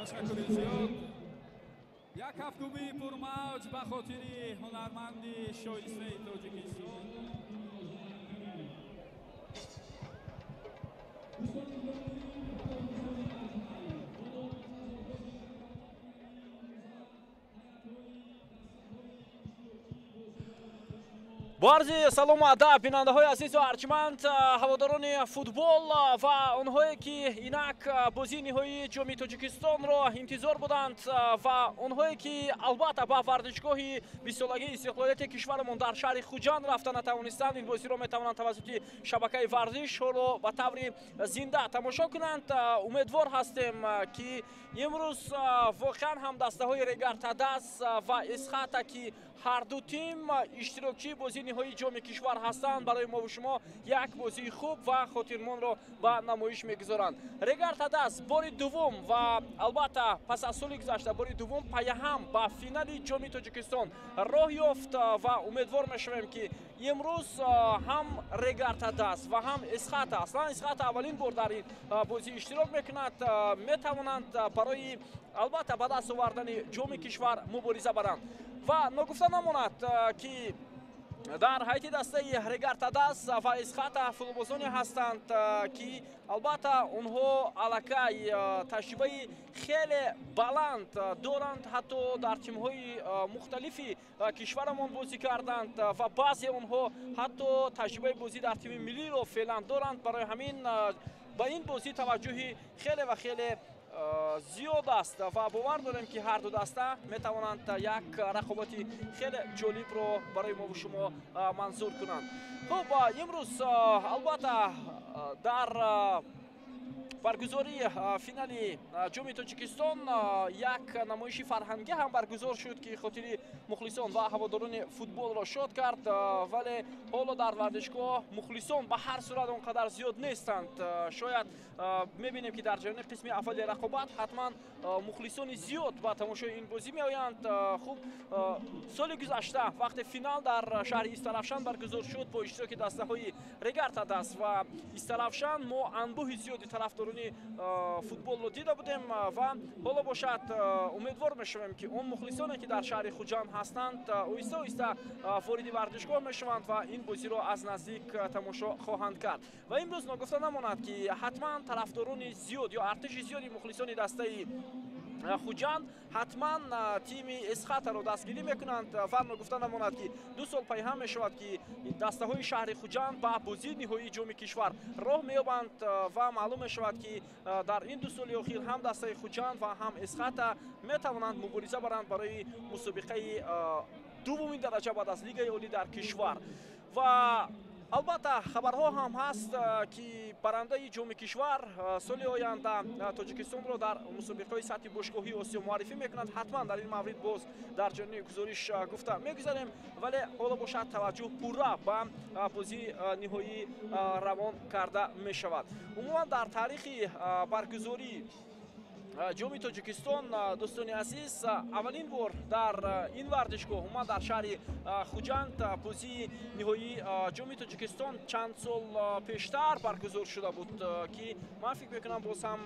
تشکر زیاد. یک هفتمی پرموج به خاطر هنرمند شایسته تاجیکستان. با عرض سلام و ادب بیننده‌های عزیز و ارجمند، هواداران فوتبال و آنهایی که اینک بازی نهایی جام تاجیکستان را انتظار بودند و آنهایی که البته به ورزشگاه 20 سالگی استقلالیت کشورمان در شهر خوجند رفته نتوانستند، این بازی را میتوانند توسط شبکه ورزش را به طور زنده تماشا کنند. امیدوار هستیم که امروز واقعا هم دسته‌های رگرتدست و اسخط که هر دو تیم اشتراکی بازی نهایی جام کشور هستند برای ما و شما یک بازی خوب و خاطرمان را به نمایش میگذارند. رگرتدست بار دوم و البته پس از سال گذشته بار دوم پیهم به فینال جام تاجیکستان راه یافت و امیدوار میشویم که امروز هم رگرتدست و هم اسخط، اصلا اسخط اولین بار در این بازی اشتراک میکند، میتوانند برای البته به دست آوردن جام کشور مبارزه برند. و نگفته نماند که در حیط دسته رگرتدست و اسخط فوتبالبازانی هستند که البته آنها الکی تجربه خیلی بلند دارند، حتی در تیم‌های مختلفی کشورمان بازی کردند و بعضی آنها حتی تجربه بازی در تیم ملی را فعلا دارند. برای همین به این بازی توجهی خیلی و خیلی زیاد است و باور داریم که هر دو دسته میتوانند یک رقابت خیلی جالب رو برای ما و شما منظور کنند. خب امروز البته در برگزاری فینال جام تاجیکستان یک نمایش فرهنگی هم برگزار شد که خاطر مخلصان و هواداران فوتبال را شاد کرد، ولی حالا در ورزشگاه مخلصان به هر صورت اونقدر زیاد نیستند. شاید میبینیم که در جریان قسم اول رقابت حتما مخلصان زیاد به تماشای این بازی میآیند. خوب سال گذشته وقت فینال در شهر استرافشان برگزار شد با اشتراک دسته‌های رگرتدست و استرافشان، ما انبوه زیادی طرفداران فوتبال رو دیده بودیم و حالا باشد امیدوار میشویم که اون مخلصانی که در شهر خوجند هستند آهسته آهسته وارد ورزشگاه میشوند و این بازی را از نزدیک تماشا خواهند کرد. و امروز نگفته نماند که حتما طرفداران زیاد یا ارتش زیادی مخلصان دسته خوجند حتما تیم اسخط را دستگیری میکنند و نگفته نماند که 2 سال پیهم میشود که دسته های شهر خوجند به بازی نهایی جام کشور راه مییابند و معلوم میشود که در این 2 سال اخیر هم دسته خوجند و هم اسخط میتوانند مبارزه برند برای مسابقه دومین درجه بعد از لیگ عالی در کشور. و البته خبرها هم هست که برنده جام کشور سال آینده تاجیکستان را در مسابقه سطح باشگاهی آسیا معرفی میکنند. حتما در این مورد باز در جریان گزارش گفته میگذاریم، ولی حالا باشد توجه پورا به بازی نهایی روان کرده می شود. عموما در تاریخ برگزاری جام تاجیکستان دوستان عزیز اولین بار در این ورزشگاه اومد در شهر خوجند بازی نهایی جام تاجیکستان چند سال پیشتر برگزار شده بود که من فکر میکنم باز هم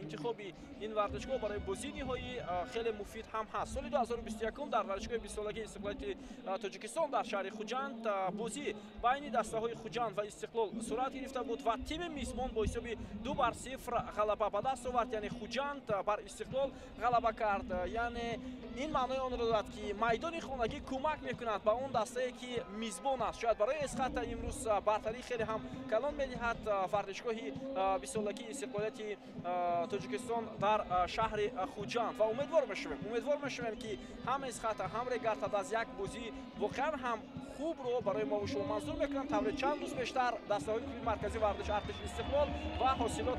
انتخاب این ورزشگاه برای بازی نهایی خیلی مفید هم هست. سال 2021 در ورزشگاه 20 سالگی استقلالیت تاجیکستان در شهر خوجند بازی بین دسته های خوجند و استقلال صورت گرفته بود و تیم میزبان با حساب 2-0 غلبه به دست آورد، یعنی خوجند بر استقلال غلبه کرد. یعنی این معنای آن را دارد که میدان خانگی کمک میکند به اون دسته که میزبان است. شاید برای اسخط امروز برتری خیلی هم کلان میدهد ورزشگاه 20 سالگی استقلالیت تاجیکستان در شهر خوجند و امیدوار میشویم که هم اسخط هم رگرتدست یک بازی واقعا هم خوب رو برای ما و شما منظور میکنم. تا چند روز بیشتر دسته های مرکزی ورزش ارتش استقلال و حاصلات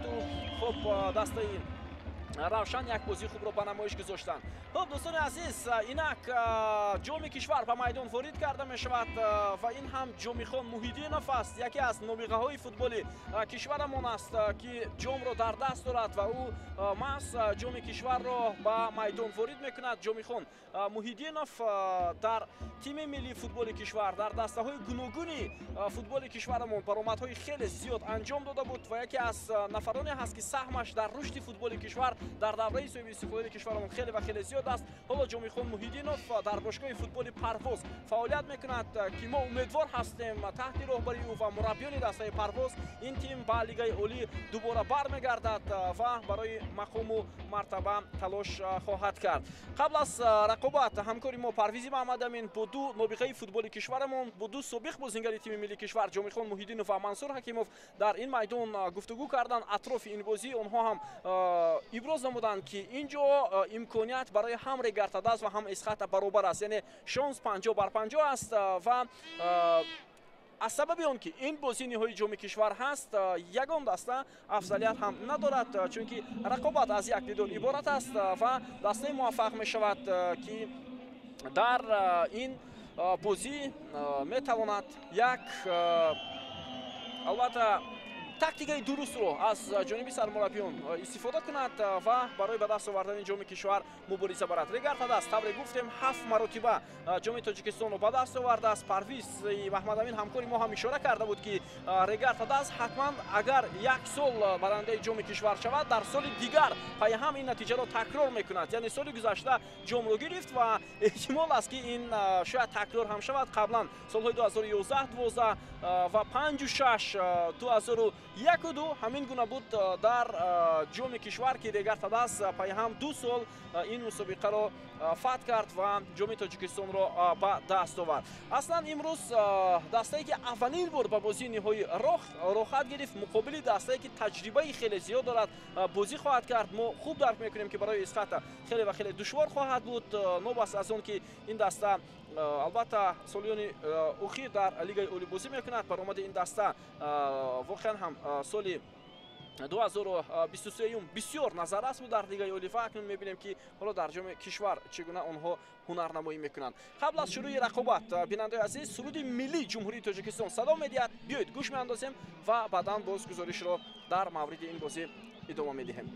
خوب دسته روشن یک بازی خوب رو به نمایش گذاشتند. خب دوستان عزیز، اینک جام کشور به میدان وارد کرده می شود و این هم جامیخان محیدینوف است، یکی از نابغه های فوتبال کشورمان است که جام را در دست دارد و او محض جام کشور را به میدان وارد میکند. جامیخان محیدینوف در تیم ملی فوتبال کشور در دسته های گوناگون فوتبال کشورمان برآمدهای خیلی زیاد انجام داده بود و یکی از نفرانی هست که سهمش در رشد فوتبال کشور дар давраи соҳиби истиқлолии кишварамон хеле ва хеле зиёд аст. ҳоло Ҷомихон Муҳиддинов дар бошгоҳи футболи Парвоз фаъолият мекунад ки мо умедвор ҳастем таҳти роҳбарии ӯ ва мураббиёни дастаи Парвоз ин тим ба Лигаи Олӣ дубора бармегардад ва барои мақому мартаба талош хоҳад кард. қабл аз рақобат ҳамкори мо Парвизи Маҳмадамин бо ду нобиғаи футболи кишварамон, бо ду собиқ бозингари тими миллии кишвар Ҷомихон Муҳиддинов ва Мансур Ҳакимов дар ин майдон гуфтугӯ кардан атрофи ин бозӣ. онҳо ҳам иброз намуданд ки инҷо имконият барои ҳам Регартадас ва ҳам Эсхата баробар аст, яъне шонс 50-50 аст ва аз сабаби он ки ин бозӣ ниҳоии ҷоми кишвар ҳаст, ягон даста афзалият ҳам надорад, чунки рақобат аз як дидор иборат аст ва дастае муваффақ мешавад ки дар ин бозӣ метавонад як албатта тактикаи дурустро аз ҷониби сармураббиён истифода кунад ва барои ба даст овардани ҷоми кишвар мубориза барад. Регартадас тавре гуфтем 7 маротиба ҷоми Тоҷикистонро ба даст овардааст. Парвизи Маҳмадамин ҳамкори мо ҳам ишора карда буд ки Регартадас ҳатман агар як сол барандаи ҷоми кишвар шавад, дар соли дигар пайҳам ин натиҷаро такрор мекунад. яъне соли гузашта ҷомро гирифт ва эҳтимол аст ки ин шояд такрор ҳам шавад. қаблан солҳои 2011-12 ва 5-6 2001-2 ҳамин гуна буд дар ҷоми кишвар ки Регартадас пайҳам 2 сол ин мусобиқаро фатҳ кард ва ҷоми Тоҷикистонро ба даст овард. аслан имрӯз дастае ки аввалин бор ба бозии ниҳоӣ рохат гирифт муқобили дастае ки таҷрибаи хеле зиёд дорад бозӣ хоҳад кард. мо хуб дарк мекунем ки барои Эсхата хеле ва хеле душвор хоҳад буд, нобаст аз он ки ин даста албатта солиёни охир дар Лигаи Олӣ бозӣ мекунад. баромади ин даста воқеан ҳам соли 2023 бисёр назаррас буд дар Лигаи Олӣ ва акнун мебинем ки ҳоло дар ҷоми кишвар чӣ гуна онҳо ҳунарнамоӣ мекунанд. қабл аз шурӯи рақобат бинандаи азиз суруди миллии ҷумҳурии Тоҷикистон садо медиҳад. биёед гӯш меандозем ва баъдан боз гузоришро дар мавриди ин бозӣ идома медиҳем.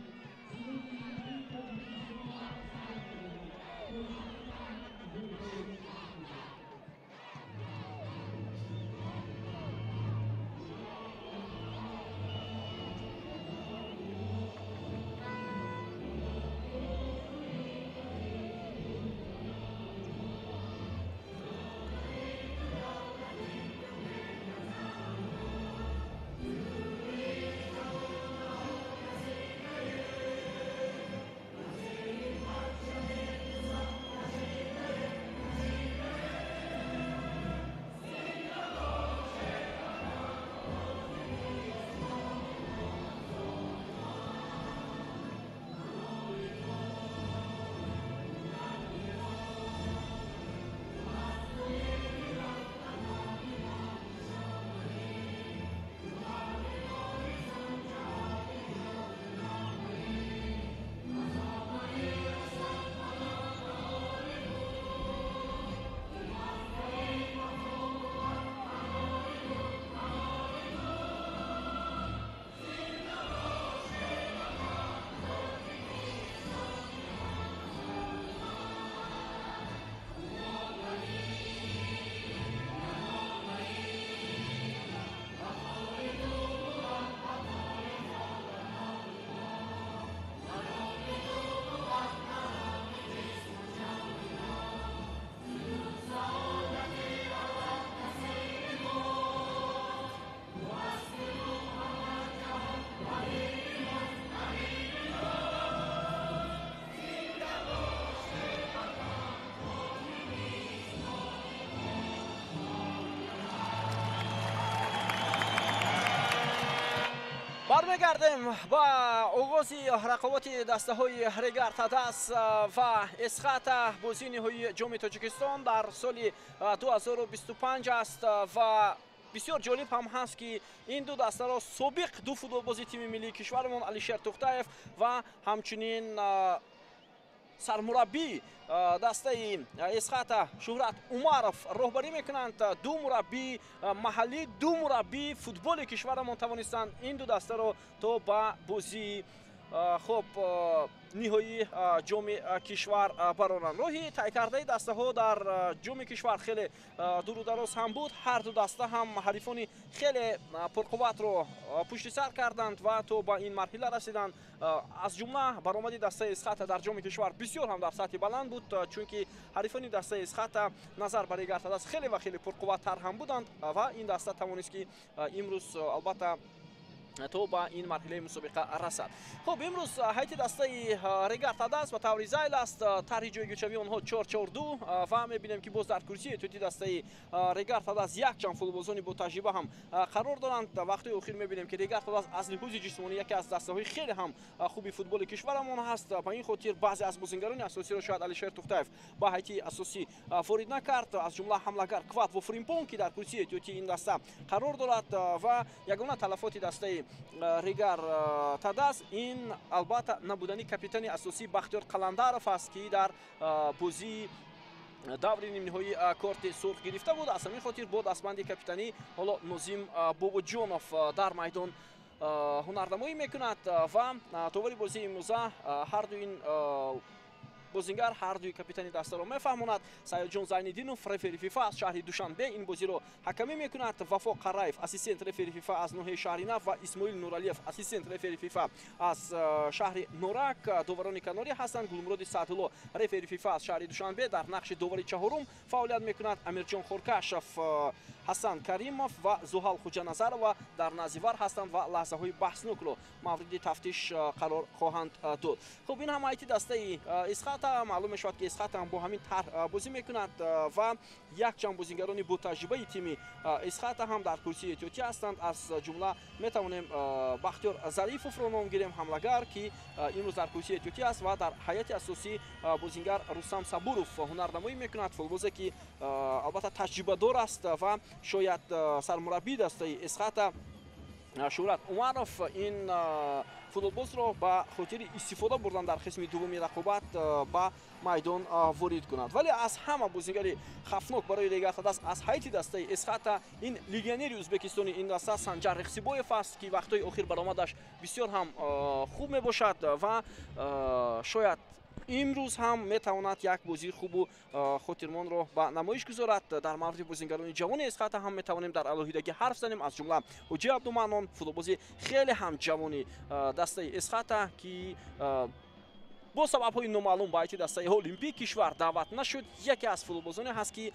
бармегардем ба оғози рақобати дастаҳои Регартадас ва Эсхата. бозии ниҳоии ҷоми Тоҷикистон дар соли 2025 аст ва бисёр ҷолиб ҳам ҳаст ки ин ду дастаро собиқ ду футболбози тими миллии кишварамон Алишер Тухтаев ва ҳамчунин сармураббии дастаи Эсхата Шуҳрат Умаров роҳбарӣ мекунанд. ду мураббии маҳаллӣ, ду мураббии футболи кишварамон тавонистанд ин ду дастаро то ба бозии خب ниҳои ҷоми кишвар бароранд. роҳи тайкардаи дастаҳо дар ҷоми кишвар хеле дуру дароз ҳам буд. ҳар ду даста ҳам ҳарифони хеле пурқувватро пушти сар карданд ва то ба ин марҳила расиданд. аз ҷумла баромади дастаи Исхата дар ҷоми кишвар бисёр ҳам дар сатҳи баланд буд, чунки ҳарифони дастаи Исхата назар ба Регар Тадас хеле ва хеле пурқувваттар ҳам буданд ва ин даста тавонист ки имрӯз албатта то ба ин марҳилаи мусобиқа расад. хуб имрӯз ҳайти дастаи Регар Тадас ба таври зайл аст. тарҳи ҷойгирчавии онҳо 4-4-2 ва мебинем ки боз дар курсии эҳтиёти дастаи Регар Тадас якчанд футболбозони ботаҷриба ҳам қарор доранд. вақтои охир мебинем ки Регар Тадас аз лиҳози ҷисмонӣ яке аз дастаҳои хеле ҳам хуби футболи кишварамон ҳаст. ба ин хотир баъзе аз бозингарони асосиро шояд Алишер Тухтаев ба ҳайти асосӣ ворид накард. аз ҷумла ҳамлагар Кват во Фримпон ки дар курсии эҳтиёти ин даста қарор дорад ва ягона талафоти дастаи Регар Тадас ин албатта набудани капитани асосӣ Бахтиёр Қаландаров аст ки дар бозии даври нимниҳои корти сурх гирифта буд. аз ҳамин хотир бо дастбанди капитанӣ ҳоло Нозим Бобоҷонов дар майдон ҳунарнамоӣ мекунад ва товари бозии имрӯза ҳар ду ин бозингар ҳар дуи капитани дастаро мефаҳмонад. Саёдҷон Зайниддинов рефери ФИФА аз шаҳри Душанбе ин бозиро ҳакамӣ мекунад. Вафо Қарраев ассистент рефери ФИФА аз ноҳияи шаҳри Нав ва Исмоил Нуралиев ассистент рефери ФИФА аз шаҳри Норак доварони канорӣ ҳастанд. Гулмуроди Саъдулло рефери ФИФА аз шаҳри Душанбе дар нақши довари чаҳорум фаъолият мекунад. Амирҷон Хоркашев, Ҳасан Каримов ва Зуҳал Хуҷаназарова дар називар ҳастанд ва лаҳзаҳои баҳснокро мавриди тафтиш қарор хоҳанд дод. хуб ин ҳам ҳайти дастаи Исхата. маълум мешавад ки Исхата ҳам бо ҳамин тарҳ бозӣ мекунад ва якчанд бозингарони ботаҷрибаи тими Исхата ҳам дар курсии эҳтиётӣ ҳастанд. аз ҷумла метавонем Бахтиёр Зарифовро ном гирем, ҳамлагар ки имрӯз дар курсии эҳтиётӣ аст ва дар ҳайати асосӣ бозингар Рустам Сабуров ҳунарнамоӣ мекунад. футболбозе ки албатта таҷрибадор аст ва шояд сармураббии дастаи Исхата Шӯрат Умаров ин футболбозро ба хотири истифода бурдан дар қисми дуввуми рақобат ба майдон ворид кунад. вале аз ҳама бозингари хафнок барои Регар Тадас аз ҳайти дастаи Исхата ин легионери ӯзбекистони ин даста Санҷар Рихсибоев аст ки вақтои охир баромадаш бисёр ҳам хуб мебошад ва шояд имрӯз ҳам метавонад як бозии хубу хотирмонро ба намоиш гузорад. дар мавриди бозингарони ҷавони Исхата ҳам метавонем дар алоҳидагӣ ҳарф занем. аз ҷумла Ҳоҷӣ Абдумаънон футболбози хеле ҳам ҷавони дастаи Исхата ки бо сабабҳои номаълум ба ҳайти дастаи олимпии кишвар даъват нашуд. яке аз футболбозоне ҳаст ки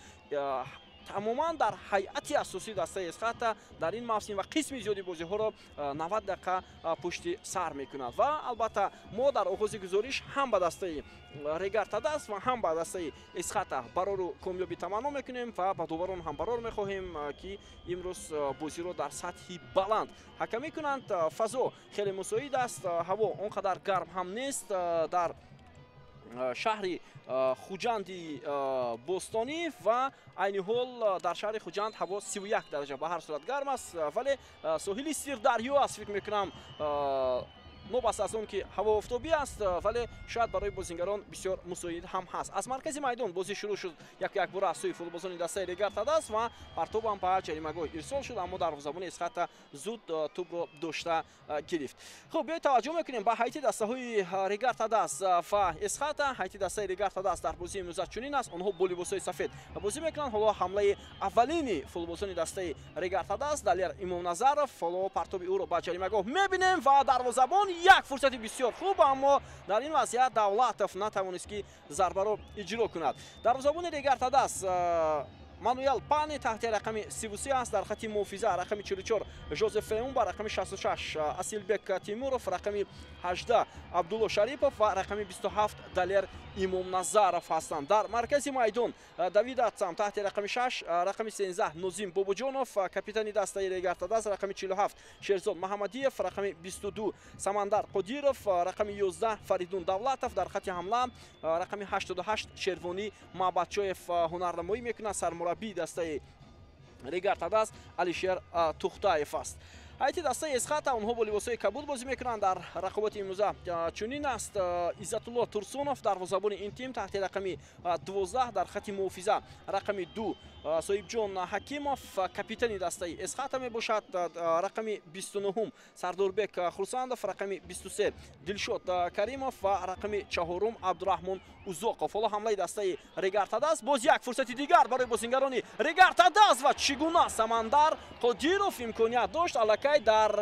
тамоман дар ҳайати асосии дастаи Исхата дар ин мавсим ва қисми зиёди бозиҳоро 90 дақиқа пушти сар мекунад. ва албатта мо дар оғози гузориш ҳам ба дастаи Регар Тадас ва ҳам ба дастаи Исхата барору комёбӣ таманно мекунем ва ба доварон ҳам барор мехоҳем ки имрӯз бозиро дар сатҳи баланд ҳакамӣ кунанд. фазо хеле мусоид аст. ҳаво он қадар гарм ҳам нест. дар шаҳри Хуҷанди Бостонӣ ва айни ҳол дар шаҳри Хуҷанд ҳаво 31 дараҷа ба ҳар сурат гарм аст. вале соҳили Сирдарё аст фикр мекунам нобаста аз он ки ҳаво офтобӣ аст, вале шояд барои бозингарон бисёр мусоид ҳам ҳаст. аз маркази майдон бозӣ шурӯъ шуд як-якбора аз сӯи футболбозони дастаи Регар Тадас ва партобам ба ҷаримагоҳ ирсол шуд, аммо дарвозабони Исхата зуд тӯбро дошта гирифт. хуб биёед таваҷҷӯҳ мекунем ба ҳайти дастаҳои Регар Тадас ва Исхата. ҳайти дастаи Регар Тадас дар бозии имрӯза чунин аст. онҳо бо либосҳои сафед бозӣ мекунанд. ҳоло ҳамлаи аввалини футболбозони дастаи Регар Тадас Далер Имомназаров, ҳоло партоби ӯро ба ҷаримагоҳ мебинем ва дарвозабон як фурсати бисёр хуб, аммо дар ин вазъият Давлатов натавонист ки зарбаро иҷро кунад. дарвозабони Регар Тадас Мануэл Пани таҳти рақами 33 аст. дар хати муҳофиза рақами 44 Жозеф Феумба, рақами 66 Асилбек Тимуров, рақами 18 Абдулло Шарипов ва рақами 27 Далер Имомназаров ҳастанд. дар маркази майдон Давид Атсам таҳти рақами 6, рақами 13 Нозим Бобоҷонов, капитани дастаи Регар Тадас рақами 47 Шерзод Маҳамадиев, рақами 22 Самандар Қодиров, рақами 11 Фаридун Давлатов. дар хати ҳамла рақами 88 Шервонӣ Маҳбатчоев ҳунарнамоӣ мекунад. сармураббии дастаи Регар Тадас Алишер Тухтаев аст. ҳайти дастаи Эсхата онҳо бо либосҳои кабуд бозӣ мекунанд. Дар рақобати имрӯза чунин аст: Иззатулло Турсунов дарвозабони ин тим таҳти рақами 12, дар хати муҳофиза рақами 2 Соҳибҷон Ҳакимов, капитани дастаи Эсхата мебошад. Рақами 29 Сардорбек Хурсандов, рақами 23 Дилшод Каримов ва рақами 4 Абдураҳмон Узоқов. ҳоло ҳамлаи дастаи Регартадас, боз як фурсати дигар барои бозингарони Регартадас ва чӣ гуна Самандар Қодиров имконият дошт аллакай дар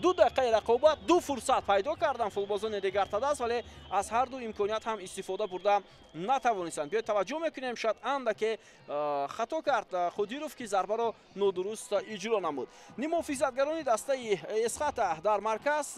2 дақиқаи рақобат 2 фурсат пайдо карданд футболбозони Регартадас, вале аз ҳар ду имконият ҳам истифода бурда натавонистанд. биёед таваҷҷӯҳ мекунем, шояд андаке хато кард Қодиров ки зарбаро нодуруст иҷро намуд. Нимуҳофизатгарони дастаи Эсхата дар марказ: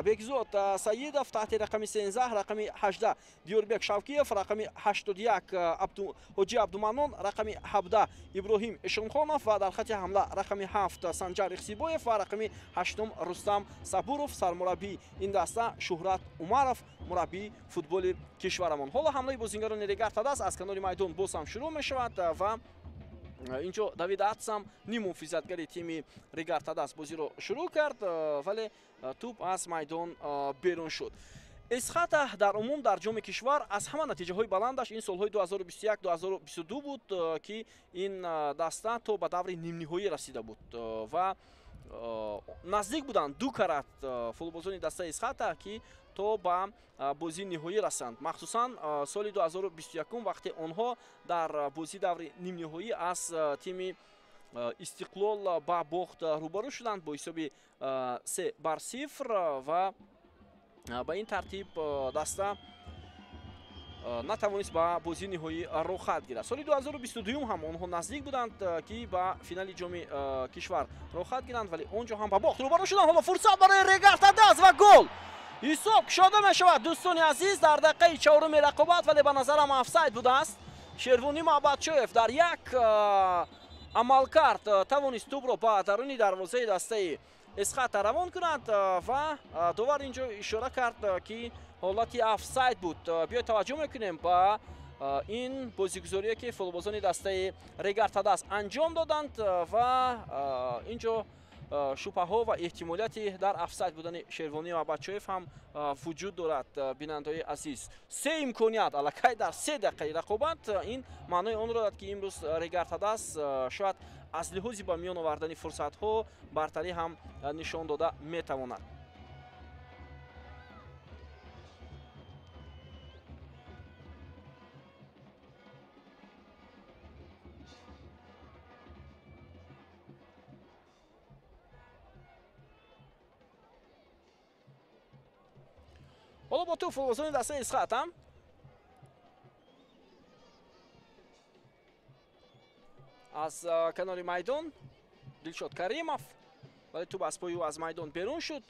Бекзод Саидов таҳти рақами 13, рақами 18 Диёрбек Шавкиев, рақами 81 Ҳоҷи Абдуманон, рақами 17 Иброҳим Эшонхонов ва дар хати ҳамла рақами 7 Санҷар Ихсибоев ва рақами 8 Рустам Сабуров. Сармураббии ин даста Шуҳрат Умаров, мураббии футболи кишварамон. ҳоло ҳамлаи бозингарони Регартадас аз канори майдон боз ҳам шурӯъ мешавад ва инҷо Давид Атсам нимуҳофизатгари тими Регартадас бозиро шурӯъ кард, вале туп аз майдон берун шуд. Эсхата дар умум дар ҷоми кишвар аз ҳама натиҷаҳои баландаш ин солҳои 2021-2022 буд ки ин даста то ба даври нимниҳоӣ расида буд ва наздик буданд 2 карат футболбозони дастаи Эсхата ки то ба бозии ниҳоӣ расанд. Махсусан соли 2021 вақте онҳо дар бозии даври нимниҳоӣ аз тими Истиқлол ба бохт рӯбарӯ шуданд бо ҳисоби 3-0 ва ба ин тартиб даста натавонист ба бозии ниҳоӣ рохат гирад. Соли 2022 ҳам онҳо наздик буданд ки ба финали ҷоми кишвар рохат гиранд, вале он ҷо ҳам ба бохт рӯбарӯ шуданд. ҳоло фурсат барои Регартадас ва гол! ҳисоб кушода мешавад дӯстони азиз дар дақиқаи 4-уми рақобат, вале ба назарам офсайд будааст. Шервони Маҳбатчоев дар як амалкард тавонист тӯбро ба даруни дарвозаи дастаи Эсхата равон кунад ва довар ин ҷо ишора кард ки ҳолати офсайд буд. биёед таваҷҷӯҳ мекунем ба ин бозигузорие ки футболбозони дастаи Регартадас анҷом доданд ва ин ҷо шубҳаҳо ва эҳтимолияти дар офсайд будани Шервони Маҳбатчоев ҳам вуҷуд дорад. бинандаҳои азиз, 3 имконият аллакай дар 3 дақиқаи рақобат, ин маънои онро дорад ки имрӯз Регартадас шояд аз лиҳози ба миён овардани фурсатҳо бартарӣ ҳам нишон дода метавонад. ҳоло бо ту футболбозони дастаи Эсхата аз канори майдон Дилшод Каримов, вале туп аз пои ӯ аз майдон берун шуд.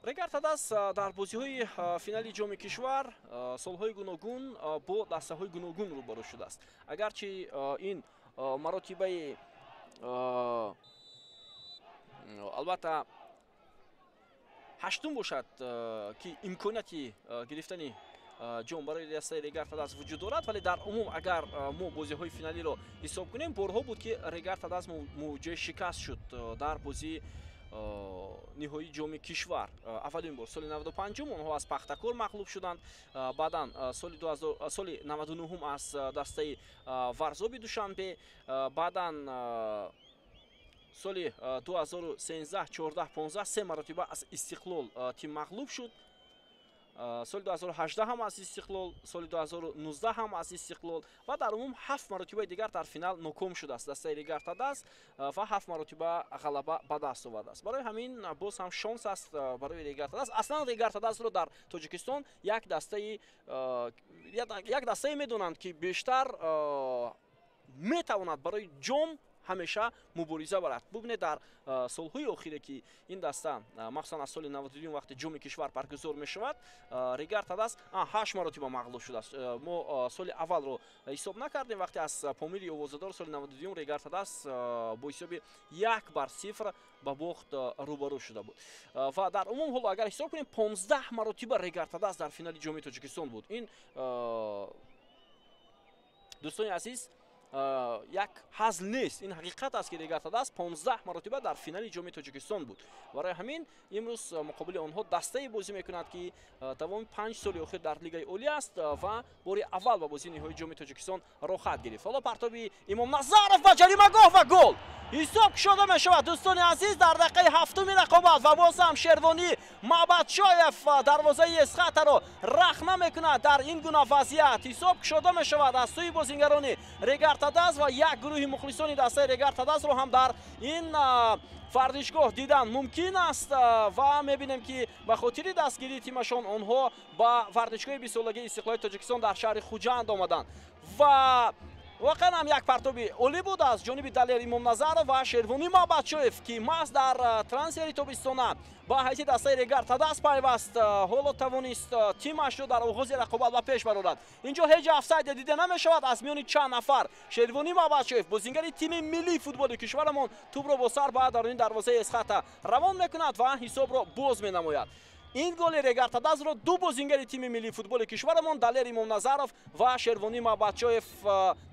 Регартадас дар бозиҳои финали ҷоми кишвар солҳои гуногун бо дастаҳои гуногун рӯбарӯ шудааст. Агарчи ин маротибаи албатта ҳаштум бошад ки имконияти гирифтани ҷом барои дастаи Регартадас вуҷуд дорад, вале дар умум агар мо бозиҳои финалиро ҳисоб кунем, борҳо буд ки Регартадас мувоҷиҳи шикаст шуд дар бозии ниҳоии ҷоми кишвар. аввалин бор соли 95 онҳо аз Пахтакор мағлуб шуданд, баъдан соли 99 аз дастаи Варзоби Душанбе, баъдан соли 2013, 14, 15 3 маротиба аз Истиқлол тим мағлуб шуд. соли 2018 ҳам аз Истиқлол, соли 2019 ҳам аз Истиқлол ва дар умум 7 маротибаи дигар дар финал ноком шудааст дастаи Регартадас ва 7 маротиба ғалаба ба даст овардааст. барои ҳамин боз ҳам шонс аст барои Регартадас. аслан Регартадасро дар Тоҷикистон як дастаи медонанд ки бештар метавонад барои ҷом ҳамеша мубориза барад. бубинед дар солҳои охире ки ин даста махсусан аз соли 92 вақте ҷоми кишвар баргузор мешавад, Регартадас 8 маротиба мағлуб шудааст. мо соли аввалро ҳисоб накардем, вақте аз Помири овозадор соли 92 Регартадас бо ҳисоби 1-0 ба бохт рӯбарӯ шуда буд. ва дар умум ҳоло агар ҳисоб кунем 15 маротиба Регартадас дар финали ҷоми Тоҷикистон буд. ин дӯстони азиз یک حزل نیست. این حقیقت است که ریگار تداس 15 مرتبه در فینال جام تاجیکستان بود. برای همین امروز مقابل آنها دسته بازی میکند که تمام 5 سال اخیر در لیگ اولی است و بار اول با بازی نهایی جام تاجیکستان را خط گرفت. حالا پرتاب امام نظرов با جریمه گاه و گل حساب شده می شود. دوستان عزیز در دقیقه هفتم رقابت و باز هم شیروانی مابدشایف دروازه اسخط را رخنه میکند. در این گونه وضعیت حساب شده می شود از سوی بازیگران ریگار تداس و یک گروه مخلصان دسته ریگار تداس رو هم در این ورزشگاه دیدن ممکن است و میبینیم که به خاطر دستگیری تیمشان آنها با ورزشگاه 20 سالگی استقلال تاجیکستان در شهر خوجند آمدند و واقعا هم یک پرتاب عالی بود از جانب دلیر امام نظرов و شیروانی مابدشایف که محض در ترانسفر تابستانه با هیئت دسته ریگار تداس پیوست. حالا توانست تیمش رو در آغاز رقابت به پیش ببرد. اینجا هیچ افساید دیده نمی شود از میان چند نفر. شیروانی مابدشایف بازیگر تیم ملی فوتبال کشورمان توپ را با سر به درون دروازه اسخط روان میکند و حساب را باز می نماید. این گل ریگار تداس را دو بازیگر تیم ملی فوتبال کشورمان دلیر امام نظرов و شیروانی مابدشایف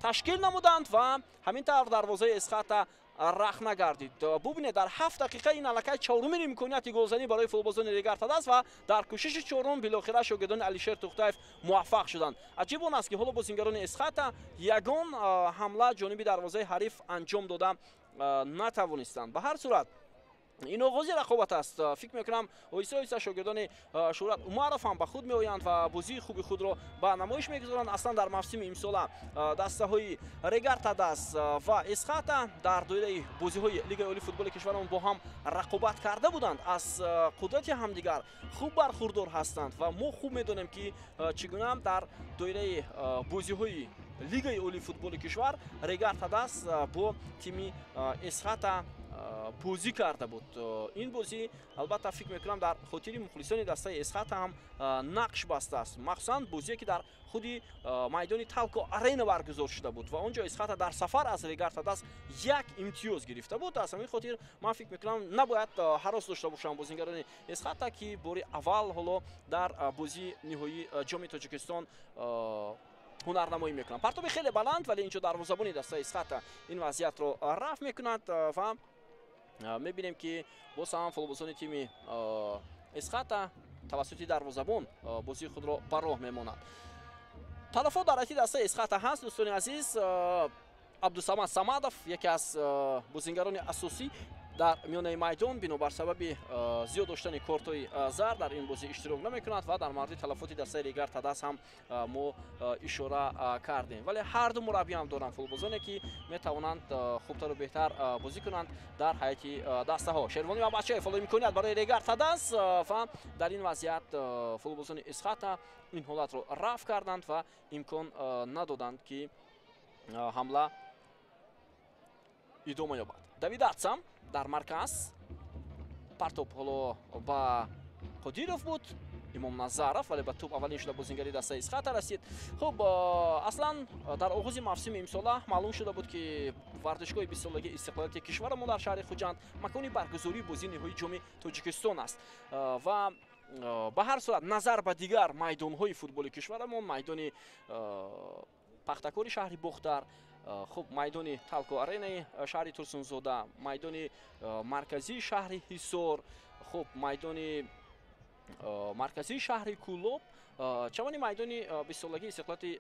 تشکیل نمودند و همینطور دروازه اسخط رخنه گردید. ببینید در 7 دقیقه این الکه چهارمین امکانیت گلزنی برای فوتبالبازان ریگار تداس و در کوشش چهارم بالاخره شاگردان علیشیر توختایف موفق شدند. عجیب آن است که حالا بازیگران اسخط یگان حمله جانب دروازه حریف انجام داده نتوانستند. به هر صورت این آغاز رقابت است. فکر میکنم ایسا شاگردان شهرت عمرов هم به خود میآیند و بازی خوبی خود را به نمایش میگذارند. اصلا در موسم امسال دسته های ریگار تداس و اسخط در دوره بازی های لیگ اولی فوتبال کشورمان با هم رقابت کرده بودند. از قدرت همدیگر خوب برخوردار هستند و ما خوب میدانیم که چگونه هم در دوره بازی های لیگ اولی فوتبال کشور ریگار تداس با تیم اسخط بازی کرده بود. این بازی البته فکر میکنم در خاطر مخلصان دسته اسخط هم نقش بسته است، مخصوصا بازی که در خودی میدان تالکو آرینا برگزار شده بود و اونجا اسخط در سفر از ریگار تداس یک امتیاز گرفته بود. از همین خاطر من فکر میکنم نباید هراس داشته باشم بازیگران اسخط که بار اول حالا در بازی نهایی جام تاجیکستان هنرنمایی میکنند. پرتاب خیلی بلند ولی اینجا دروازه‌بان دسته اسخط این وضعیت رو رفع میکند و میبینیم که باز هم فوتبالبازان تیم اسخط توسط دروازه‌بان بازی خود را بر راه میمانند. تلفات در حیاتی دسته اسخط هست دوستان عزیز. عبدالصمد صمدов یکی از بازیگران اساسی در میانه میدان بنابر سبب زیاد داشتن کارت‌های زرد در این بازی اشتراک نمی‌کند و در مورد تلفات دسته ریگار تداس هم ما اشاره کردیم. ولی هر دو مربی هم دارند فوتبالبازانی که میتوانند خوبتر و بهتر بازی کنند در حیاتی دسته ها. شیروانی مابدشایف فالو می‌کند برای ریگار تداس و در این وضعیت فوتبالبازان اسخط این حالت رو رفع کردند و امکان ندادند که حمله ادامه یابد. دوید اتسام در مرکز پرتاب حالا با قدیرов بود امام نظرов ولی با توپ اولین شده بازیگری دسته اسخط رسید. خب اصلا در آغاز موسم امسال معلوم شده بود که ورزشگاه 20 سالگی استقلال کشورمان در شهر خوجند مکان برگزاری بازی نهایی جام تاجیکستان است و به هر صورت نظر به دیگر میدان‌های فوتبال کشورمان میدان پختکار شهر بختر، خب میدان تالکو آرینا شهر ترسونزاده، میدان مرکزی شهر حصار، خب میدان مرکزی شهر کولوب، چمانی میدان 20 سالگی استقلال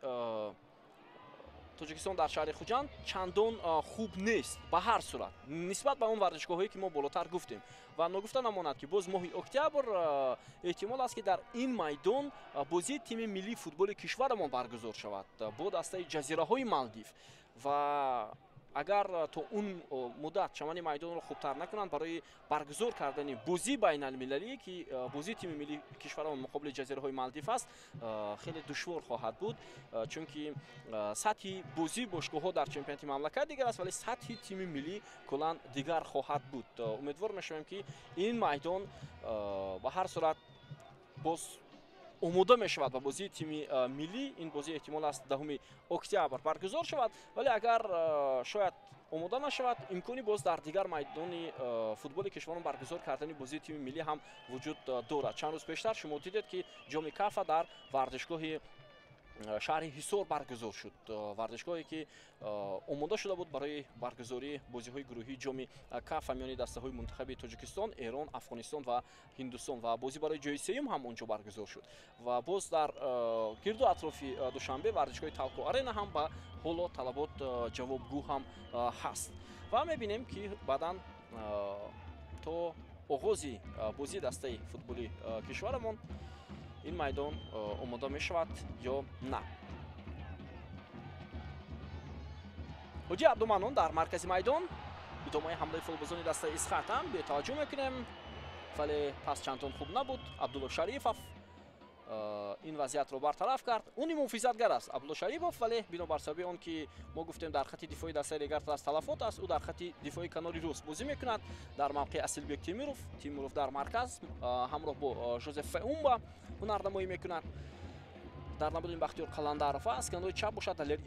تاجیکستان در شهر خوجند چندان خوب نیست. به هر صورت نسبت به اون ورزشگاهایی که ما بالاتر گفتیم و نگفته نماند که باز ماه اکتبر احتمال است که در این میدان بازی تیم ملی فوتبال کشورمان برگزار شود با دسته جزیره های مالدیو و اگر تو اون مدت چمن میدان رو خوبتر نکنند برای برگزار کردن بازی بین المللی که بازی تیم ملی کشورمان مقابل جزیره های مالدیو است خیلی دشوار خواهد بود، چون که سطح بازی باشگاه ها در چمپیونات مملکت دیگر است ولی سطح تیم ملی کلا دیگر خواهد بود. امیدوار میشویم که این میدان به هر صورت باز آماده می شود و بازی تیم ملی این بازی احتمال است 10 اکتبر برگزار شود، ولی اگر شاید آماده نشود امکانی باز در دیگر میدان فوتبال کشورمان برگزار کردن بازی تیم ملی هم وجود دارد. چند روز پیشتر شما دیدید که جام کاف در ورزشگاه шаҳри ҳисор баргузор шуд. Варзишгоҳе ки омода шуда буд барои баргузории бозиҳои гурӯҳии ҷоми каф ҳамёни дастаҳои мунтахаби Тоҷикистон, Эрон, Афғонистон ва Ҳиндустон ва бозӣ барои ҷои сеюм ҳам онҷо баргузор шуд. Ва боз дар гирду атрофи Душанбе варзишгоҳи Талко Арена ҳам ба ҳоло талабот ҷавобгӯ ҳам ҳаст. Ва мебинем ки баъдан то оғози бозии дастаи футболи кишварамон ин майдон омода мешавад ё на. ҳоҷи Абдуманон дар маркази майдон идомаи ҳамлаи футболбозони дастаи Исхата бетаваҷҷӯҳ мекунем, вале пас чандон хуб набуд. Абдулло Шарифов ин вазъиятро бартараф кард. уни муҳофизатгар аст Абдулло Шарифов, вале бинобар сабаби он ки мо гуфтем дар хати дифои дастаи Регарта талафот аст, ӯ дар хати дифои канори рост бозӣ мекунад. Дар мавқеи Асилбек Тимуров дар марказ ҳамроҳ бо Жозеф Феумба ҳунарнамоӣ мекунад. дар набудани Бахтиёр Қаландаров аст, канори чап бошад Алер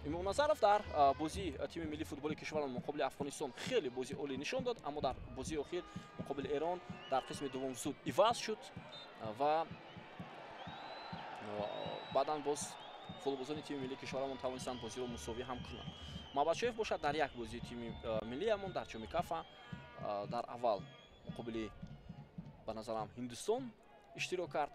Имомназаров дар бозии тими миллии футболи кишварон муқобили Афғонистон хеле бозии олӣ нишон дод, аммо дар бозии охир муқобили Эрон дар қисми дуввум зуд иваз шуд ва баъдан боз футболбозони тими миллии кишварамон тавонистанд бозиро мусовӣ ҳам кунанд. Мабадшоев бошад дар як бозии тими миллиямон дар ҷоми кафа дар аввал муқобили ба назарам Ҳиндустон иштирок кард.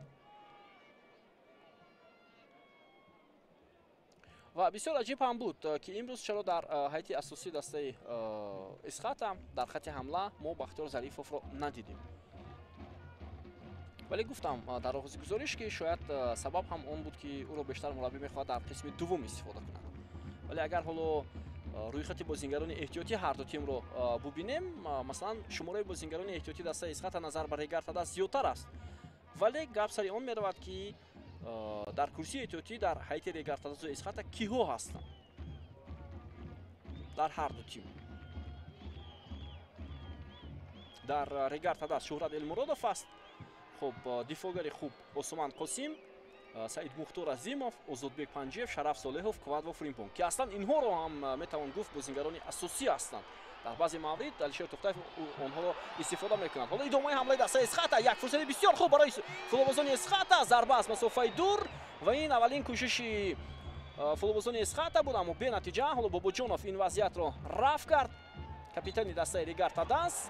ва бисёр аҷиб ҳам буд ки имрӯз чаро дар ҳайати асосии дастаи Исхата дар хати ҳамла мо Бахтиёр Зарифовро надидем. вале гуфтам дар оғози гузориш ки шояд сабаб ҳам он буд ки ӯро бештар мураббӣ мехоҳад дар қисми дуввум истифода кунад. вале агар ҳоло рӯйхати бозингарони эҳтиётӣ ҳарду тимро бубинем, масалан шумораи бозингарони эҳтиётӣ дастаи Исхата назар ба Регарта даст зиёдтар аст, вале гап сари он меравад ки дар курсии эҳтиётӣ дар ҳайати Регартадазу Исхата киҳо ҳастанд дар ҳарду тим. дар Регартадаз Шуҳрат Элмуродов аст, хуб дифогари хуб Осман Қосим, Саид Мухтор Азимов, Озодбек Панҷиев, Шараф Солеҳов, Квадво Фримпон, ки аслан инҳоро ҳам метавон гуфт бозингарони асосӣ ҳастанд. дар баъзе маврид Алишер Тухтаев онҳоро истифода мекунад. ҳоло идомаи ҳамлаи дастаи Исхата, як фурсати бисёр хуб барои футболбозони Исхата, зарба аз масофаи дур ва ин аввалин кӯшиши футболбозони Исхата буд, аммо бенатиҷа. ҳоло Бобоҷонов ин вазъиятро раф кард, капитани дастаи Регартадас.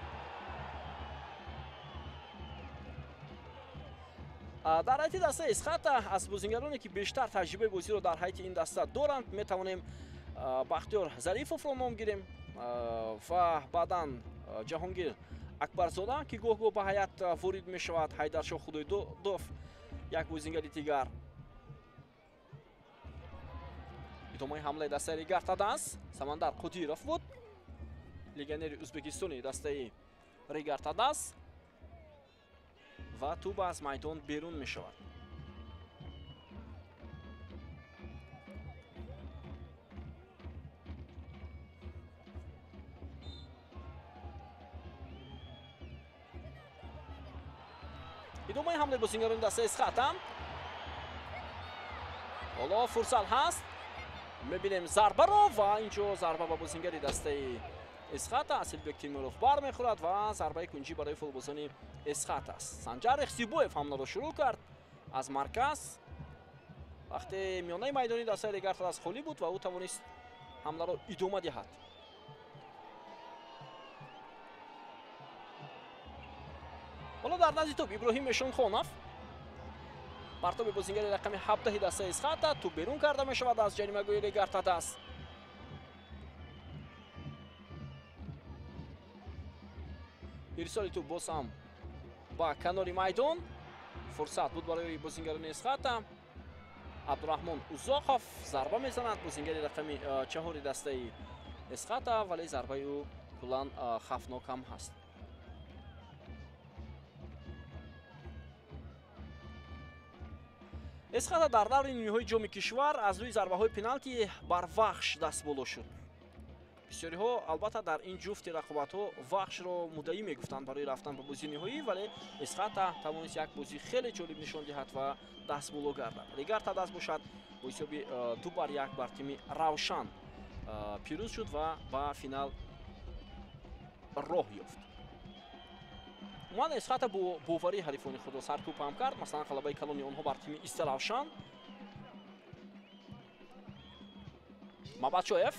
дар ҳайати дастаи Исхата аз бозингароне ки бештар таҷрибаи бозиро дар ҳайати ин даста доранд метавонем Бахтиёр Зарифовро ном гирем ва баъдан Ҷаҳонгир Акбарзода ки гоҳ-гоҳ ба ҳайат ворид мешавад, Ҳайдаршоҳ Худойдов як бозингари дигар. идомаи ҳамлаи дастаи Регартадас Самандар Қудиров буд, легионери Ӯзбекистони дастаи Регартадас ва туба аз майдон берун мешавад. идомаи ҳамлаи бозингарони дастаи Исхата. ҳоло фурсат ҳаст, мебинем зарбаро ва инҷо зарба ба бозингари дастаи Исхата Асилбек Тимуров бармехӯрад ва зарбаи кунҷӣ барои футболбозони Исхата аст. Санҷар Ихсибоев ҳамларо шурӯъ кард аз марказ, вақте миёнаи майдони дастаи Регартадас холӣ буд ва ӯ тавонист ҳамларо идома диҳад. ҳоло дар назди тӯб Иброҳим Мешонхонов, партоби бозингари рақами 17 дастаи Исхата, тӯб берун карда мешавад аз ҷаримагӯи Регартадас. ирсоли тӯб боз ҳам ба канори майдон, фурсат буд барои бозингарони Исхата. Абдураҳмон Узоқов зарба мезанад бозингари рақами 4 дастаи Исхата, вале зарбаи ӯ куллан хавфнок ҳам ҳаст. Исхата дар даври нимниҳои ҷоми кишвар аз рӯи зарбаҳои пеналти барвахш дастболо шуд. бисёриҳо албатта дар ин ҷуфти рақобатҳо вахшро муддаӣ мегуфтанд барои рафтан ба бозии ниҳоӣ, вале Исхата тавонист як бозии хеле ҷолиб нишон диҳад ва дастболо гардад. Регартадас бошад бо ҳисоби 2-1 бар тими Равшан пирӯз шуд ва ба финал роҳ ёфт. уман Эсхата бо бовари ҳарифони худро саркӯб ҳам кард. Масалан ғалабаи калони онҳо бар тими Истаравшан. Мабачоев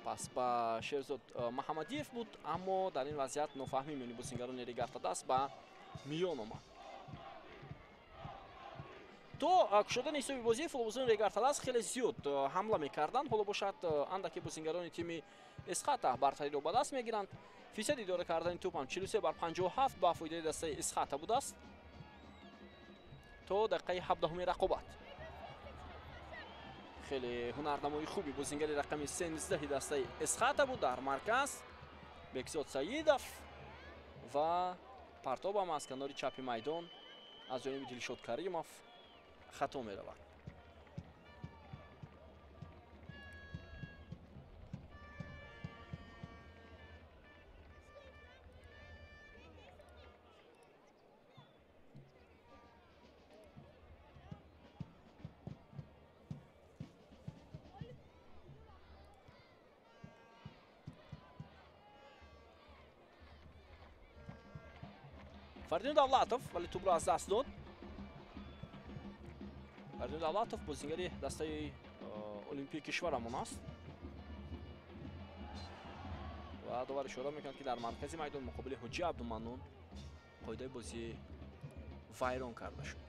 пас ба Шерзод Маҳамадиев буд, аммо дар ин вазъият нофаҳмӣ меёни бозингарони Регарта-даст ба миён омад. то кушодани ҳисоби бозии футболбозони Регарта-даст хеле зиёд ҳамла мекарданд. ҳоло бошад андаке бозингарони тими Эсхата бартариро ба даст мегиранд. фисади идора кардани тӯп ҳам 43/57 ба фоидаи дастаи Эсхата будааст. то дақиқаи 17 рақобат. خیلی هنرنمای خوبی بازیگر رقم 13 دسته اسخاتا بود. در مرکز بکزاد سعیدов و پرتاب هم از کنار چپ میدان از جانب دلشاد کریمов خطا می رود. Фардин Давлатов вале тӯбро аз даст дод. Фардин Давлатов бозингари дастаи олимпии кишварамон аст. ва довар ишора мекунад ки дар маркази майдон муқобили Ҳоҷи Абдуманнун қоидаи бозӣ вайрон карда шуд.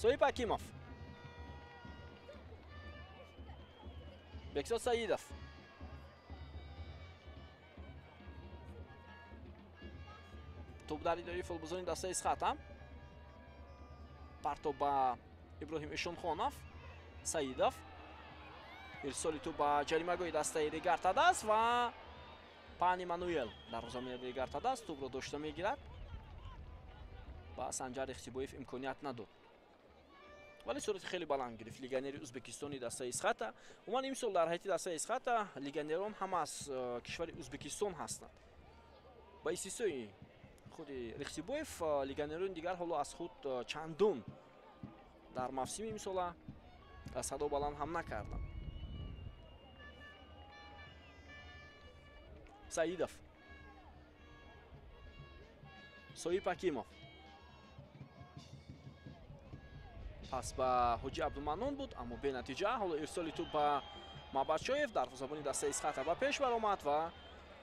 Соиб Акимов, Бекзод Саидов, توپ در اداره فوتبالبازان دسته اسخاتا. پرتاب با ابراهیم اشونخونов. سعیدов. ارسال توپ با جریمه‌گاه دسته Регарта-даст و پان ایمانوئل در زمین Регарта-даст توپ را داشته میگیرد. با سنجر اختیبویف امکانیت نداد. ولی صورت خیلی بلند گرفت لیگانری ازبکستانی دسته اسخاتا. عموما امسال در هیئت دسته اسخاتا لیگانران همه از کشور ازبکستان هستند. با استثنای خود رختیبویف لیگانران دیگر حالا از خود چندان در موسم امسال صدا بلند هم نکردند. سعیدов. Соиб Акимов. پس با حاجی عبدالمنان بود اما به نتیجه. حالا ارسال توپ با مابچویف در زبان دسته اسخاتا با پیش برآمد و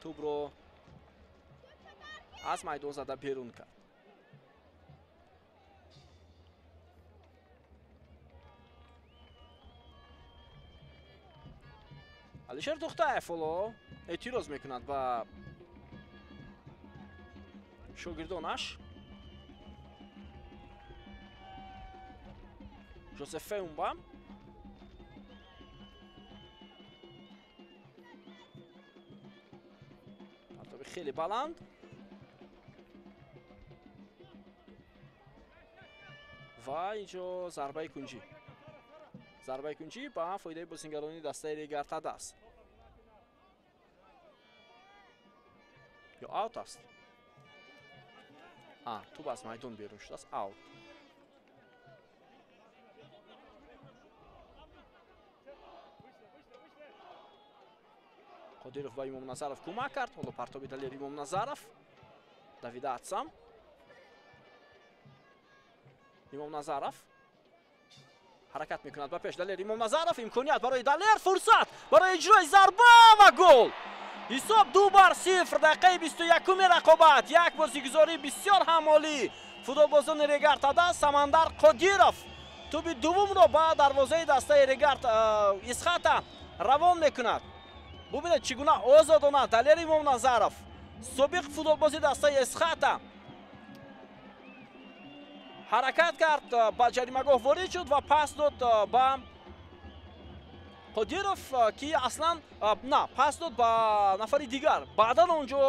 توپ رو از میدان زده بیرون کرد. алишер тухтаев حالا اعتراض میکند با شاگردانش. جوزف فیومبا پرتاب خیلی بلند و اینجا ضربه کنجی با فایده بازیگرانی دسته Регарта-даст. یا آوت است. توپ از میدان بیرون شده است. آوت. قادرов ба Имом Назаров кӯмак кард. ҳоло партоби далери Имом Назаров. Давида Атсам. Имом Назаров ҳаракат мекунад ба пеш. далер Имом Назаров имконият барои далер. фурсат барои иҷрои зарба ва гол. ҳисоб 2-0 дақиқаи 21 рақобат. як бозигузории бисёр ҳам олӣ. футболбозони Регарта-даст Самандар Қодиров тӯби дуввумро ба дарвозаи дастаи Регарта Исхата равон мекунад. бубинед чӣ гуна озодона далер Имом Назаров собиқ футболбози дастаи Исхата ҳаракат кард, ба ҷаримагоҳ ворид шуд ва пас дод ба Қодиров ки аслан пас дод ба нафари дигар. баъдан онҷо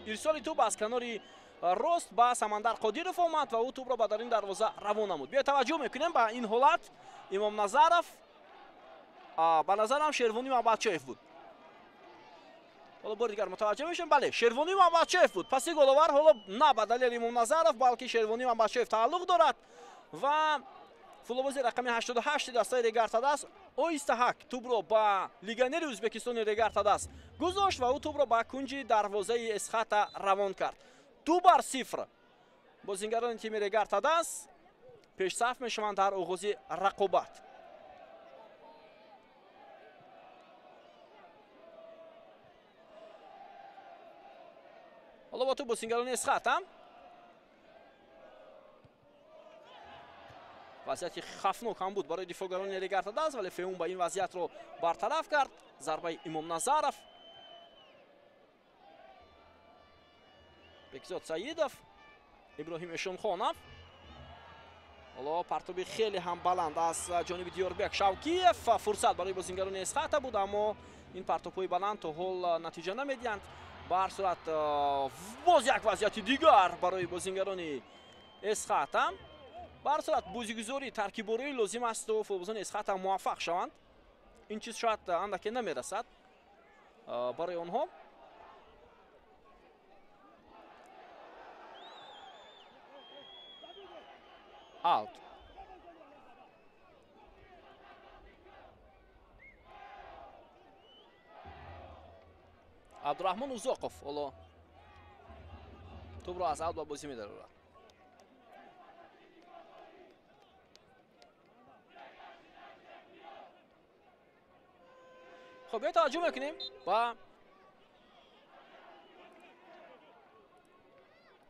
ирсоли тӯб аз канори рост ба Самандар Қодиров омад ва ӯ тӯбро ба дарин дарвоза равон намуд. биё таваҷҷӯҳ мекунем ба ин ҳолат. Имом Назаров ба назарам Шервони Мабачоев буд. ҳоло бори дигар мутаваҷҷӯҳ мешавем. бале, Шервони Мабачоев буд. паси головар ҳоло на ба далери Имом Назаров, балки Шервони Мабачоев тааллуқ дорад ва футболбози рақами 88 дастаи Регартадас оистаҳак тӯбро ба легионери Ӯзбекистони Регартадас гузошт ва ӯ тӯбро ба кунҷи дарвозаи Эсхата равон кард. 2-0 бозингарони тими Регартадас пешсаф мешаванд дар оғози рақобат. ҳоло ба ту бозингарони Эсхата вазъияти хафнок ҳам буд барои дифоъгарони Регартадас, вале Феум ба ин вазъиятро бартараф кард. Зарбаи Имомназаров, Бекзод Саидов, Иброҳим Эшонхонов. ҳоло партоби хеле ҳам баланд аз ҷониби Диёрбек Шавкиев. Фурсат барои бозингарони Эсхата буд, аммо ин партопҳои баланд то ҳол натиҷа намедиҳанд. ба ҳар сурат боз як вазъияти дигар барои бозингарони Эсхата. ба ҳар сурат бозигузори таркиббории лозим аст то футболбозони Эсхата муваффақ шаванд. ин чиз шояд андаке намерасад барои онҳо. аут. Абдураҳмон Узоқов ҳоло тӯбро аз аут ба бозӣ медарорад. خب بیایید توجه میکنیم با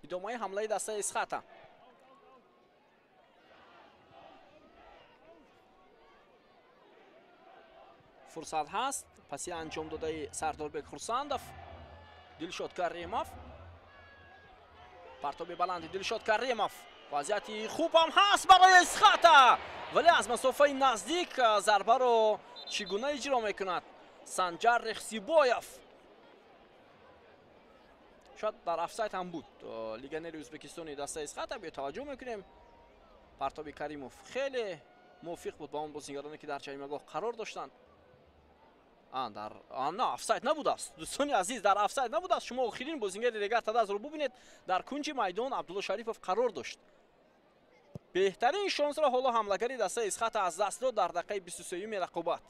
ادامه حمله دسته اسخاتا. فرصت هست پسی انجام داده سرداربek خورسندов. دلشاد کریمов. پرتاب بلند دلشاد کریمов. وضعیتی خوب هم هست برای اسخاتا، ولی از مسافه نزدیک ضربه رو چگونه اجرا میکند سنجر رخسیبایف. شاید در افساید هم بود لیگنری ازبکستانی دسته اسخاتا. به توجه میکنیم پرتاب کریمов خیلی موفق بود با اون بازیگرانی که در جریمه‌گاه قرار داشتند. نه افساید نبود است دوستان عزیز، در افساید نبود است. شما آخرین بازیگر رگارتاداس رو ببینید در کنج میدان عبدالله شریفов قرار داشت. بهترین شانس را حالا حمله‌گری دسته اسخاتا از دست داد در دقیقه 23 رقابت.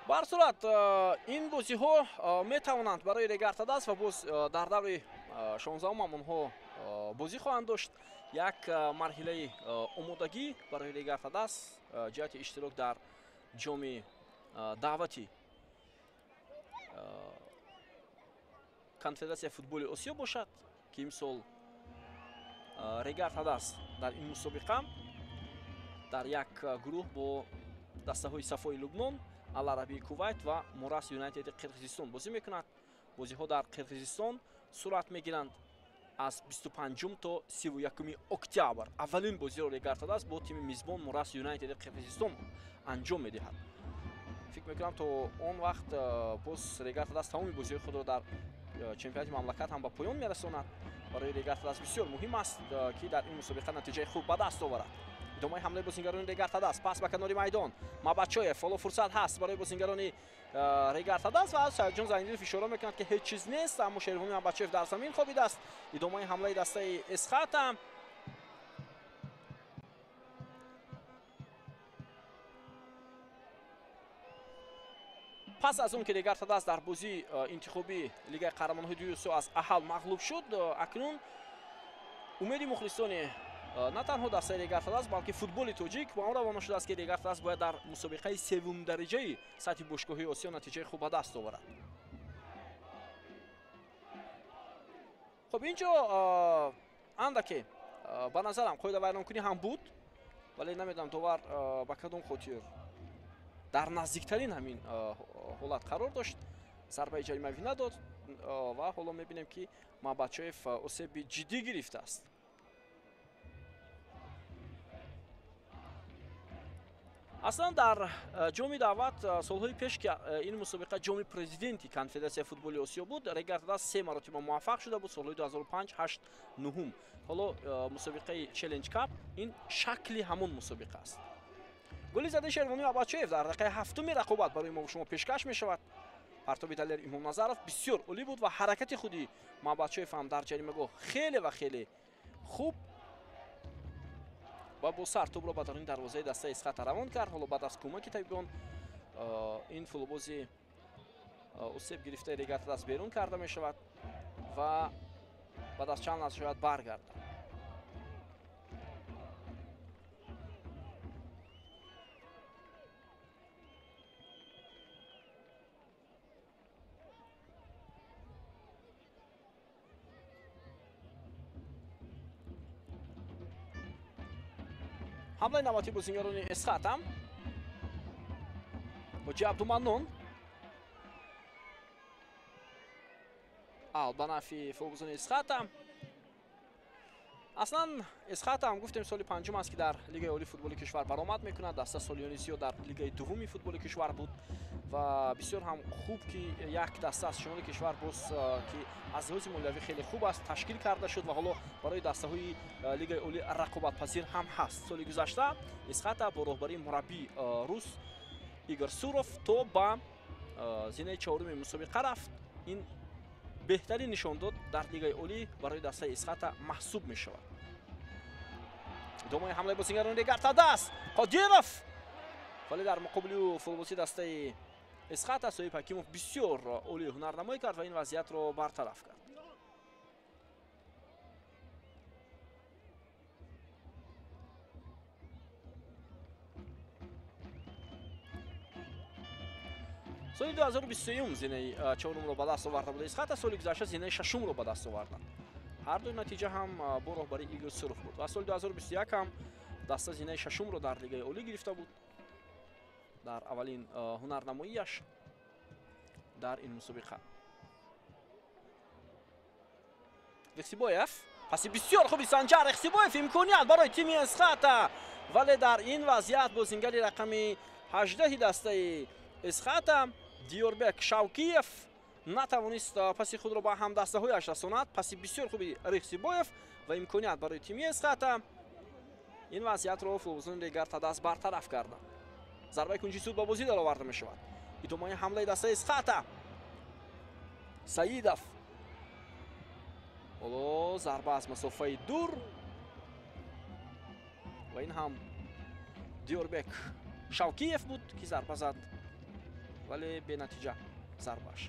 به هر صورت این بازی‌ها می‌توانند برای رگارتاداس و باز در دور 16ام آنها بازی خواهند داشت. یک مرحله آمادگی برای رگارتاداس جهت اشتراک در جام دعوتی کنفدراسیای فوتبال آسیا باشد که امسال رگارتاداس در این مسابقه در یک گروه با دسته‌های صفای لبنان، العربی کویت و موراس یونایتد قرقیزستان بازی میکند. بازی‌ها در قرقیزستان صورت میگیرند از 25 تا 31 اکتبر. اولین بازی را رگارتاداس با تیم میزبان موراس یونایتد قرقیزستان انجام میدهد. فکر میکنم تا اون وقت باز رگارتاداس تمام بازی خود را در چمپیونات مملکت هم به پایان میرساند. برای رگارتاداس بسیار مهم است که در این مسابقه نتیجه خوب به دست آورد. ادامه حمله بازیگران رگارتاداس، پاس به کنار میدان ماباچویف. حالا فرصت هست برای بازیگران رگارتاداس و از سرجان زنگیروف اشاره میکند که هیچ چیز نیست، اما شیروانی ماباچویف در زمین خوابیده است. ادامه حمله دسته اسخاتا. پس از اون که رگارتاداس در بازی انتخابی لیگ قهرمانان دویوسو از احل مغلوب شد، اکنون امید مخلصان نه تنها دسته رگارتاداس بلکه فوتبال تاجیک با آن روانه شده است که رگارتاداس باید در مسابقه سوم درجه سطح باشگاهی آسیا نتیجه خوب به دست آورد. خب اینجا اندکی به نظرم قاعده ویرانکنی هم بود، ولی نمیدونم داور به کدام خاطر در نزدیکترین همین حالت قرار داشت، ضربه جریمه‌ای نداد و حالا میبینیم که ماباچویف آسیب جدی گرفته است. اصلا در جام دعوت سالهای پیش که این مسابقه جام پرزیدنتی کنفدراسیای فوتبال آسیا بود، رگارتاداس 3 مرتبه موفق شده بود. سالهای 2005 8 9. حالا مسابقه چالش کاپ این شکلی همون مسابقه است. گل زده شیروانی ماباچویف در دقیقه 7 رقابت برای ما و شما پیشکش می شود. партоби Далер Имомназаров бисёр олӣ буд ва ҳаракати худи Мамбатшоев ҳам дар ҷаримагоҳ хеле ва хеле хуб ва бо сар тӯбро ба даруни дарвозаи дастаи Исхата равон кард. Ҳоло баъд аз кӯмаки табибон ин футболбози усеб гирифта регата даст берун карда мешавад ва баъд аз чанд лаҳза шояд баргардад. ҳамлаи навбатии бозингарони Исхата ҳоҷи Абдуманнон ба нафи футболбозони Исхата. аслан Исхата ҳам гуфтем соли панҷум аст ки дар лигаи олии футболи кишвар баромад мекунад. Даста солиёни зиёд дар лигаи дуввуми футболи кишвар буд ва бисёр ҳам хуб ки як даста аз шимоли кишвар боз ки аз лиҳози молиявӣ хеле хуб аст ташкил карда шуд ва ҳоло барои дастаҳои лигаи олӣ рақобатпазир ҳам ҳаст. соли гузашта Исхата бо роҳбарии мураббии рус Игор Суров то ба зинаи чаҳоруми мусобиқа рафт. ин беҳтарин нишондод дар лигаи олӣ барои дастаи Исхата маҳсуб мешавад. идомаи ҳамлаи бозингарони Регартадаст Қодиров, вале дар муқобили ӯ футболбози дастаи Исхата Соҳиб Ҳакимов бисёр олӣ ҳунарнамоӣ кард ва ин вазъиятро бартараф кард. соли 2023 зинаи чаҳорумро ба даст оварда буд Исхата, соли гузашта зинаи шашумро ба даст оварданд. ҳар ду натиҷа ҳам бо роҳбарии Игор Суров буд ва соли 2021 ҳам даста зинаи шашумро дар лигаи олӣ гирифта буд дар аввалин ҳунарнамоияш дар ин мусобиқа. Ихсибоев паси бисёр хуби Санҷар Ихсибоев имконият барои тими Исхата, вале дар ин вазъият бозингари рақами 18 дастаи Исхата Диёрбек Шавкиев натавонист паси худро ба ҳамдастаҳояш расонад. паси бисёр хуби Ихсибоев ва имконият барои тими Исхата ин вазъиятро футболбозони Регартадаст бартараф карданд. зарбаи кунҷи суд ба бозӣ дароварда мешавад. идомаи ҳамлаи дастаи Исхата Саидов, ҳоло зарба аз масофаи дур ва ин ҳам Диёрбек Шавкиев буд ки зарба зад, вале бенатиҷа зарбаш.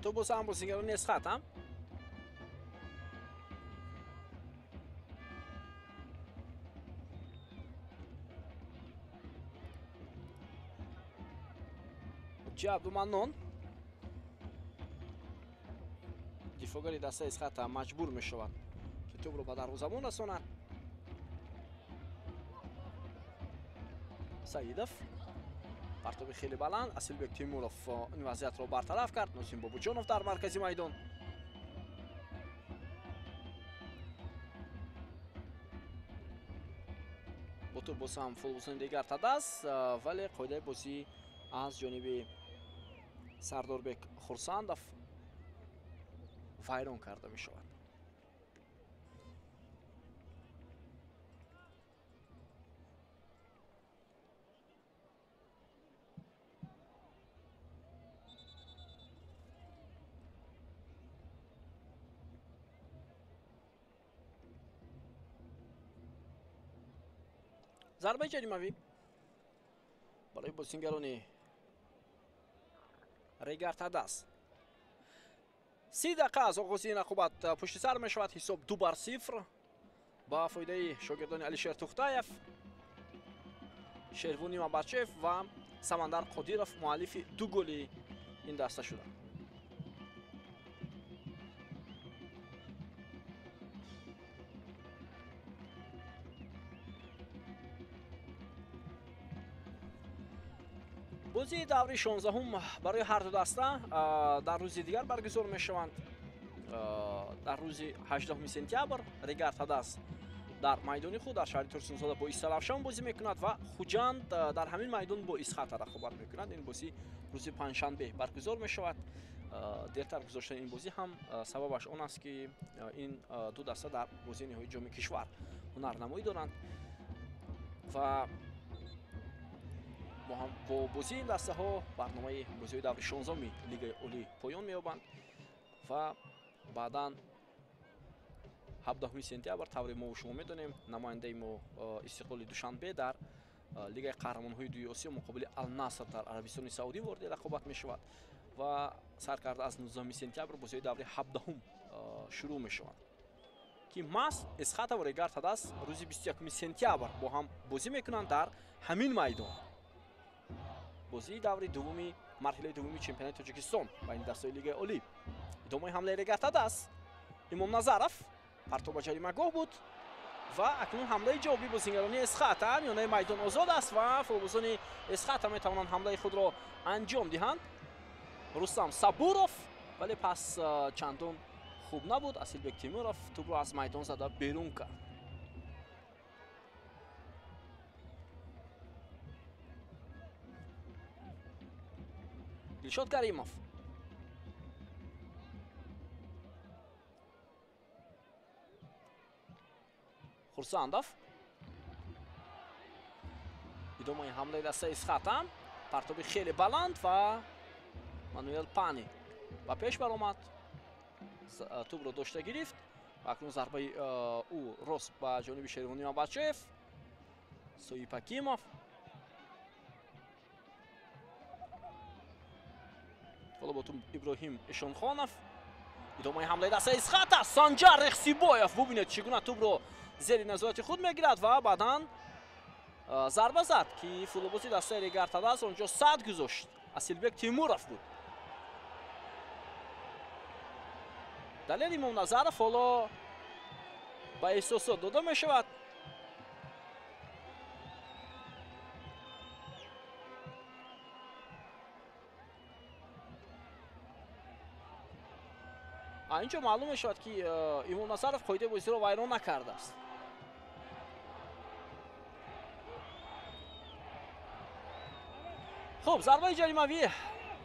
то боз ҳам бозингарони Исхата ҳоҷи Абдуманнон дифогари дастаи Исхата маҷбур мешавад ки тӯбро ба дарвозабон расонад. Саидов партоби хеле баланд Асилбек Тимуров ин вазъиятро бартараф кард. Носим Бобуҷонов дар маркази майдон. бо тӯб боз ҳам футболбозони Регартадаст, вале қоидаи бозӣ аз ҷониби Сардорбек Хурсандов вайрон карда мешавад. зарбаи ҷаримавӣ барои бозингарони Регартадаст. 30 дақиқа аз оғози ин рақобат пушти сар мешавад. ҳисоб 2-0 ба фоидаи шогирдони Алишер Тухтаев, Шервуни Мамбатшоев ва Самандар Қодиров муаллифи ду голи ин даста шуданд. бозии даври 16 барои ҳар ду даста дар рӯзи дигар баргузор мешаванд. дар рӯзи 18 сентябр Регартадаст дар майдони худ дар шаҳри турсунзода бо Исаравшон бозӣ мекунад ва Хуҷанд дар ҳамин майдон бо Исхата рақобат мекунад. Ин бозӣ рӯзи панҷшанбе баргузор мешавад. дертар гузоштани ин бозӣ ҳам сабабаш он аст ки ин ду даста дар бозии ниҳоии ҷоми кишвар ҳунарнамоӣ доранд ва бо бозии ин дастаҳо барномаи бозиҳои даври 16-уми Лигаи Олӣ поён меёбанд ва баъдан 17 сентябр тавре мо шумо медонем намояндаи мо Истиқлоли Душанбе дар Лигаи Қаҳрамонҳои Дуюи Осиё муқобили Ал-Наср дар Арабистони Саудӣ ворди рақобат мешавад ва сар карда аз 19 сентябр бозиҳои даври 17-ум шурӯъ мешавад ки Мас Эсхата ва Регар Тадас рӯзи 21 сентябр бо ҳам бозӣ мекунанд дар ҳамин майдон. бозии даври дуввуми марҳилаи дуввуми чемпионати Тоҷикистон байни дастаҳои Лигаи Олӣ. идомаи ҳамлаи Регар Тадас, Имом Назаров партоба ҷаримагоҳ буд ва акнун ҳамлаи ҷавобӣ бо зингарони Эсхата. миёнаи майдон озод аст ва футболбозони Эсхата метавонанд ҳамлаи худро анҷом диҳанд. Рустам Сабуров вале пас чандон хуб набуд. Асилбек Тимуров тӯбро аз майдон зада берун кард. Дилшод Каримов, Хурсандов, идомаи ҳамлаи дастаи Эсхата, партоби хеле баланд ва Мануэл Пани ба пеш баромад. тӯбро дошта гирифт ва акнун зарбаи ӯ рост ба ҷониби Шеривони Мамбатшоев. Соиб Ҳакимов, Фолоботун Иброҳим Эшонхонов, идомаи ҳамлаи дастаи Эсхата. Санҷар Рехсибоев, бубинед чӣ гуна тӯбро зери назорати худ мегирад ва баъдан зарба зад ки футболбози дастаи Регар Тадас онҷо сад гузошт. Асилбек Тимуров буд. далел Имом Назаров ҳоло ба эҳсосот дода мешавад. اینجا معلوم میشود که ایمان نصرف قاعده بازی را ویران نکرده است. خب ضربه جریمه‌ای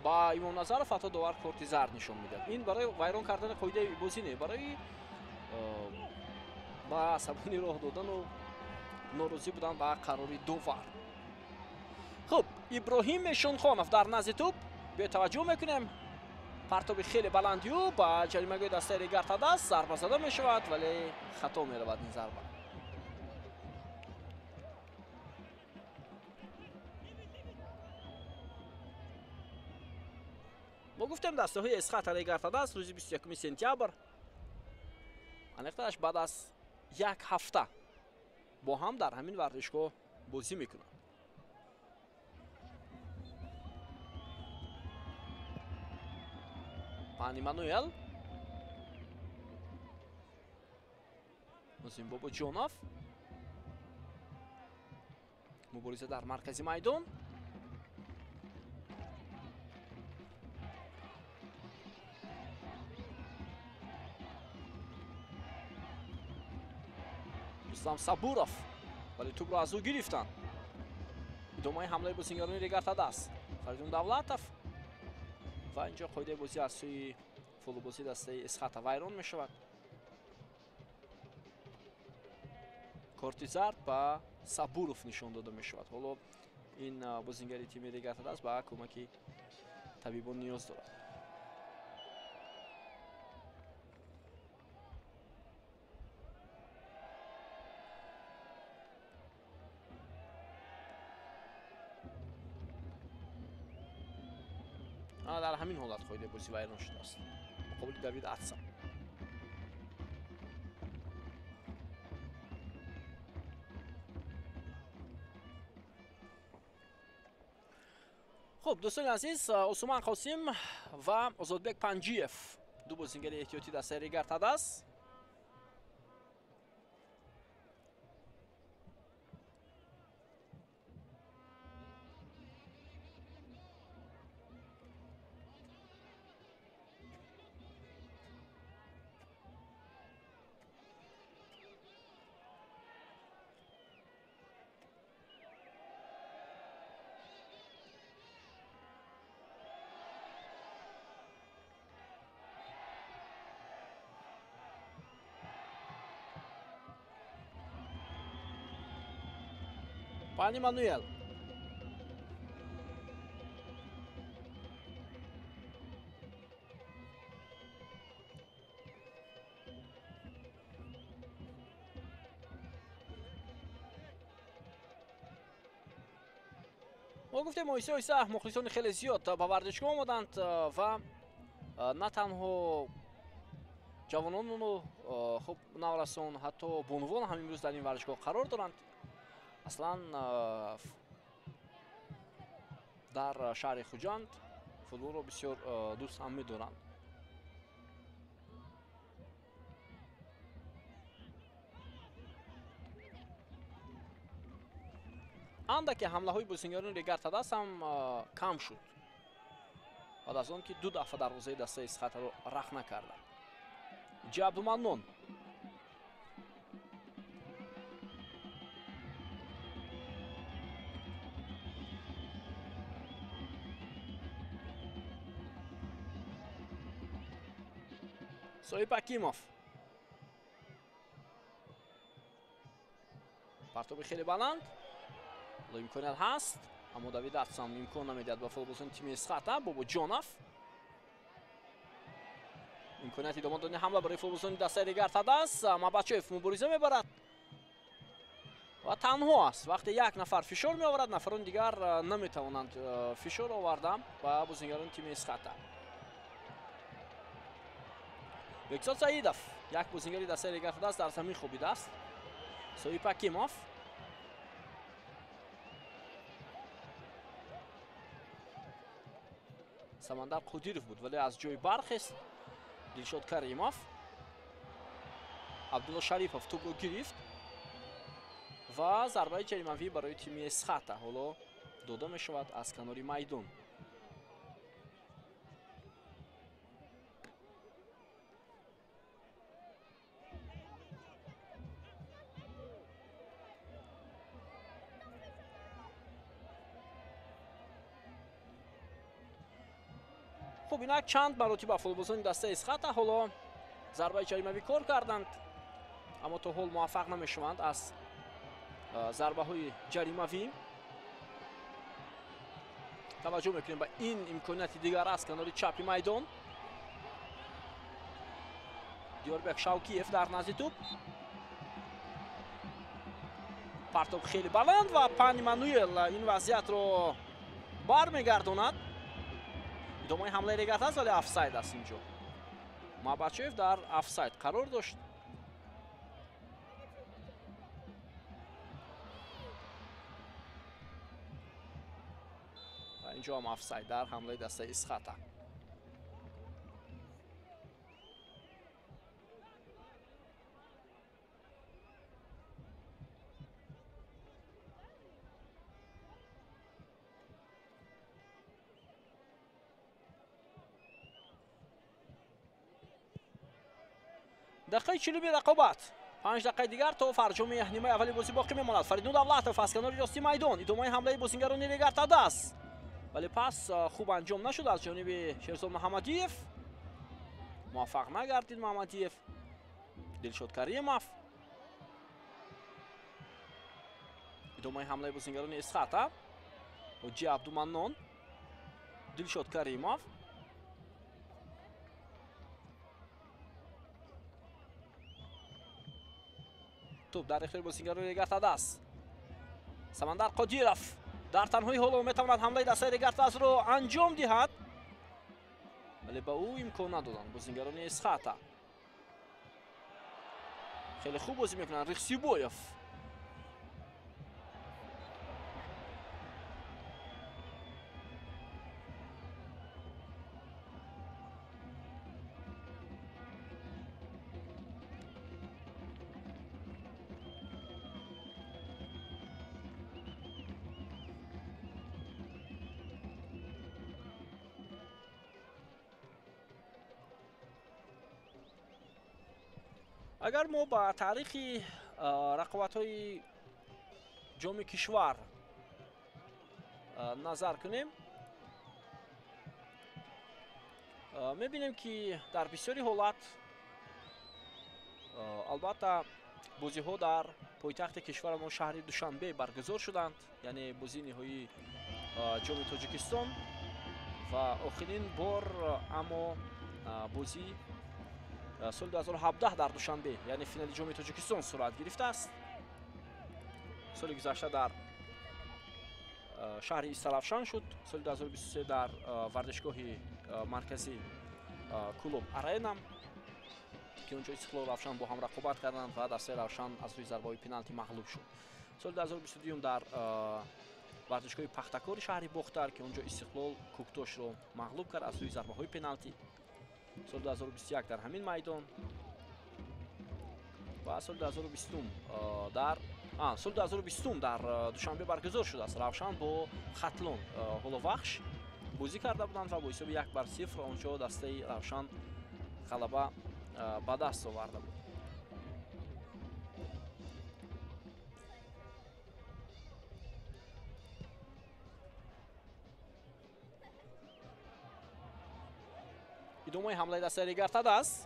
با ایمان نصرف حتی داور کارت زرد نشان میداد. این برای ویران کردن قاعده بازی نه، برای با عصبانی راه دادن و ناراضی بودن با قراری داور. خب ابراهیم شونخانов در نزد توپ به توجه میکنیم. پرتاب خیلی بلندی و با جریمه‌گاه دسته رگار تداس ضربه زده می شود ولی خطا می رود این ضربه. ما گفتیم دسته های اسخط رگار تداس روز 21 سپتامبر انقدرش بعد از یک هفته با هم در همین ورزشگاه بازی میکنند. پانی مانوئل، نوزین بابا جوناف، مبارزه در مرکز میدان. رستم صبوروف ولی توپ را از او گرفتند. ادامه حمله بازیگران رگار تداس. فریدون دولتов و اینجا قاعده بازی از سوی فولوبازی دسته اسخط ویران می شود. کارت زرد با صبوروف نشان داده می شود. حالا این بازیگر تیم رگار تداس با کمک طبیبان نیاز دارد. در همین حالت قاعده بازی ویران شده است. مقابل دوید عطسه. خب دوستان عزیز، عثمان قاسم و آزادبek پنجیف دو بازیگر احتیاطی دسته رگار تداس. Пани Мануэл. ما گفتیم مویسه مخلصان خیلی زیاد با ورزشگاه آمدند و نه تنها جوانان و خب نورسان حتی بانوان هم امروز در این ورزشگاه قرار دارند. اصلا در شهر خوجند فوتبال رو بسیار دوست هم می‌دارند. اندکی حمله های بازیکنان ریگارتاداس هم کم شد بعد از آن که 2 دفعه دروازه دسته اسخاتا رو رخ نکردند. عبدالمنان صاحب حکیموف پرتاب خیلی بلند امکانیت هست اما دوید افسام امکان نمیدهد با فوتبالبازان تیم اسخاتا. بابا جانوف امکانیت ادامه دادن حمله برای فوتبالبازان دسته ریگارتاداس. ماباچف مبارزه میبرد و تنها است. وقتی یک نفر فشار میآورد نفران دیگر نمیتوانند فشار آوردن و بازیکنان تیم اسخاتا. بکسات سعیدوف یک بازیکن دسته ریگارتاداس در زمین خوابیده است. صاحب حکیموف سمندر قدیرов بود ولی از جای برخاست. دلشاد کریموف عبدالله شریفов توپ رو گرفت و ضربه جریمه‌ای برای تیم اسخاتا حالا داده می شود از کنار میدان. خب اینا چند مراتب با فوتبالبازان دسته اسخاتا حالا ضربه جریمه‌ای کار کردند اما تا حال موفق نمیشوند از ضربه های جریمه‌ای. توجه میکنیم به این امکانیت دیگر است کنار چپ میدان. دیاربک شوکیف در نزد توپ پرتاب خیلی بلند و پانی مانوئل این وضعیت رو برمیگرداند. ادامه حمله ریگارتاداس ولی افساید است. اینجا ماباچف در افساید قرار داشت. و اینجا هم افساید در حمله دسته اسخاتا. دقیقه 40 رقابت 5 دقیقه دیگر تا فرجام نیمه اولی بازی باقی میماند. فریدون دولتов از کنار راستی میدان ادامه حمله بازیکنان ریگارتاداس ولی پس خوب انجام نشد از جانب شیرزاد محمدیف. موفق نگردید محمدیف. دلشاد کریموف ادامه حمله بازیکنان اسخاتا. حاجی عبدالمنان دلشاد کریموف توپ در اختیار بازیکنان ریگارتاداس. سمندر قدیرов در تنهایی حالا میتواند حمله دسته ریگارتاداس رو انجام دهد ولی به او امکان ندادند بازیکنان اسخاتا. خیلی خوب بازی میکنند. ریخسیبویف اگر ما با تاریخ رقابت‌های جام کشور نظر کنیم می‌بینیم که در بسیاری حالات البته بازی‌ها در پایتخت کشور ما شهر دوشنبه برگزار شدند، یعنی بازی نهایی جام تاجیکستان و آخرین بار اما بازی سال 2017 در دوشنبه یعنی فینال جام تاجیکستان صورت گرفته است. سال گذشته در شهر استرافشان شد، سال 2023 در ورزشگاه مرکزی کلوب ارена که اونجا استقلال روشن با هم رقابت کردند و دسته روشن از روی ضربه‌های پنالتی مغلوب شد. سال 2022 در ورزشگاه پختکار شهر باختر که اونجا استقلال کوکتاش رو مغلوب کرد از روی ضربه‌های پنالتی. سال 2021 در همین میدان و سال 2020 در دوشنبه برگزار شده است. روشن با خطلون هولوبخش بازی کرده بودند و با حساب 1-0 اونجا دسته روشن غلبه به دست آورده بود. ادامه حمله دسته ریگارتادا است.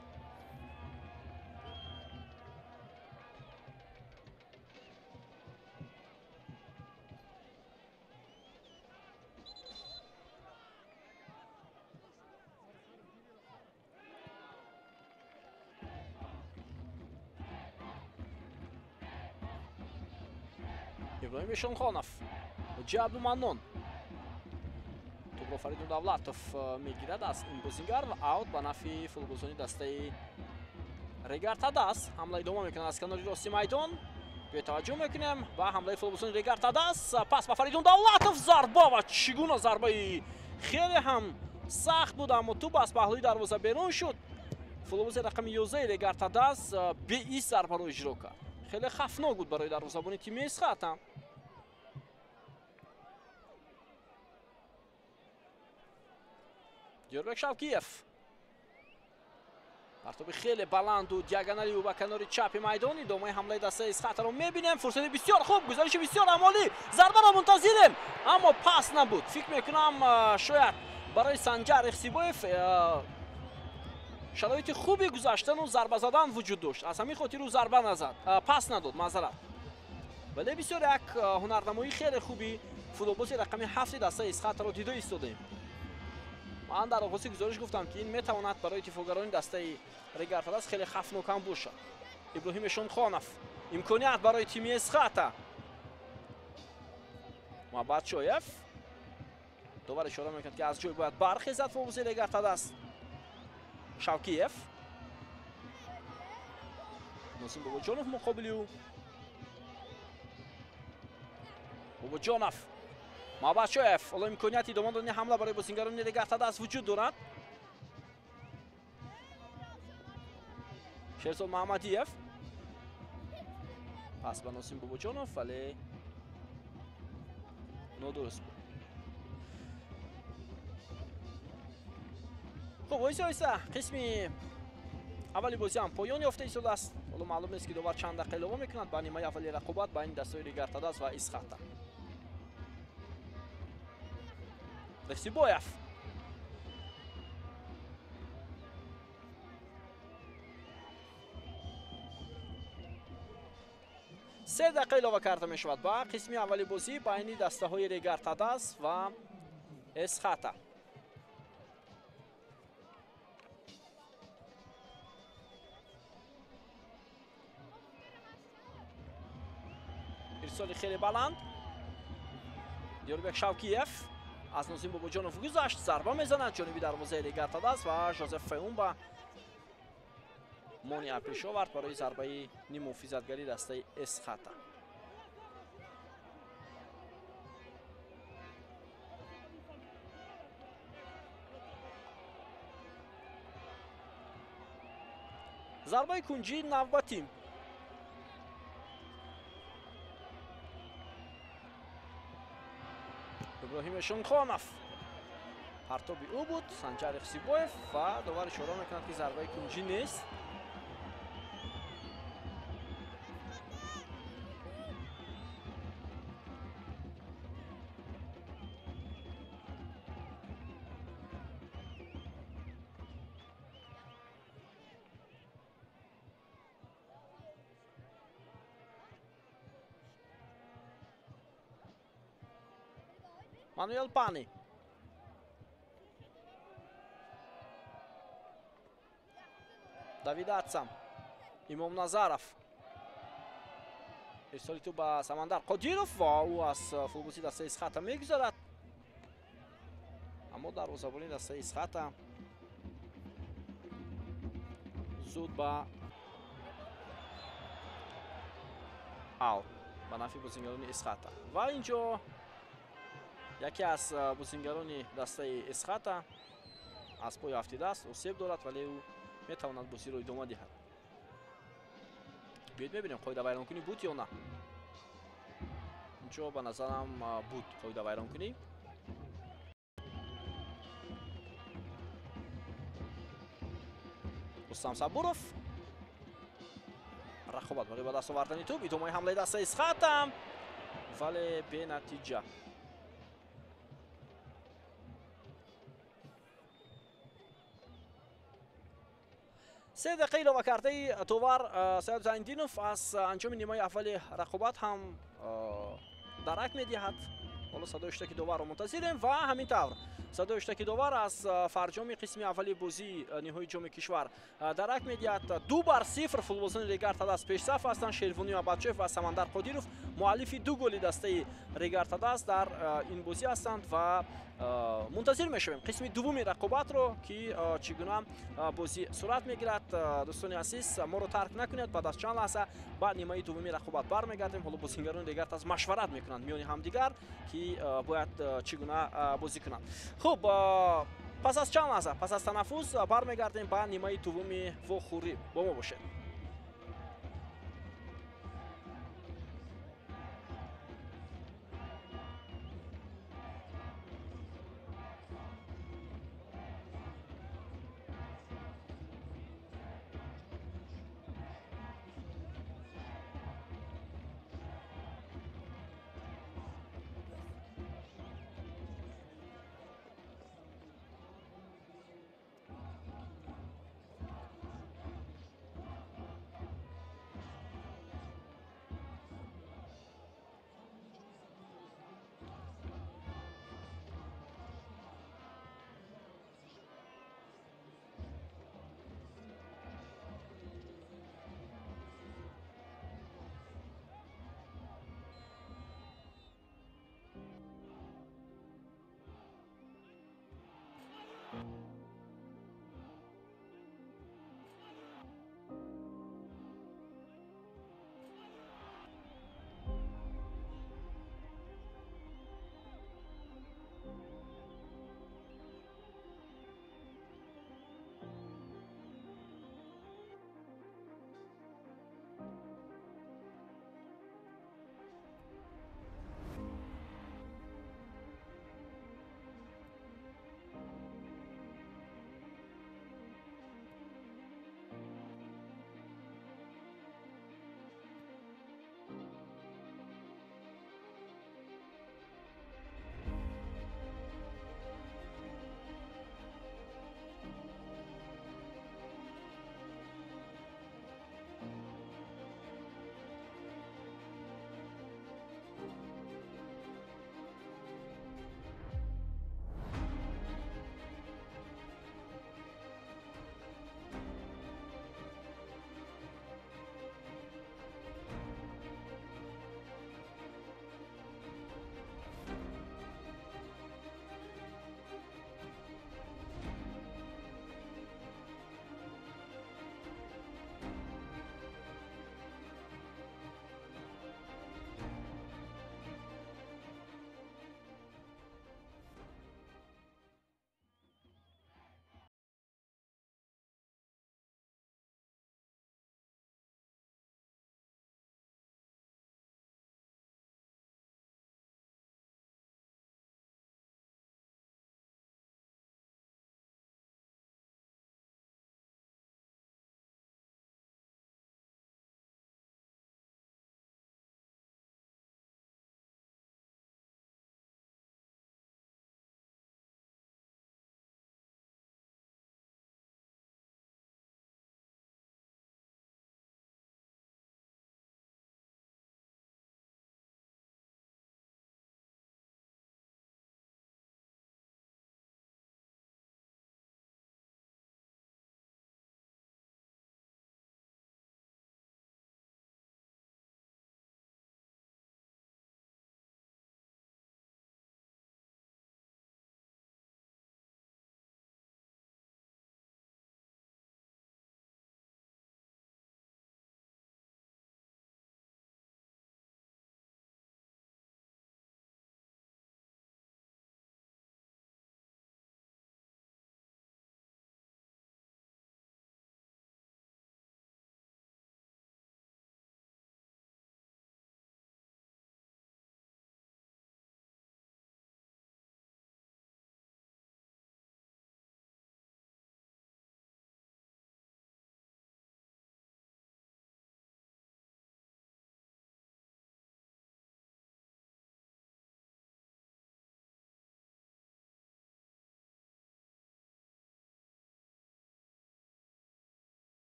ابراهیم ишонхонов ҷабдуманнон тӯбро фаридун давлатов мегирад аз ин бозингар ва аут ба нафи футболбозони дастаи регартадас. ҳамла идома мекунад аз канори рости майдон. бетаваҷҷӯҳ мекунем ба ҳамлаи футболбозони регартадас. пас ба фаридун давлатов зарба ва чӣ гуна зарбаи хеле ҳам сахт буд, аммо тӯб аз паҳлӯи дарвоза берун шуд. футболбози рақами 11 регартадас беист зарбаро иҷро кард. хеле хафнок буд барои дарвозабони тими эсхата. диёрбек шавкиев партоби хеле баланду диагонали ӯ ба канори чапи майдон. идомаи ҳамлаи дастаи эсхатаро мебинем. фурсати бисёр хуб, гузариши бисёр амолӣ, зарбаро мунтазирем, аммо пас набуд. фикр мекунам шояд барои санҷар ихсибоев шароити хуби гузаштану зарба задан вуҷуд дошт, аз ҳамин хотир ӯ зарба назад, пас надод, маъзарат. вале бисёр як ҳунарнамоии хеле хуби футболбози рақами 7 дастаи эсхатаро дида истодем. ман дар оғози гузориш гуфтам ки ин метавонад барои дифоъгарони дастаи регартадас хеле хафнокам бошад. иброҳим ишонхонов имконият барои тими эсхата. муҳаббатшоев довар ишора мекунад ки аз ҷой бояд бархезад футболбози регартадас. шавкиев носим бобоҷонов муқобили ӯ. бобоҷонов муҳаббатшоев ҳоло имконияти идома додани ҳамла барои бозингарони регартадас вуҷуд дорад. шерзод маҳамадиев пас ба носим бобоҷонов, вале нодуруст буд. хуб, оҳиста оҳиста қисми аввали бозӣ ҳам поён ёфта истодааст. ҳоло маълум нест ки довар чанд дақиқа илова мекунад ба нимаи аввали рақобат байни дастаи регартадас ва эсхата. ихсибоев се дақиқа илова карда мешавад ба қисми аввали бозӣ байни дастаҳои регартадас ва эсхата. ирсоли хеле баланд. диёрбек шавкиев аз нозим бобоҷонов гузашт, зарба мезанад ҷониби дарвозаи регартадас ва жозеф феумба монеа пеш овард барои зарбаи нимуҳофизатгари дастаи эсхата. зарбаи кунҷи навбатӣ. иброҳим ишонхонов партоби ӯ буд. санҷар ихсибоев ва довар ишора мекунад ки зарбаи кунҷӣ нест. Мануэл Пани. Давид Атсам. Имом Назаров. ирсоли ту ба Самандар Қодиров ва ӯ аз футболисти дастаи Исхата мегузарад. аммо дарвозабони дастаи Исхата зуд ба аут ба нафи бозингарони Исхата. ва инҷо яке аз бозингарони дастаи Исхата аз пои ҳафтидаст осеб дорад, вале ӯ метавонад бозиро идома диҳад. биёед мебинем қоидавайронкунӣ буд ё на. инҷо ба назарам буд қоидавайронкунӣ. рустам сабуров рақобат барои ба даст овардани тӯб, идомаи ҳамлаи дастаи Исхата, вале бенатиҷа. се дақиқа илова кардаи товар Саид Зайндинов аз анҷоми нимаи аввали рақобат ҳам дарак медиҳад. ҳоло садои штаки доварро мунтазирем ва ҳамин тавр садои штаки довар аз фарҷоми қисми аввали бозии ниҳои ҷоми кишвар дарак медиҳад. 2-0 футболисони Регартадаст пешсаф ҳастанд. Шервони Абадшоев ва Самандар Қодиров муаллифи 2 голи дастаи Регартадаст дар ин бозӣ ҳастанд ва мунтазир мешавем қисми дуввуми рақобатро ки чӣ гуна бозӣ сурат мегирад. дӯстони азиз, моро тарк накунед. баъд аз чанд лаҳза ба нимаи дуввуми рақобат бармегардем. ҳоло бозингарони Регартас машварат мекунанд миёни ҳамдигар ки бояд чӣ гуна бозӣ кунанд. хуб, пас аз чанд лаҳза, пас аз танаффус бармегардем ба нимаи дуввуми вохӯрӣ. бо мо бошед.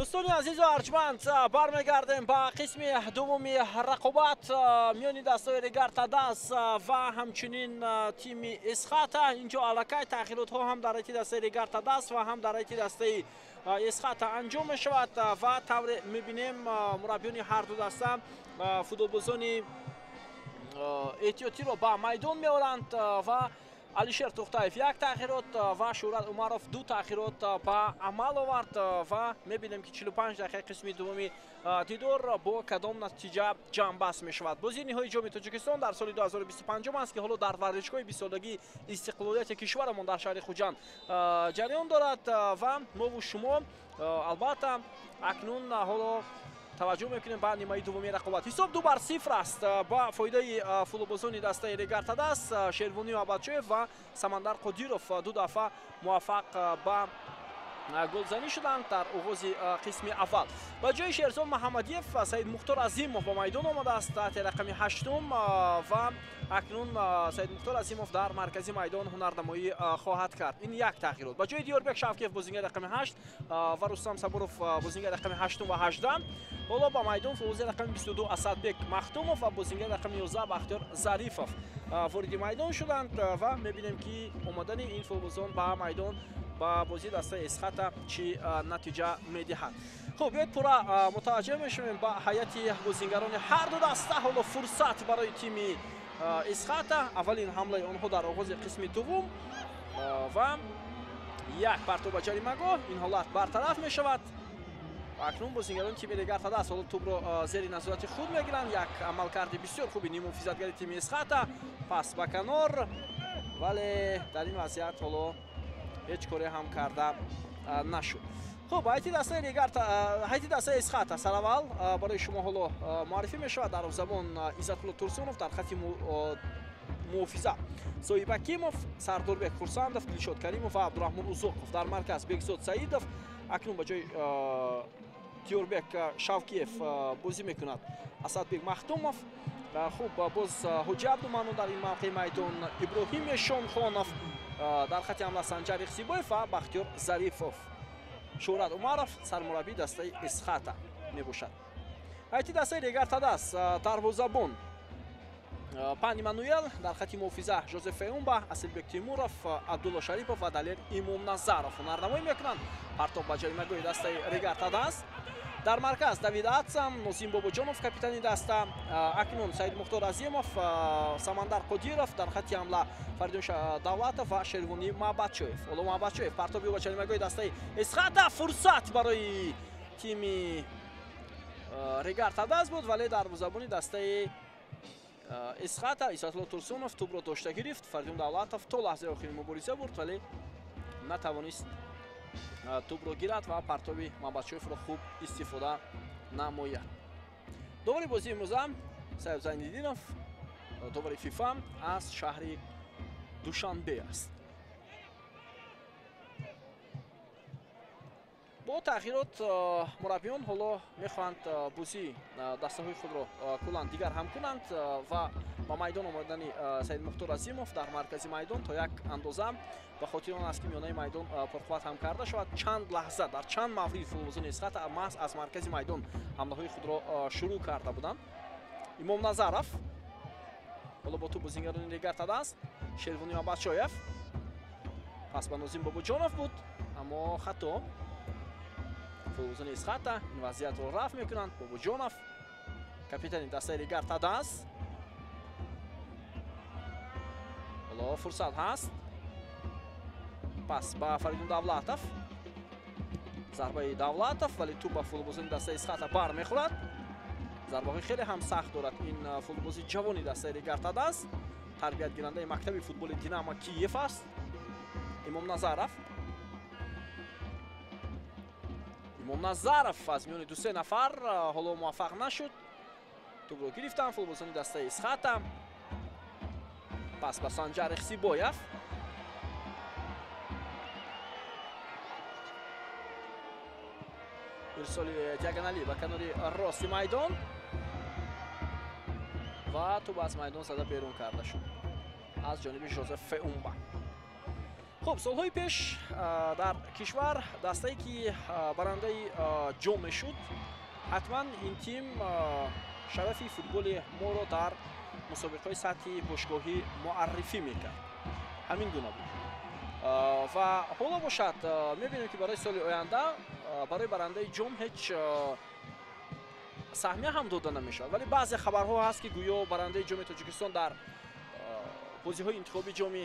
دوستان عزیز و ارجمند، برمیگردیم به قسم دومی رقابت میان دستای ریگارتا داس و همچنین تیم اسخاتا. اینجا الکی تغییرات ها هم در ایتی دستای ریگارتا داس و هم در ایتی دستای اسخاتا انجام می شود و طور میبینیم مربیان هر دو دسته فوتبالبازان احتیاطی را به میدان میآورند و алишер тухтаев як тағйирот ва шӯрат умаров ду тағйирот ба амал овард ва мебинем ки 45 дақиқаи қисми дуввуми дидор бо кадом натиҷа ҷамъбаст мешавад. бозии ниҳоии ҷоми тоҷикистон дар соли 2025 аст ки ҳоло дар варзишгоҳи 20 солагии истиқлолияти кишварамон дар шаҳри хуҷанд ҷараён дорад ва мову шумо албатта акнун ҳоло таваҷҷӯҳ мекунем ба нимаи дуввуми рақобат. ҳисоб 2-0 аст ба фоидаи футболбозони дастаи ригарта даст. шервонию абадчоев ва самандар қодиров ду дафъа муваффақ ба голзанӣ шуданд дар оғози қисми аввал. ба ҷои шерзод маҳаммадиев саид мухтор азимов ба майдон омадааст таҳти рақами 8 ва акнун саид мухтор азимов дар маркази майдон ҳунарнамоӣ хоҳад кард. ин як тағйирот. ба ҷои диёрбек шавкиев бозингари рақами 8 ва рустам сабуров бозингари рақами 8 ва 18 ҳоло ба майдон футболбози рақами 22 асадбек махтумов ва бозингари рақами 11 бахтиёр зарифов вориди майдон шуданд ва мебинем ки омадани ин футболбозон ба майдон ба бозии дастаи эсхата чӣ натиҷа медиҳад. хуб, биёед пурра мутаваҷҷеҳ мешавем ба ҳайати бозингарони ҳар ду даста. ҳоло фурсат барои тими эсхата. аввалин ҳамлаи онҳо дар оғози қисми дуввум ва як партоба ҷаримагоҳ. ин ҳолат бартараф мешавад. акнун бозингарони тими ригарта даст ҳоло тӯбро зери назорати худ мегиранд. як амалкарди бисёр хуби нимуҳофизатгари тими эсхата. пас ба канор, вале дар ин вазъият ҳоло ҳеҷ коре ҳам карда нашуд. хуб, ҳайти дастаи ригарта, ҳайти дастаи эсхата сараввал барои шумо ҳоло муаррифӣ мешавад. дарвозабон иззатулло турсунов дар хати муҳофиза соҳиб акимов, сардорбек хурсандов, дилшод каримов ва абдураҳмон узоқов. дар марказ бекзод саидов. акнун ба ҷои диёрбек шавкиев бозӣ мекунад асадбек махтумов. хуб, боз ҳоҷи абдумаънун дар ин мавқеи майдон, иброҳим шонхонов дар хати ҳамла санҷар ихсибоев ва бахтиёр зарифов. шӯрат умаров сармураббии дастаи эсхата мебошад. ҳайти дастаи ригарта даст дарвозабон пан имануел, дар хати муҳофиза жозеф феумба, асилбек тимуров, абдулло шарипов ва далер имомназаров ҳунарнамоӣ мекунанд. партоф ба ҷаримагоҳи дастаи ригарта даст. дар марказ давид атсам, нозим бобоҷонов капитани даста, акнун саид мухтор азимов, самандар қодиров, дар хати ҳамла фаридун давлатов ва шервони маҳбатчоев. ҳоло маҳбатчоев партоби ба ҷаримагоҳи дастаи эсхата. фурсат барои тими ригарта даст буд, вале дарвозабони дастаи эсхата иззатулло турсунов тӯбро дошта гирифт. фаридун давлатов то лаҳзаи охири мубориза бурд, вале натавонист тӯбро гирад ва партоби маҳбатчоевро хуб истифода намояд. довари бозии имрӯза саид зайниддинов, довари фифа аз шаҳри душанбе аст. бо тағйирот мураббиён ҳоло мехоҳанд бозии дастаҳои худро куллан дигар ҳам кунанд ва ба майдон омадани саид мухтор азимов дар маркази майдон то як андоза ба хотир он аст ки миёнаи майдон пурқувват ҳам карда шавад. чанд лаҳза дар чанд маврид футболбозони эсхата маҳз аз маркази майдон ҳамлаҳои худро шурӯъ карда буданд. имомназаров ҳоло бо ту бозингарони ригарта даст. шервони маҳбатчоев, пас ба нозим бобоҷонов буд, аммо хато. футболбозони эсхата ин вазъиятро рафъ мекунанд. бобоҷонов капитани дастаи ригарта даст. ҳоло фурсат ҳаст. пас ба фаридун давлатов. зарбаи давлатов, вале ту ба футболбозони дастаи эсхата бар мехӯрад. зарбаҳои хеле ҳам сахт дорад ин футболбози ҷавони дастаи ригарта даст. тарбиятгирандаи мактаби футболи динамо киев аст. имомназаров. имомназаров аз миёни ду се нафар ҳоло муваффақ нашуд. тӯбро гирифтанд футболбозони дастаи эсхата. пас ба санҷар ихсибоев. ирсоли диагонали ба канори рости майдон ва тӯб аз майдон зада берун карда шуд аз ҷониби жозеф феумба. خب солҳои пеш дар кишвар дастае ки барандаи ҷом мешуд ҳатман ин тим шарафи футболи моро дар мусобиқаҳои сатҳи бошгоҳӣ муаррифӣ мекард. ҳамин гуна буд ва ҳоло бошад мебинем ки барои соли оянда барои барандаи ҷом ҳеҷ саҳмия ҳам дода намешавад, вале баъзе хабарҳо ҳаст ки гӯё барандаи ҷоми тоҷикистон дар бозиҳои интихоби ҷоми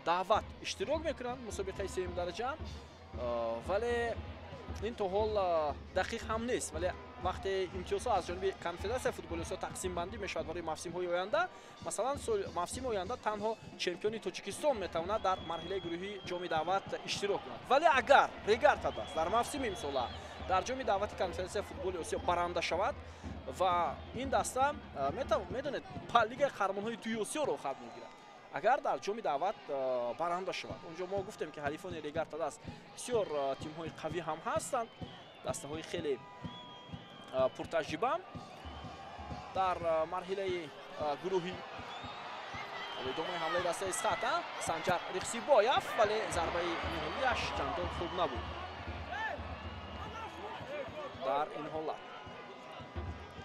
даъват иштирок мекунанд мусобиқаи сеюм дараҷа, вале ин то ҳол дақиқ ҳам нест. Вале вақте имтиёзҳо аз ҷониби конфедератсияи футболи осиё тақсимбандӣ мешавад барои мавсимҳои оянда, масалан мавсими оянда танҳо чемпиони тоҷикистон метавонад дар марҳилаи гурӯҳии ҷоми даъват иштирок кунад. Вале агар Регарта даст дар мавсими имсола дар ҷоми даъвати конфедератсияи футболи осиё баранда шавад ва ин даста медонед лигаи қаҳрамонҳои дуи осиёро хаб мегирад. Агар дар ҷоми даъват баранда шавад, онҷо мо гуфтем ки ҳарифони Регарта даст бисёр тимҳои қавӣ ҳам ҳастанд, дастаҳои хеле пуртаҷриба дар марҳилаи гурӯҳӣ. идомаи ҳамлаи дастаи Исхата Санҷар Рихсибоев, вале зарбаи ниҳоияш чандон хуб набуд дар ин ҳолат.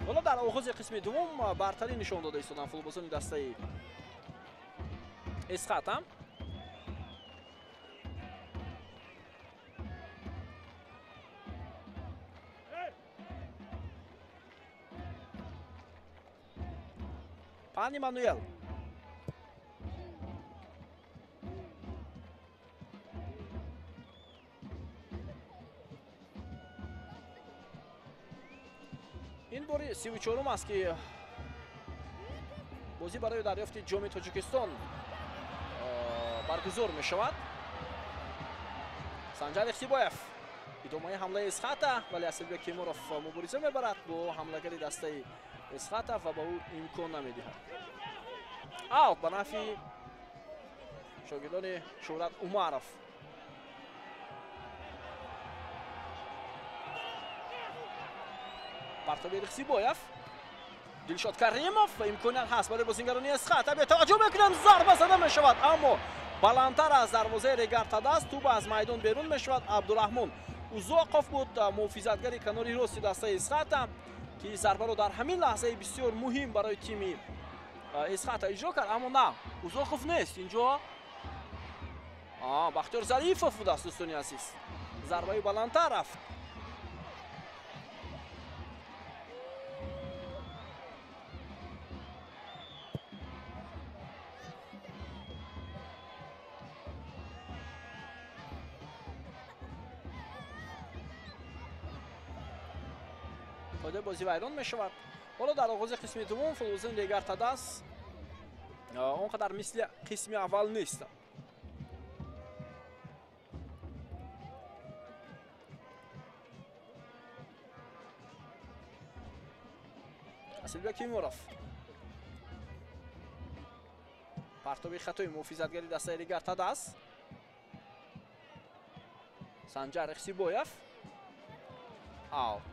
ҳоло дар оғози қисми дуввум бартарӣ нишон дода истоданд футболбозони дастаи Исхата. Пани Мануэл. ин бори 34-ум аст ки бозӣ барои дарёфти ҷоми Тоҷикистон баргузор мешавад. Санҷар Ихтибоев идомаи ҳамлаи Исхата, вале Асилбек Кемуров мубориза мебарад бо ҳамлагари дастаи Исхата ва ба ӯ имкон намедиҳад. Аут ба нафи шогирдони Шӯҳрат Умаров. Партоби Рихсибоев, Дилшод Каримов ва имконият ҳаст барои бозингарони Исхата. Бетаваҷҷӯҳ мекунанд, зарба зада мешавад, аммо баландтар аз дарвозаи Регарта даст, тӯб аз майдон берун мешавад. Абдурахмон Узоқов буд муҳофизатгари канори рости дастаи Исхата, ки зарбаро дар ҳамин лаҳзаи бисёр муҳим барои тими Исхата иҷро кард, аммо на, Узоқов нест инҷо. Бахтиёр Зарифов буд аст, дӯстони азиз. Зарбаи баландтар рафт. бозӣ вайрон мешавад. ҳоло дар оғози қисми дуввум футболбозони Регарта даст он қадар мисли қисми аввал нест. Асилбек Кемуров. Партоби хатои муҳофизатгари дастаи Регарта даст. Санҷар Ихсибоев. Аут.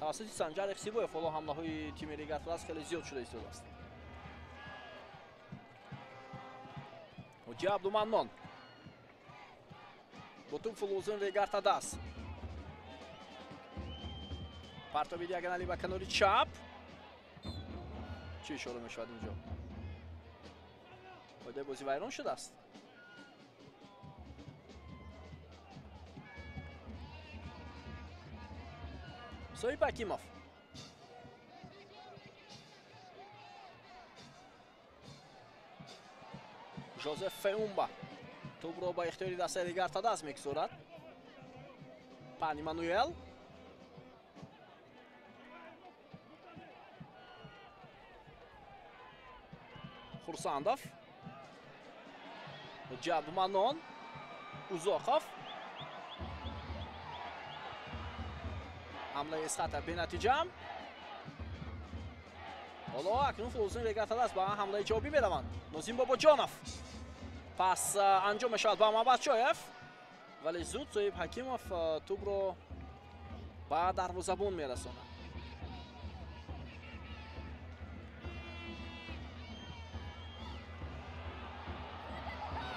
тавассути Санҷар Ихсибоев ҳоло ҳамлаҳои тими Регарта даст хеле зиёд шуда истодааст. Ҳоҷи Абдуманнон. бо тӯб футболбозони Регарта даст. партоби диагонали ба канори чап. чӣ ишора мешавад инҷо? қоидаи бозӣ вайрон шудааст. Соҳиб Акимов. Жозеф Феумба тӯбро ба ихтиёри дастаи Регарта даст мегузорад. Пани Мануэл. Хурсандов. Ҷабдуманон. Узоқов. ҳамлаи Исхата бенатиҷа. ҳоло акнун футболбозони Регарта даст ба ҳамлаи ҷавобӣ мераванд. Нозим Бобоҷонов. пас анҷом мешавад ба Маҳмадшоев, вале зуд Соҳиб Ҳакимов тӯбро ба дарвозабон мерасонад.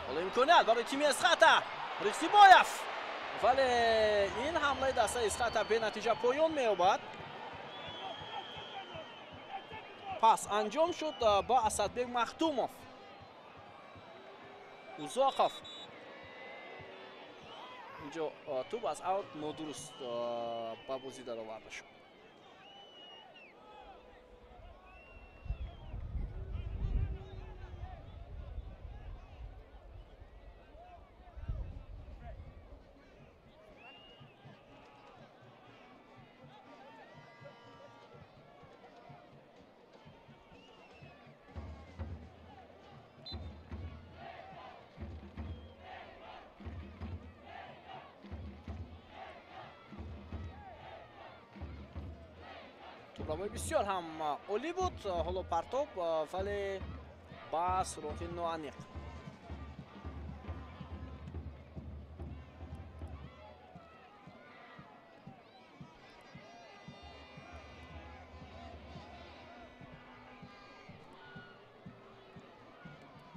ҳоло امکانیت برای تیم اسخاتا رقیبایف، ولی این حمله دسته اسخاتا به نتیجه پایان می‌یابد. پس انجام شد با اسدبек مختومов. Uzoqov اینجا توپ از اوت نادرست با بازی در آورده شد. توپ‌رمایی بسیار هم عالی بود. حالا پرتاب ولی با سراغ نوانیق.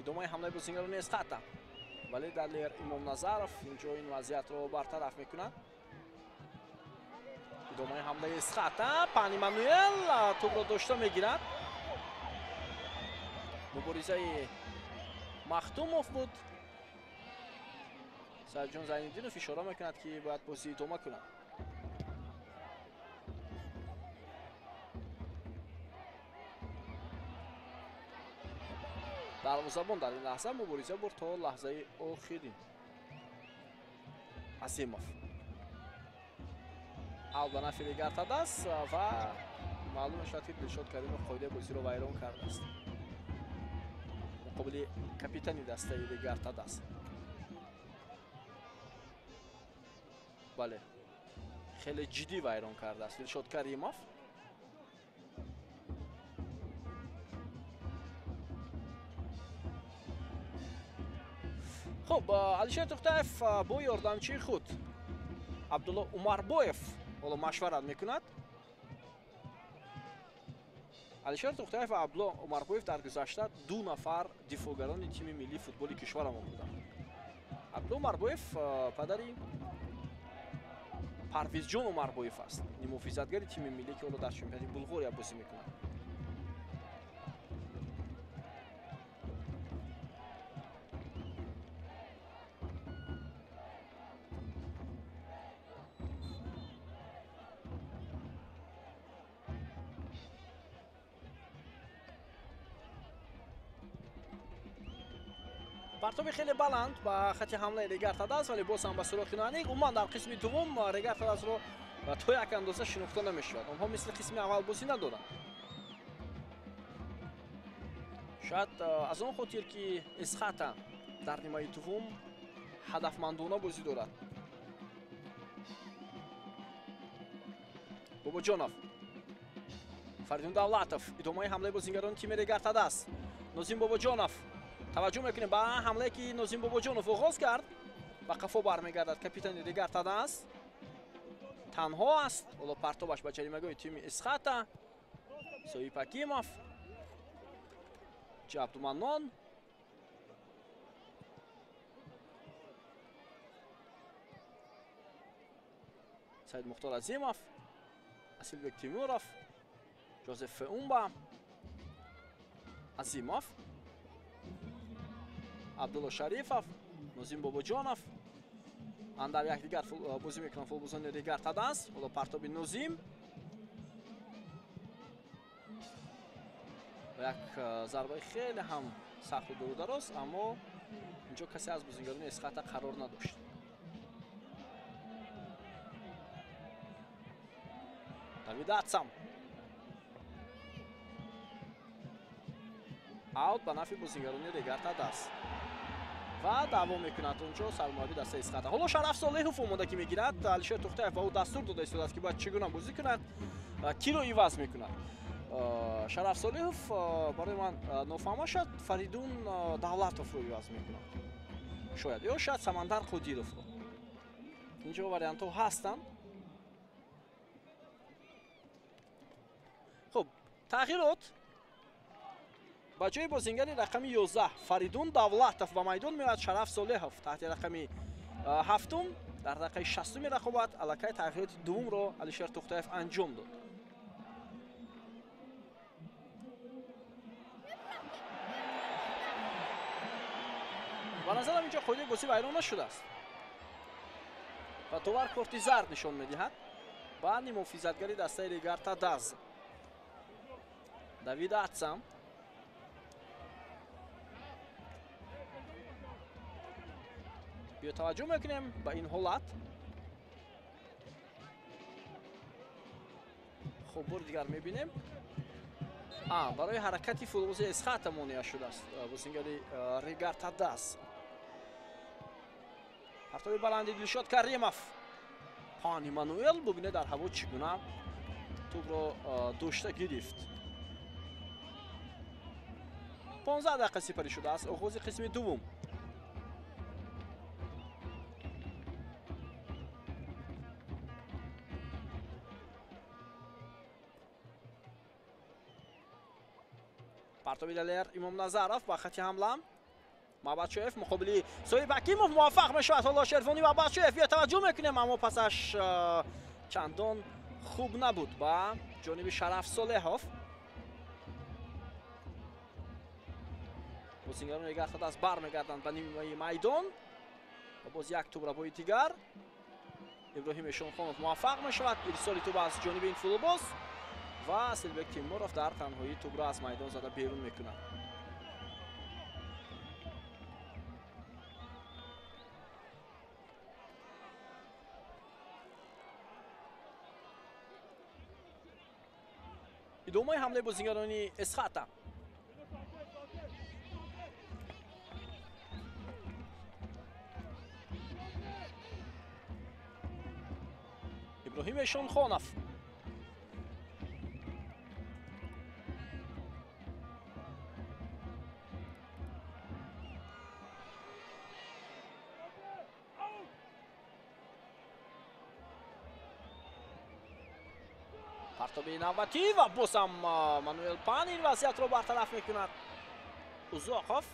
ادامه حمله بازیکنان اسخاتا، ولی دلیر امام نظرов اینجا این وضعیت رو برطرف میکند. ادامه حمله اسخاتا، پانی مانوئل توپ را داشته میگیرد. مبارزه مختومов بود. سرجان زین‌الدینov اشاره میکند که باید بازی ادامه کند. دروازه‌بان در این لحظه مبارزه برد تا لحظه آخرین. عظیمов اول به نفع دیگر دست و معلوم شد که دلشاد کریمov قاعده بازی رو ویران کرده است مقابل کاپیتان دسته دیگر دست. بله خیلی جدی ویران کرده است دلشاد کریمov. خب علیشیر توختاєв با یاردمچی خود عبدالله عمربویف حالا مشورت میکند. علیشیر توختاєв و عبدالله عمربویف در گذشته دو نفر دفاعگران تیم ملی فوتبال کشورمان بودند. عبدالله عمربویف پدری پرویزجان عمربویف است، محافظتگر تیم ملی که حالا در چمپیونات بلغاریا بازی میکند. پرتاب خیلی بلند با خط حمله ریگارد است، ولی باز هم به سراغ نوانیق. عموما در قسم دوم ریگارد است رو تا یک اندازه شناخته نمی‌شود. آنها مثل قسم اول بازی ندارند. شاید از آن خاطر که اسخاتا در نیمه دوم هدفمندانه بازی دارد. باباجانov، فریدون دولتov، ادامه حمله بازیکنان تیم ریگارد است. نازیم باباجانov توجه میکنیم به حمله که نازیم باباجانov آغاز کرد. با قفا برمیگردد کاپیتان ریگارد است. تنها است. حالا پرتابش به جریمه‌گاه تیم اسخاتا. سعید حکیمov، عبدالمنان، سید مختار عظیمov، اسیلبek تیمورov، جوزف فئونبا، عظیمov، عبدالله شریفov، نازیم باباجانov. اندر یک دیگر بازی میکنن فوتبالبازان ریگارد است. حالا پرتاب نازیم یک ضربه خیلی هم سخت و دور دراز، اما اینجا کسی از بازیکنان اسخاتا قرار نداشت. دوید اتسام اوت به نفع بازیکنان ریگارد است و دوام میکند اونجا سرمایه‌گذاری دسته اسخاتا. حالا شرف صالحov اومده که میگیرد. علیشیر توختاєв او دستور داده است که باید چگونه بازی کند، کی رو عوض میکند. شرف صالحov برای من نافهمه شد فریدون دولتov رو عوض میکند، شاید یا شاید سمندر قدیرov رو. اینجا واریانت ها هستن. خب تغییرات ба ҷои бозингари рақами 11 Фаридун Давлатов ба майдон меояд. Шараф Солеҳов таҳти рақами 7 дар дақиқаи 60 рақобат аллакай тағйироти дуввумро Алишер Тухтаев анҷом дод. ба назарам инҷо қоидаи бозӣ вайрон нашудааст ва товар корти зард нишон медиҳад ба муҳофизатгари дастаи Регарта Даз. Давид Атсам биё таваҷҷӯҳ мекунем ба ин ҳолат. хуб бори дигар мебинем барои ҳаракати футболбози Эсхата монеа шудааст бозингари Регарта Даз. партоби баланди Дилшод Каримов. Пан Эммануэл бубине дар ҳаво чӣ гуна тӯбро дошта гирифт. 15 дақиқа сипарӣ шудааст оғози қисми дуввум. партоби далер Имомназаров ба хати ҳамла. Мабадшоев муқобили Соиб Акимов муваффақ мешавад. ҳоло Шервони Мабадшоев биё таваҷҷӯҳ мекунем, аммо пасаш чандон хуб набуд ба ҷониби Шараф Солеҳов. бозингарони Регарта Даз бармегарданд ба нимаи майдон. боз як тӯбрабои дигар Иброҳим Эшонхонов муваффақ мешавад ирсоли тӯба аз ҷониби ин футболбоз ва Асилбек Тимуров дар танҳоӣ тӯбро аз майдон зада берун мекунад. идомаи ҳамлаи бозингарони Эсхата. Иброҳим Эшонхонов. партоби навбатӣ ва бозам Мануэл Пан ин вазъиятро бартараф мекунад. Узоқов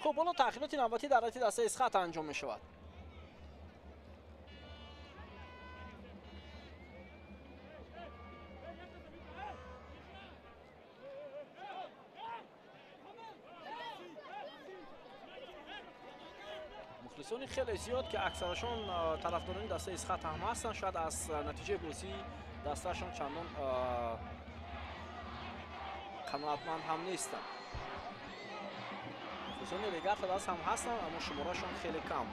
خب حالا تغییرات نوبتی در حالت دسته اسخط انجام می شود. مخلصانی خیلی زیاد که اکثرشون طرفداران دسته اسخط هم هستن، شاید از نتیجه بازی دستهشون چندان قناعتمند هم نیستن. مخلصان ریگارتا داز هم هستن اما شمارهشون خیلی کم.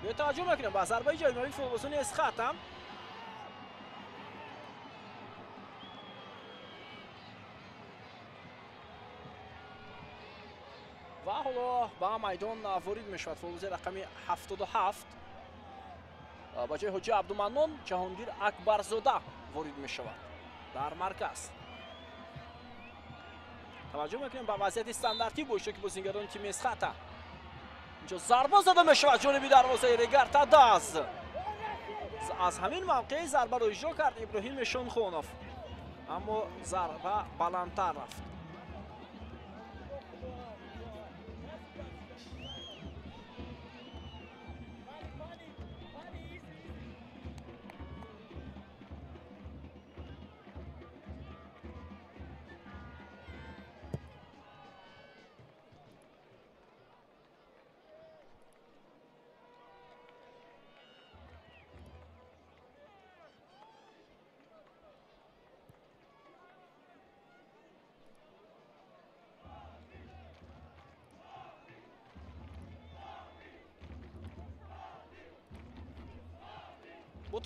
به توجه میکنم با ضربه جایگاهی فوتبالبازان اسخط هم و حالا با میدان وارد میشود فوتبالباز رقمی 77 با جای حجی عبدالمنان جهانگیر اکبرزاده وارد میشود در مرکز. توجه میکنیم با وضعیت استانداردی باشه که بازیگران تیم اسخط اینجا ضربه زده میشود جانبی دروازه ریگارتا داز. از همین موقع ضربه رو اجرا کرد ابراهیم شونخونوف اما ضربه بلندتر رفت.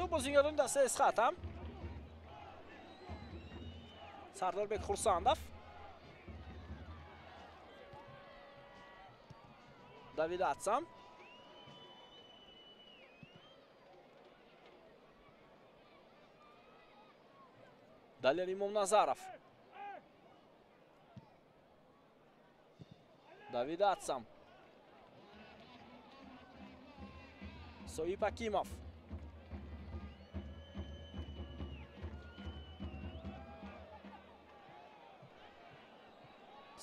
تو بازیگران دسته از خط Sardarbek Xursandov, David Atsam, Dalil Imomnazarov, David Atsam, Soyip Akimov,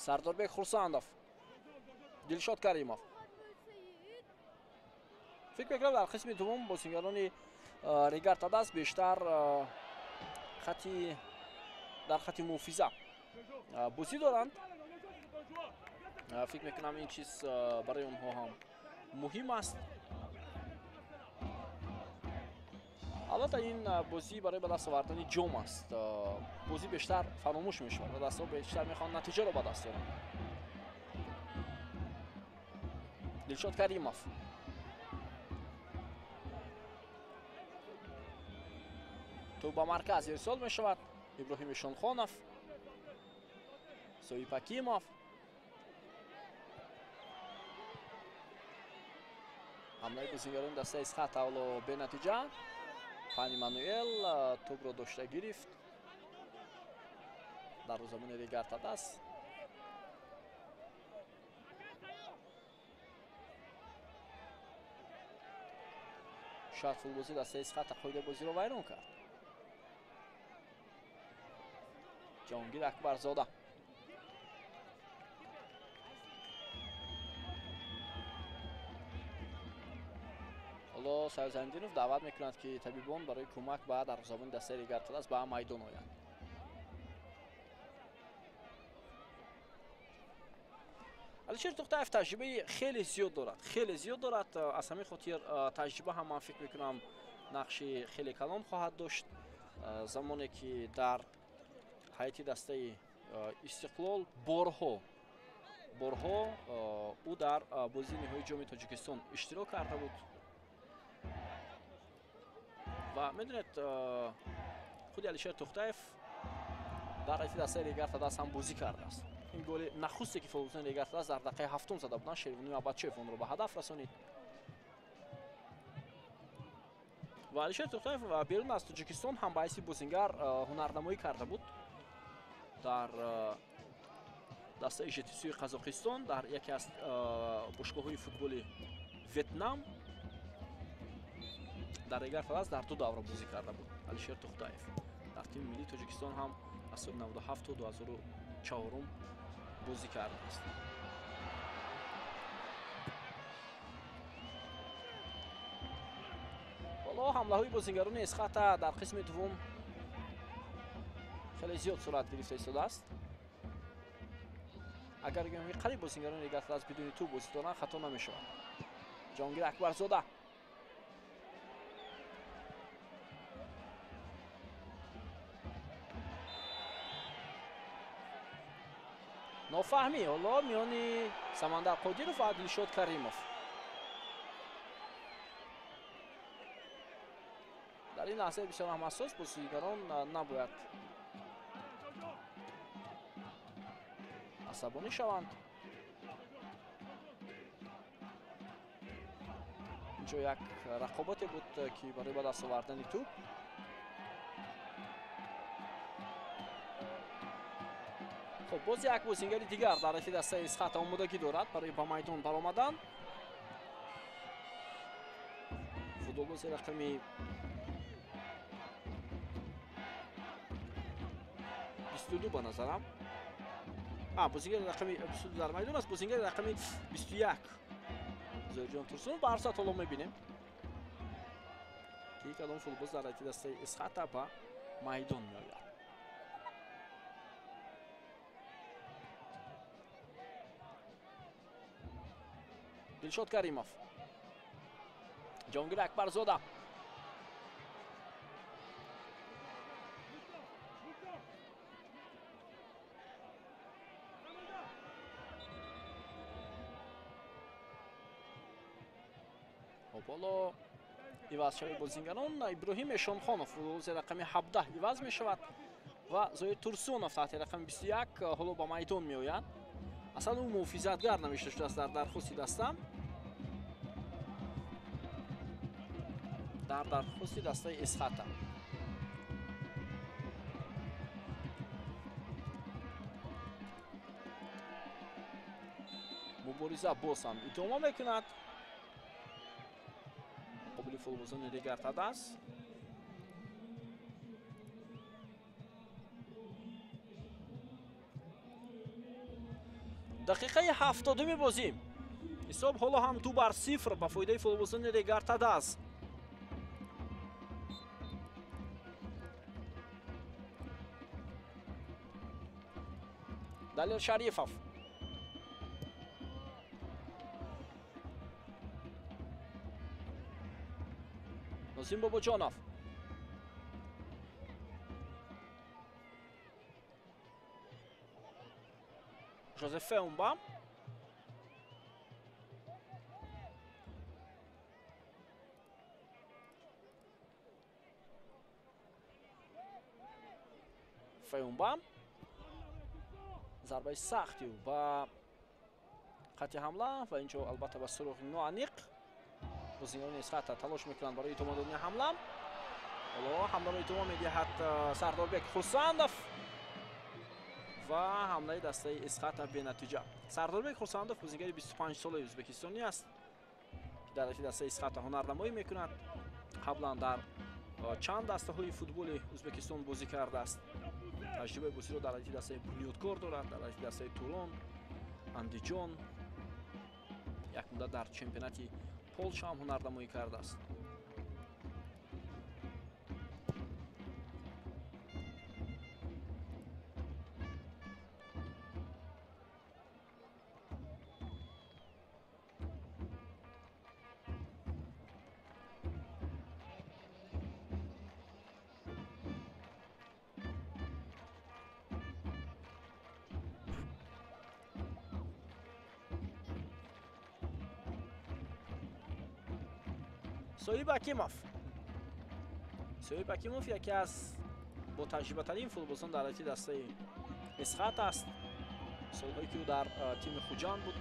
Sardarbek Xursandov, Dilshod Karimov. فکر میکنم در قسم دوم بازیگران ریگارتا دست بیشتر در خط محافظه بازی دارند. فکر میکنم این چیز برای اونها هم مهم است. البته این بازی برای به دست آوردن جام است. بازی بیشتر فراموش میشه و دست‌ها بیشتر میخوان نتیجه رو به دست بیارن. دلشاد کریموف، تو با مرکز ارسال می شود. ابراهیم شونخانov، سویپ اکیموف، حمله بازیگران دسته از خط اول به نتیجه. پانی مانوئل توپ را داشته گرفت در زمین ریگارتا دست. شاید فوتبازی دسته از خط قاعده بازی را ویران کرد. جهانگیر اکبرزاده، حالا سرزندینوف دعوت میکنند که طبیبان برای کمک به دروازه‌بان دسته ریگارتا دست به میدان آیند. علیشیر توختایف تجربه خیلی زیاد دارد. از همین خاطر تجربه هم من فکر میکنم نقش خیلی کلان خواهد داشت. زمانی که در هیئت دسته استقلال بارها او در بازی نهایی جام تاجیکستان اشتراک کرده بود و میدونید خود علیشیر توختایف در هیئت دسته ریگارتا دست هم بازی کرده است. این گل نخستی که فوتبالستان ریگارتا دست در دقیقه 7 زده بودند. شیروانی آبادچیف اون رو به هدف رسانید و علیشیر توختایف بیرون از تاجیکستان هم باعث بازیگر هنرنمایی کرده بود در دسته ژتسوی قزاقستان در یکی از باشگاه‌های فوتبال ویتنام. در ریگارتا دست در دو دوره بازی کرده بود علیشیر توختایف. در تیم ملی تاجیکستان هم از سال 97 و 2004 بازی کرده است. حالا حمله های بازیگران از خط در قسم دوم خیلی زیاد صورت گرفته ایستاده است. اگر بگیم قریب بازیگران ریگارتا دست بدون توپ بازی دارند خطا نمیشود. جهانگیر اکبرزاده، نافهمی حالا میان سمندر قادیروف و دلشاد کریموف. در این لحظه بسیار هم حساس بازیگران نباید عصبانی شوند. اینجا یک رقابت بود که برای به دست آوردن توپ. خب باز یک بازیگر دیگر در هیئت دسته از خط آمادگی دارد برای به میدان برآمدن. فوتبالباز رقمی 22 به نظرم. بازیگر رقمی 22 در میدان است. بازیگر رقمی 21 زوجان ترسون به هر صورت حالا میبینیم که یک کدام فوتبالباز در هیئت دسته از خط به میدان میآید. دلشاد کریموف، جهانگیر اکبرزاده، خب حالا ивазшави бозингарон Иброҳим Эшонхонов футболист рақами 17 иваз мешавад ва Зоид Турсунов таҳти рақами 21 ҳоло ба майдон меояд. Аслан ӯ муҳофизатгар навишта шудааст дар дархости даста. Дар дархости дастаи Эсхата. мубориза боз ҳам идома мекунад. муқобили футболбозони дигар Тадас. дақиқаи 70 бозӣ. ҳисоб ҳоло ҳам 2-0 ба фоидаи футболбозони дигар Тадас. Далил Шарифов. Нозим Бобоҷонов. Жозеф Феунбам. Феунбам. зарбаи сахти ба хати ҳамла ва инҷо албатта ба суруғи ноаниқ. бозингарони Эсхата талош мекунанд барои идома додани ҳамла. ҳоло ҳамларо идома медиҳад Сардорбек Хурсандов ва ҳамлаи дастаи Эсхата бенатиҷа. Сардорбек Хурсандов бозингари 25 солаи ӯзбекистонӣ аст ки дар дастаи Эсхата ҳунарнамоӣ мекунад. қаблан дар чанд дастаҳои футболи Ӯзбекистон бозӣ кардааст. таҷрибаи бозиро дар дастаи Бунёдкор дорад, дар дастаи Турон, Андиҷон. як муддат дар чемпионати Полша ҳам ҳунарнамоӣ кардааст. Соиб Акимов. Соиб Акимов яке аз бо таҷрибатарин футболбозон дар дастаи Эсхата аст. солҳое ки ӯ дар тими Хуҷанд буд,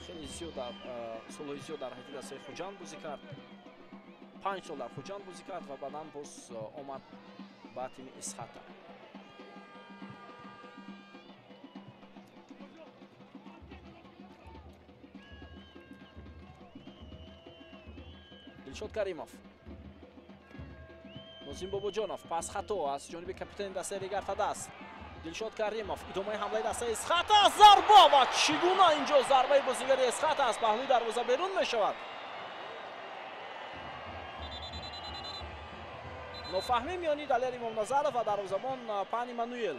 хеле зиёд дар солҳои зиёд дар дастаи Хуҷанд бозӣ кард. 5 сол дар Хуҷанд бозӣ кард ва баъдан боз омад ба тими Эсхата. Дилшод Каримов. Нозим Бобоҷонов пас хато аз ҷониби капитани дастаи дигар Тадас. Дилшод Каримов идомаи ҳамлаи дастаи Эсхата, зарба ва чӣ гуна инҷо зарбаи бозингари Эсхата аз паҳлӯи дарвоза берун мешавад. нофаҳмӣ миёни Далер Имомназаров ва дарвозабон Пани Мануел.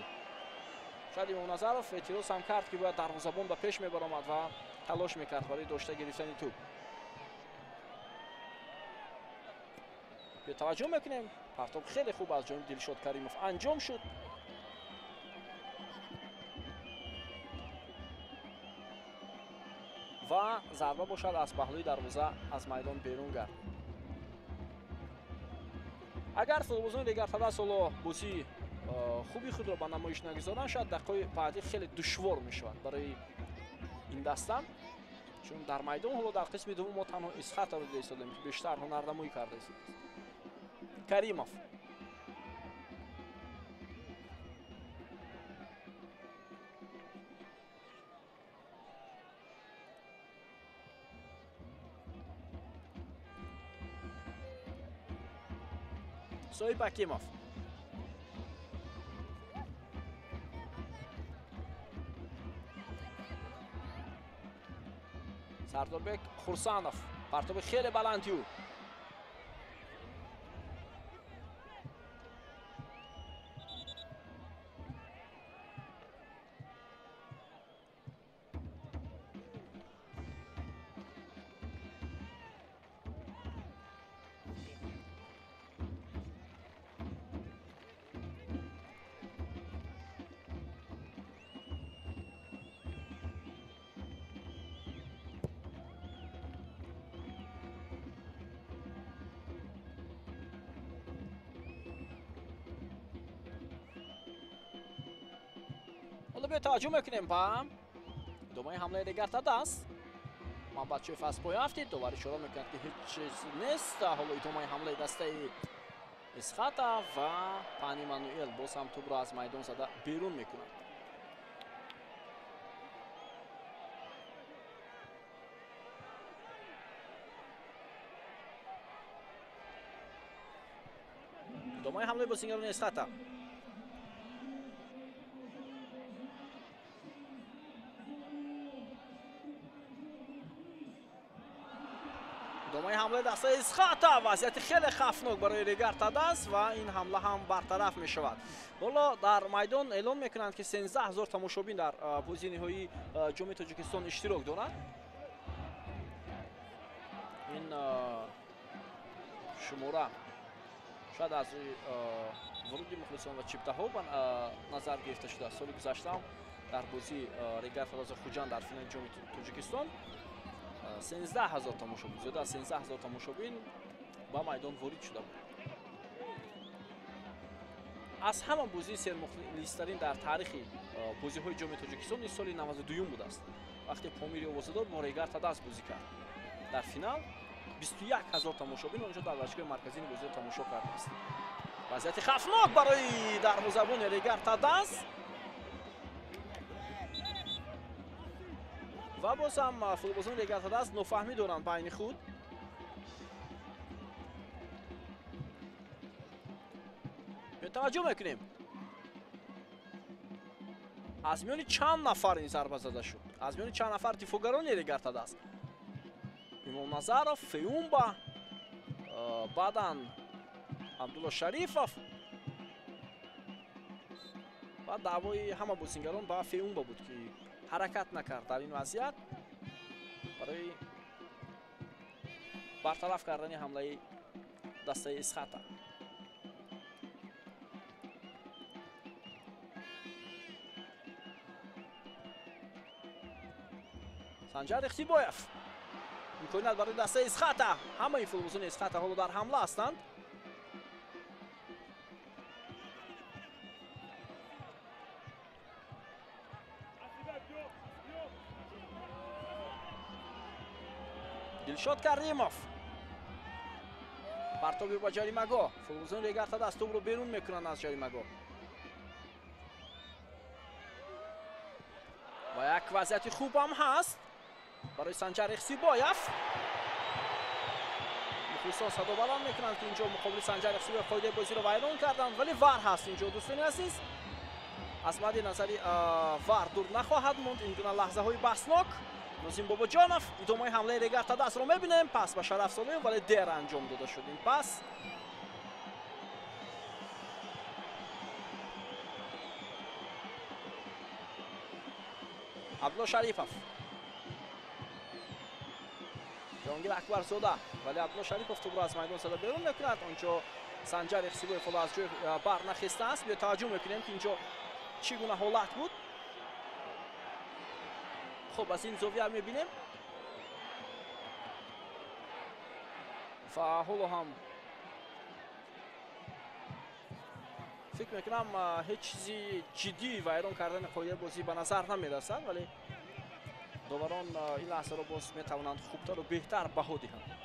шояд Имомназаров эътироз ҳам кард ки бояд дарвозабон ба пеш мебаромад ва талош мекард барои дошта гирифтани туп. бетаваҷҷӯҳ мекунем. партоб хеле хуб аз ҷониби Дилшод Каримов анҷом шуд. ва зарба бошад аз паҳлӯи дарвоза аз майдон берун гардид. агар футболбозони дигар Тадас ҳоло бозии хуби худро ба намоиш нагузоранд, шояд дақиқаи баъдӣ хеле душвор мешавад барои ин даста, чун дар майдон ҳоло дар қисми дуввум мо танҳо Эсхатаро дида истодем ки бештар ҳунарнамоӣ карда истодааст. Каримов. Соиб Акимов. Сардорбек Хурсанов. партоби хеле баланди ӯ. به توجه میکنیم با دومای حمله دیگر تدست محمد شریف از پای افتید دوباره اشاره میکرد که هیچ چیز نیست. حالا دومای حمله دسته اسخاتا و پانی مانوئل باز هم توپ را از میدان زده بیرون میکنند. دومای حمله بازیگران اسخاتا دومای حمله دسته اسخاتا وضعیت خیلی خفناک برای ریگارد تدست و این حمله هم برطرف می شود. حالا در میدان اعلام میکنند که 13000 تماشابین در بازی نهایی جام تاجیکستان اشتراک دارند. این شماره شاید از ورود مخلصان و چپتاها به نظر گرفته شده. سال گذشته در بازی ریگارد تدست خوجان در فینال جام تاجیکستان 13000 تماشابین، زیاده از 13000 تماشابین با میدان وارد شده بود. از همان بازی سرمخلص‌ترین در تاریخ بازی‌های جام تاجیکستان این سال 92 بود است وقتی پامیری اوازدار با ریگارد تدست بازی کرد. در فینال 21000 تماشابین اونجا در ورزشگاه مرکزی بازی تماشا کرده است. وضعیت خفناک برای دروازه‌بان ریگارد تدست و باز هم فوتبالبازان ریگارد تدست نفهمی دارند بین خود. به توجه میکنیم از میان چند نفر این ضربه زده شد، از میان چند نفر دفاعگران ریگارد تدست امام نظرов، فیومبا، بعداً عبدالله شریفов و دعوای همه بازیگران با فیومبا بود که حرکت نکرد در این وضعیت برای برطرف کردن حمله دسته اسخاتا. سنجر اختیبایف امکانیت برای دسته اسخاتا. همه این فوتبالبازان اسخاتا حالا در حمله هستند. دلشاد کریمов پرتابی با جریمه‌گاه. فوتبالبازان ریگارد تدست توپ رو بیرون میکنند از جریمه‌گاه و یک وضعیت خوب هم هست برای سنجر اختیبایف. مخلصان صدا بلند میکنند که اینجا مقابل سنجر اختیبایف فایده بازی رو ویران کردن ولی وار هست اینجا دوستان عزیز. از مد نظری وار دور نخواهد موند. این گونه لحظه های بحثناک. نازیم باباجانов ادامه حمله ریگارد تدست رو میبینیم. پس به شرف سالم ولی دیر انجام داده شد این پس. عبدالله شریفov، جهانگیر اکبرزاده ولی عبدالله شریفov توپ را از میدان زده بیرون میکند. اونجا سنجر اختیبایف از جای برنخسته است. به توجه میکنیم که اینجا چگونه حالت بود. خب از این زاویه میبینیم و حالا هم فکر میکنم هیچ چیزی جدی ویران کردن قاعده بازی به نظر نمیرسد ولی داوران این لحظه رو باز میتوانند خوبتر و بهتر بها دهند.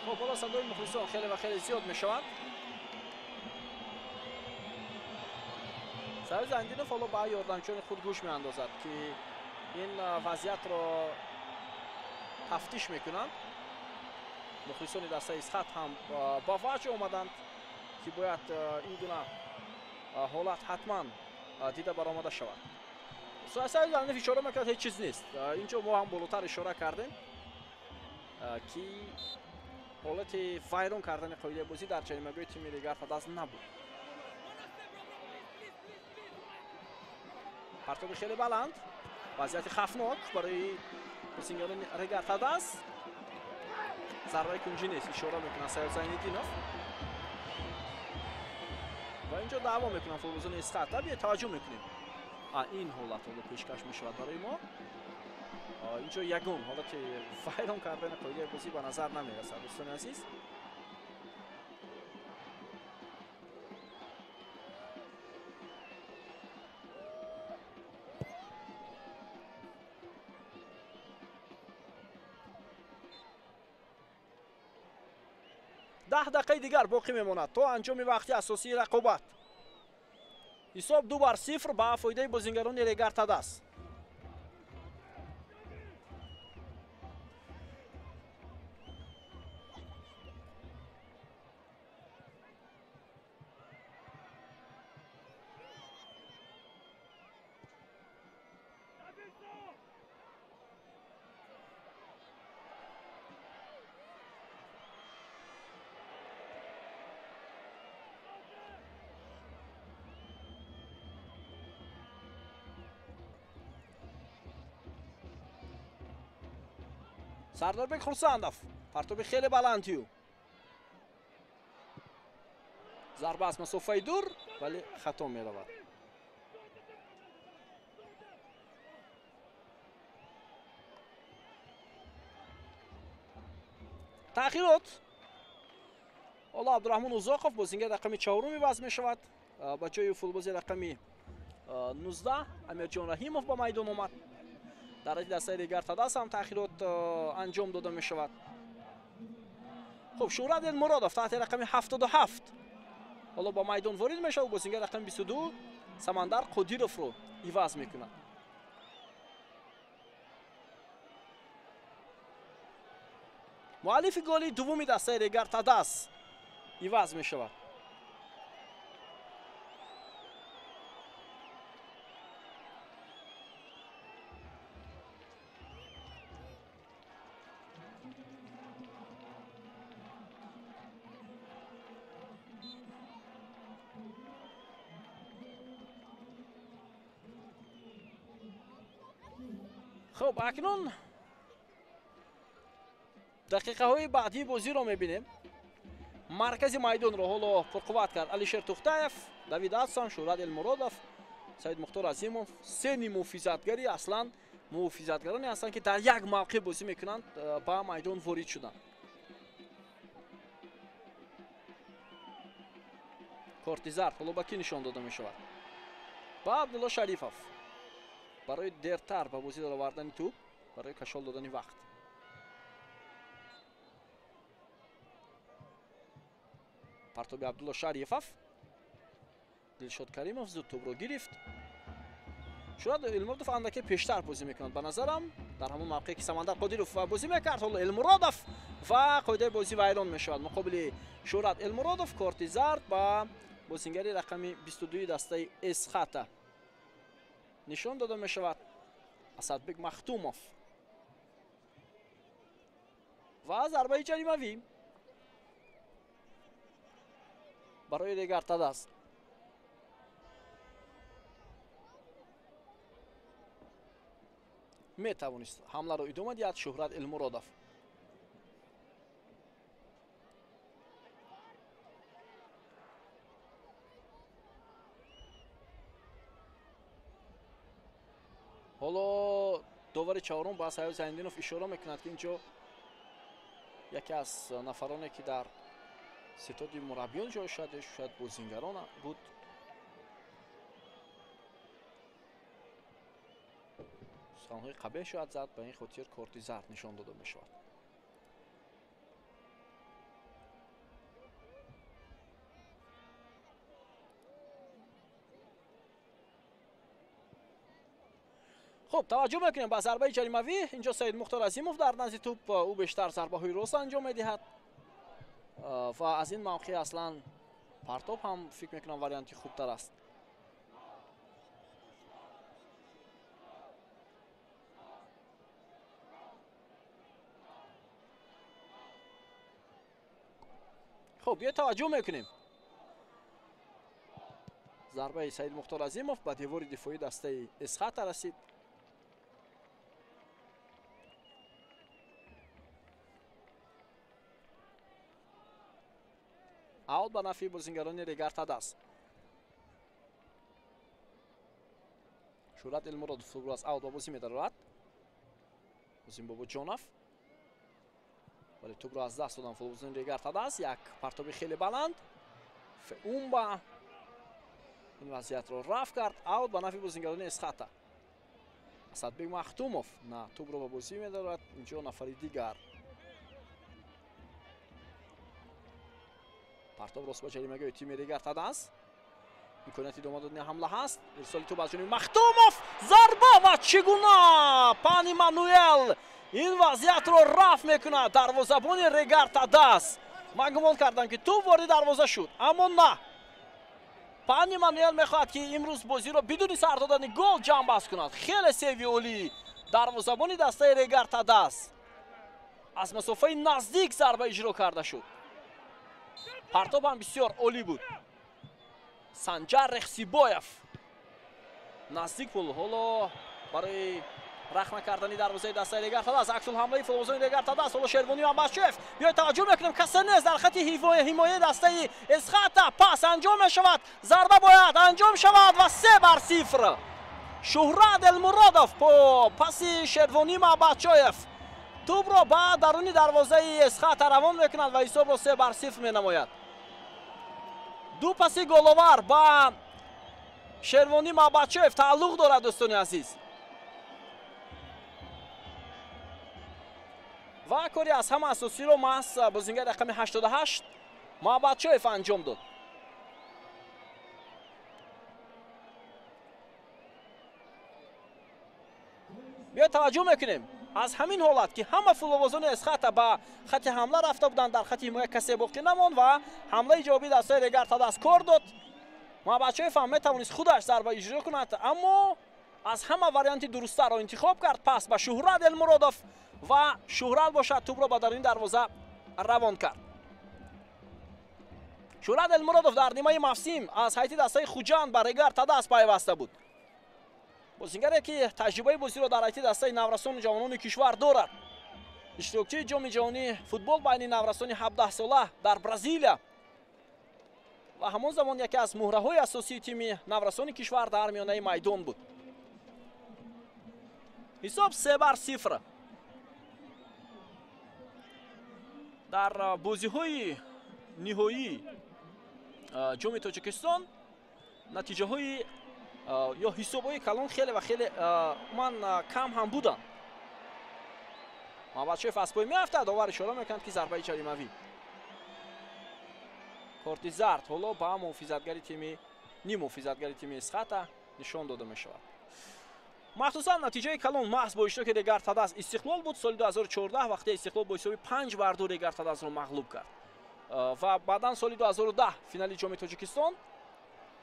خب بالا صدای مخلصان خیلی و خیلی زیاد می شود. سر زندینوف حالا با یاردمچیان خود گوش می اندازد که این وضعیت را تفتیش می کنند. مخلصان دسته اسخات هم با وجه آمدند که باید این گونه حالت حتما دیده برآمده شود. سر زندینوف اشاره میکرد هیچ چیز نیست. اینجا ما هم بالاتر اشاره کردیم که حالت ویران کردن قاعده بازی در جریمه‌گاه تیم ریگارد تدست نبود. پرتاب خیلی بلند، وضعیت خفناک برای بازیگران رگارتاداس. ضربه کنجی نیست، اشاره میکنن سید زین‌الدینوف و اینجا دعوا میکنن فوتبالبازان اسخاتا. بیا توجه میکنیم این حالت رو پیشکش میشود برای ما. اینجا یگان حالت ویران کردن قاعده بازی به نظر نمیرسد دوستان عزیز. ده دقیقه دیگر باقی میماند تا انجام وقتی اساسی رقابت. حساب 2-0 با فایده بازیگران رگارتاداس. سرداربек خورسندов پرتاب خیلی بلندیو. ضربه از مسافه دور ولی خطا می رود. تأخیرات. حالا عبدالرحمن اوزاقов بازیگر رقم 4 وضع می شود با جای فوتبالباز رقم 19 امیرجان رحیمов با میدان آمد. در دسته رگارتاداس هم تأخیرات انجام داده می شود. خب شهرت المرادov تحت رقم 77 حالا با میدان وارد می شود. بازیگر رقم 22 سمندر قدیرov رو عوض می کند. مؤلف گل دوم دسته رگارتاداس عوض می شود. خب اکنون دقیقه های بعدی بازی رو میبینیم. مرکز میدان رو حالا پرقوت کرد علیشیر توختاєв، دوید حسن، شهرت المرادov، سید مختار عظیمov. سه محافظتگری اصلا محافظتگرانی هستند که در یک موقع بازی میکنند با میدان وارد شدن. کارت زرد حالا با کی نشان داده می شود؟ با عبدالله شریفов برای دیرتر با بازی در آوردن توپ، برای کشال دادن وقت. پرتاب عبدالله شریفов. دلشاد کریمов زود توپ رو گرفت. شاید المرادov اندکی پیشتر بازی میکند به نظرم. در همون موقعی که سمندر قدیرov بازی میکرد حالا المرادov و قاعده بازی ویران میشود. مقابل شهرت المرادov کارت زرد با بازیگری رقم 22 دسته اسخاتا نشان داده میشود. اسدبek مختومov و ضربه جریمه‌ای برای رگارتاداس. می توانست حمله رو ادامه دهد شهرت المرادov. حالا داور چهارم با سید زین‌الدینوف اشاره میکند که اینجا یکی از نفرانی که در ستاد مربیان جای شده شاید بازیگران بود. سخنهای قبیح شاید زد، به این خاطر کارت زرد نشان داده می شود. خب توجه میکنیم با ضربه جریمه‌ای. اینجا سید مختار عظیمov در نزد توپ او بیشتر ضربه های راست انجام میدهد و از این موقع اصلا پرتاب هم فکر میکنم واریانتی خوبتر است. خب یه توجه میکنیم зарбаи Саид Мухтор Азимов ба девори дифои дастаи Эсхата расид. аут ба нафи бозингарони Регартадас. Шурат Элмуродов тубро аз аут ба бозӣ медарорад. Бозин Бобоҷонов. вале тубро аз даст додан футболбозини Регартадас. як партоби хеле баланд. Феумба ин вазъиятро рафт кард. аут ба нафи бозингарони Эсхата. Асадбек Махтумов на тубро ба бозӣ медорад. инҷо нафари дигар. партоб рост ба ҷаримагои тими Регартадас. имконияти идома додани ҳамла ҳаст. ирсоли тӯб аз ҷониби Махтумов. зарба ва чӣ гуна Пани Мануэл ин вазъиятро рафт мекунад. дарвозабони Регартадас. ман гумон кардам ки тӯб ворди дарвоза шуд, аммо на. Пани Мануэл мехоҳад ки имрӯз бозиро бидуни сар додани гол ҷамъбаст кунад. хеле севи олӣ дарвозабони дастаи Регартадас. аз масофаи наздик зарба иҷро карда шуд. партоб ҳам бисёр олӣ буд. Санҷар Рехсибоев наздик буд. ҳоло барои рахна кардани дарвозаи дастаи Регартадас аксул ҳамлаи футболбозони Регартадас. ҳоло Шервони Амбашев. биёед таваҷҷӯҳ мекунем, касе нест дар хати ҳимояи дастаи Эсхата. пас анҷом мешавад. зарба бояд анҷом шавад ва 3-0. Шуҳрат Элмуродов по паси Шервони Мабачоев тӯбро ба даруни дарвозаи Эсхата равон мекунад ва ҳисобро 3-0 менамояд. ду паси головар ба Шервони Мабачоев тааллуқ дорад дӯстони азиз. ва кори аз ҳама асосиро маҳз бозингари рақами 88 Мабачоев анҷом дод. биёед таваҷҷӯҳ мекунем аз ҳамин ҳолат ки ҳама футболбозони Эсхата ба хати ҳамла рафта буданд, дар хати ҳимоя касе боқӣ намонд ва ҳамлаи ҷавоби дастаи Регартадас кор дод. Мабачоев ҳам метавонист худаш зарба иҷро кунад, аммо аз ҳама варианти дурустаро интихоб кард. пас ба Шуҳрат Элмуродов ва Шуҳрат бошад тӯбро ба даруни дарвоза равон кард. Шуҳрат Элмуродов дар нимаи мавсим аз ҳайати дастаи Хуҷанд ба Регартадас пайваста буд. бозингаре ки таҷрибаи бозиро дар ҳайати дастаи наврасони ҷавонони кишвар дорад. иштирокчии ҷоми ҷаҳонии футбол байни наврасони 17-сола дар Бразилия ва ҳамон замон яке аз муҳраҳои асосии тими наврасони кишвар дар миёнаи майдон буд. ҳисоб 3-0. дар бозиҳои ниҳоии ҷоми Тоҷикистон натиҷаҳои ё ҳисобҳои калон хеле ва хеле ман кам ҳам буданд. Мабачоев аз пой меафтад, довар ишора мекунад ки зарбаи ҷаримавӣ. корти зард ҳоло ба муҳофизатгари тими нимуҳофизатгари тими Эсхата нишон дода мешавад. махсусан натиҷаи калон маҳз бо иштироки Регартадас Истиқлол буд соли 2014 вақте Истиқлол бо ҳисоби 5-2 Регартадасро мағлуб кард. ва баъдан соли 2010 финали ҷоми Тоҷикистон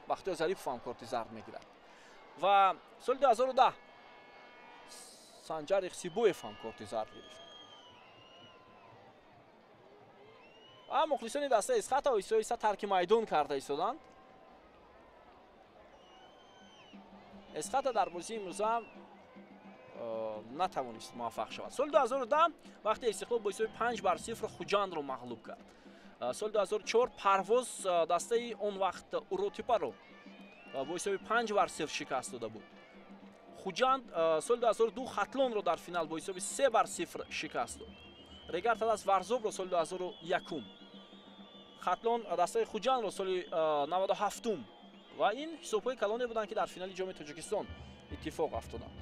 Бахтиёр Зарипов ҳам корти зард мегирад. ва соли 2010 Санҷар Рехсибоев ҳам корти зард гирифт. ва мухлисони дастаи Эсхата оҳиста-оҳиста тарки майдон карда истоданд. Эсхата дар бозии имрӯза натавонист муваффақ шавад. соли 2010 вақте Истиқлол бо ҳисоби 5-0 Хуҷандро мағлуб кард. соли 2004 Парвоз дастаи он вақт Уротипаро бо ҳисоби 5-0 шикаст дода буд. Хуҷанд соли 2002 Хатлонро дар финал бо ҳисоби 3-0 шикаст дод. Регартадас Варзобро соли 2001, Хатлон дастаи Хуҷандро соли 97 ва ин ҳисобҳои калоне буданд ки дар финали ҷоми Тоҷикистон иттифоқ афтоданд.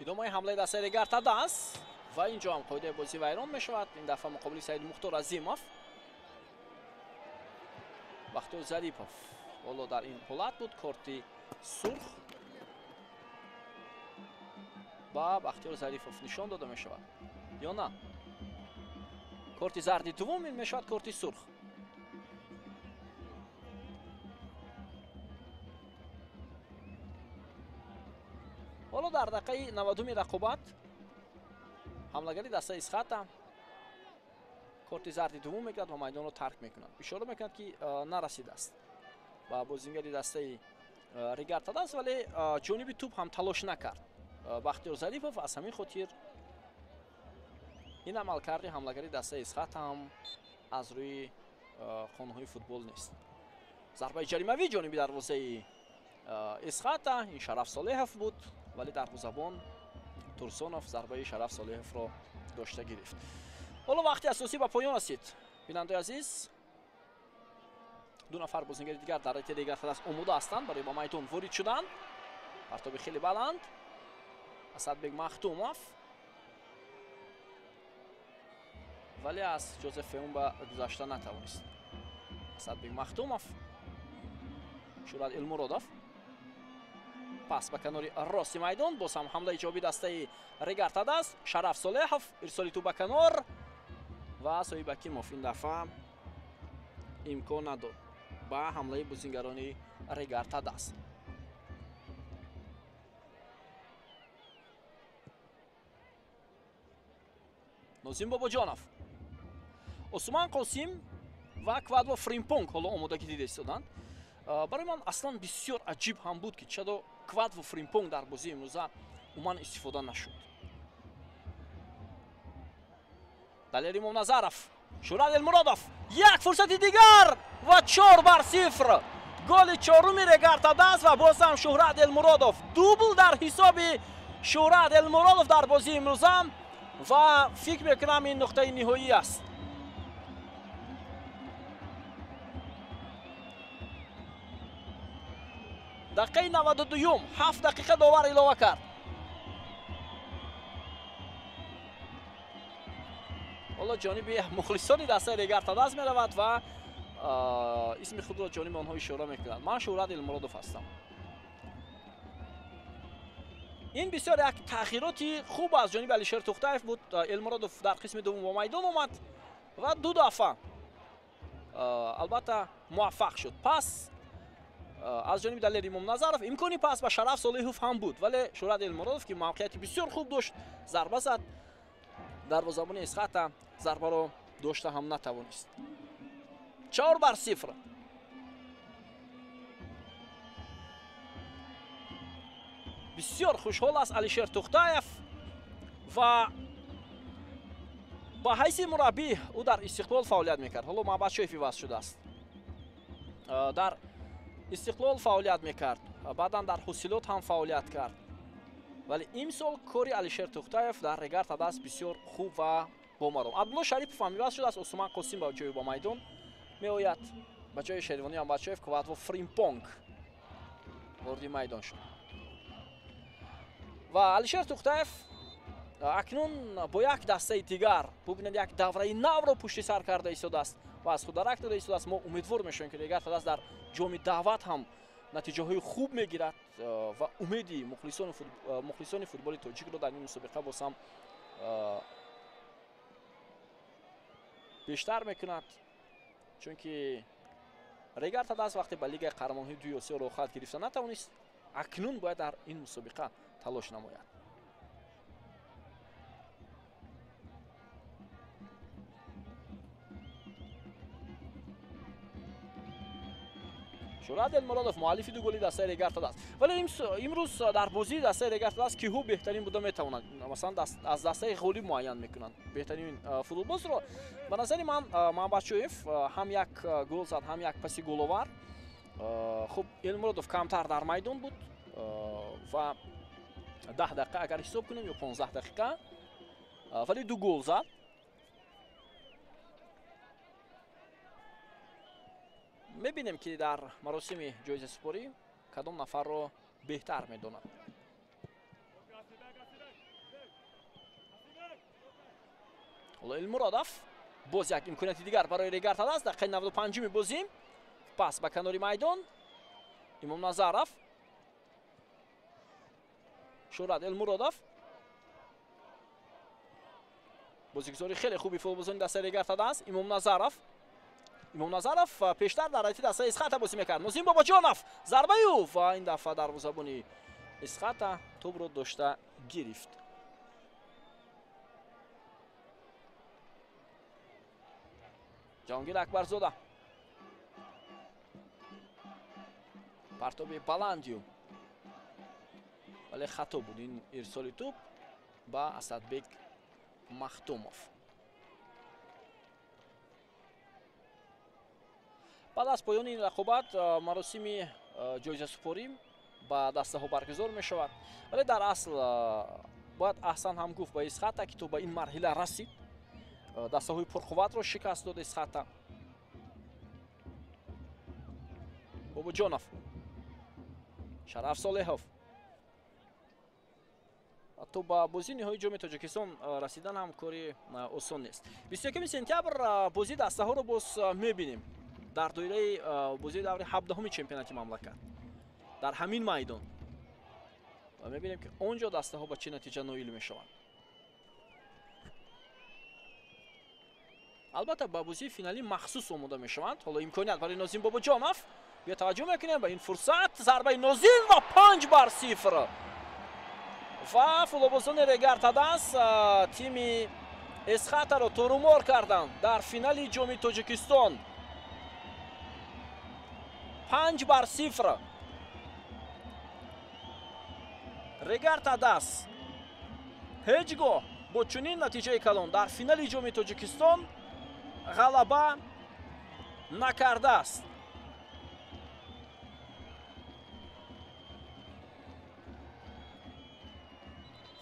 идомаи ҳамлаи дастаи Регартадас ва инҷо ҳам қоидаи бозӣ вайрон мешавад. ин дафъа муқобили Саид Мухтор Азимов. Бахтиёр Зарипов حالا در این حالت بود کارت سرخ با بختیار ظریفов نشان داده می شود یا نه؟ کارت زرد دوم این می شود کارت سرخ. حالا در دقیقه 90 رقابت حملگری دسته اسخط کارت زرد دوم میگیرد و میدان رو ترک میکند. اشاره میکند که نرسیده است با بازیگری دسته ریگارتاد است، ولی جانب توپ هم تلاش نکرد. بختیار ظریفов از همین خاطر این عملکرد حملگری دسته اسخط هم از روی خانه‌های فوتبال نیست. ضربه جریمه‌ای جانبی دروازه اسخط این شرف صالحов بود، ولی دروازه‌بان تورسونوف ضربه شرف صالحов را داشته گرفت. حالا وقتی اساسی به پایان رسید. بیننده عزیز، دو نفر بازیگر دیگر در رده ریگارتاد است آماده هستند برای با میدان وارد شدن. پرتاب خیلی بلند اسدبек مختومов، ولی از جوزف اون به گذشته نتوانست. اسدبек مختومов، شوراد المرادов، پاس به کنار راست میدان، باز هم حمله ایجابی دسته ریگارتاد است. شرف صالحов ارسالی تو به کنار و صاحب کیموف این دفعه امکان نداد با حمله بازیگران ریگارتاد است. نازیم باباجانов، عثمان قاسم و کвадво фримпонг حالا آمادگی دیده ایستادند. برای من اصلا بسیار عجیب هم بود که چرا کвадво фримпонг در بازی امروز عموما استفاده نشد. دلیر امام نظرов، شوراد المرادов، یک فرصت دیگر و 4-0 گل چهارم ریگارتاد است و باز هم شهرت المرادов دوبل در حساب شهرت المرادов در بازی امروز و فکر میکنم این نقطه نهایی است. دقیقه 92 7 دقیقه داور اضافه کرد. حالا جانب مخلصان دسته ریگارتاد است میرود و اسم خود را جانب آنها اشاره میکنند. من شهرت المرادов هستم. این بسیار یک تغییراتی خوب از جانب علیشیر توختایف بود. المرادов در قسم دوم با میدان آمد و دو دفعه البته موفق شد. پس از جانب دلیر امام نظرов امکانی پس به شرف صالحov هم بود، ولی شهرت المرادов که موقعیت بسیار خوب داشت ضربه زد. دروازه‌بان اسخط ضربه را داشته هم نتوانست. 4-0. بسیار خوشحال است علیشیر توختایف و با حیث مربی او در استقلال فعالیت میکرد. حالا مابدشویف وصل شده است. در استقلال فعالیت میکرد، بعدا در حاصلات هم فعالیت کرد، ولی امسال کاری علیشیر توختایف در ریگارتاد است بسیار خوب و بامرام. عبدالله شریفов هم وصل شده است. عثمان قاسم با جای با میدان میآید، با جای شیروانی مابدشویف کвадво фримпонг وارد میدان شد و علیشیر توختایف اکنون با یک دسته دیگر ببینید یک دوره نو را پشت سر کرده ایستاده است و از خود درک داده ایستاده است. ما امیدوار میشیم که ریگارتاد است در جام دعوت هم نتیجه های خوب میگیرد و امیدی مخلصان فوتبال تاجیک رو در این مسابقه باز هم بیشتر میکند، چون که ریگارتاد است وقتی به لیگ قهرمانان دوی آسیا را خط گرفته نتوانست، اکنون باید در این مسابقه تلاش نماید. شهرت المرادов مؤلف دو گلی دسته ریگارتاد است، ولی امروز در بازی دسته ریگارتاد است که بهترین بوده میتواند مثلا از دسته غالب معین میکنند بهترین فوتبالباز رو. به نظر من مابدشویف هم یک گل زد هم یک پاس گل آورد. خب المرادов کمتر در میدان بود و 10 دقیقه اگر حساب کنیم یا 15 دقیقه، ولی دو گل زد. میبینیم که در مراسم جایزه سپاری کدام نفر رو بهتر میدونند. حالا المرادов باز یک امکانیت دیگر برای ریگارتاد است. دقیقه 95 بازی پاس به کنار میدان имом назаров, шурат элмуродов, бозигузори хеле хуби футболбозони дастаи Регарта Даст. имом назаров пештар дар райти дастаи Исхата бозӣ мекард. Нозим Бобоҷонов зарбаю ва ин дафъа дарвозабони Исхата тӯбро дошта гирифт. ҷаҳонгир Акбарзода, партоби баландию, вале хато буд ин ирсоли тӯб ба Асадбек Махтумов. баъд аз поёни ин рақобат маросими ҷоизасупорӣ ба дастаҳо баргузор мешавад, вале дар асл бояд аҳсан ҳам гуфт ба Исхата ки то ба ин марҳила расид. дастаҳои пурқувватро шикаст дод Исхата. Бобоҷонов, Шараф Солеҳов, ҳатто ба бозии ниҳоии ҷоми Тоҷикистон расидан ҳам кори осон нест. 21 сентябр бозии дастаҳоро боз мебинем дар доираи бозии даври 17 чемпионати мамлакат дар ҳамин майдон ва мебинем ки он ҷо дастаҳо ба чӣ натиҷа ноил мешаванд. албатта ба бозии финалӣ махсус омода мешаванд. ҳоло имконият барои Нозим Бобоҷонов. бия таваҷҷӯҳ мекунем ба ин фурсат. зарбаи Нозим ва 5-0 ва футболбозони Регарта Даст тими Исхатаро торумор карданд дар финали ҷоми Тоҷикистон. 5-0 Регарта Даст ҳеҷ гоҳ бо чунин натиҷаи калон дар финали ҷоми Тоҷикистон ғалаба накардааст.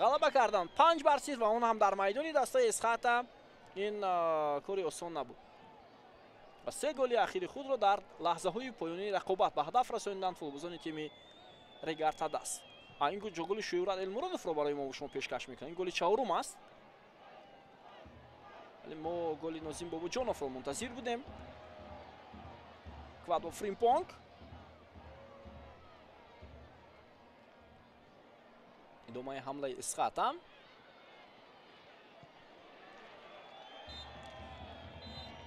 ғалаба карданд 5-0 ва он ҳам дар майдони дастаи Исхата. ин кори осон набуд ва се голи ахири худро дар лаҳзаҳои поёнии рақобат ба ҳадаф расониданд футболбозони тими Регарта Даст. ин голи Шӯюрат Элмуродовро барои мо шумо пешкаш мекунем. ин голи чаҳорум аст. вале мо голи Нозим Бобоҷоновро мунтазир будем. Квадро Фримпонг, идомаи ҳамлаи Исхата.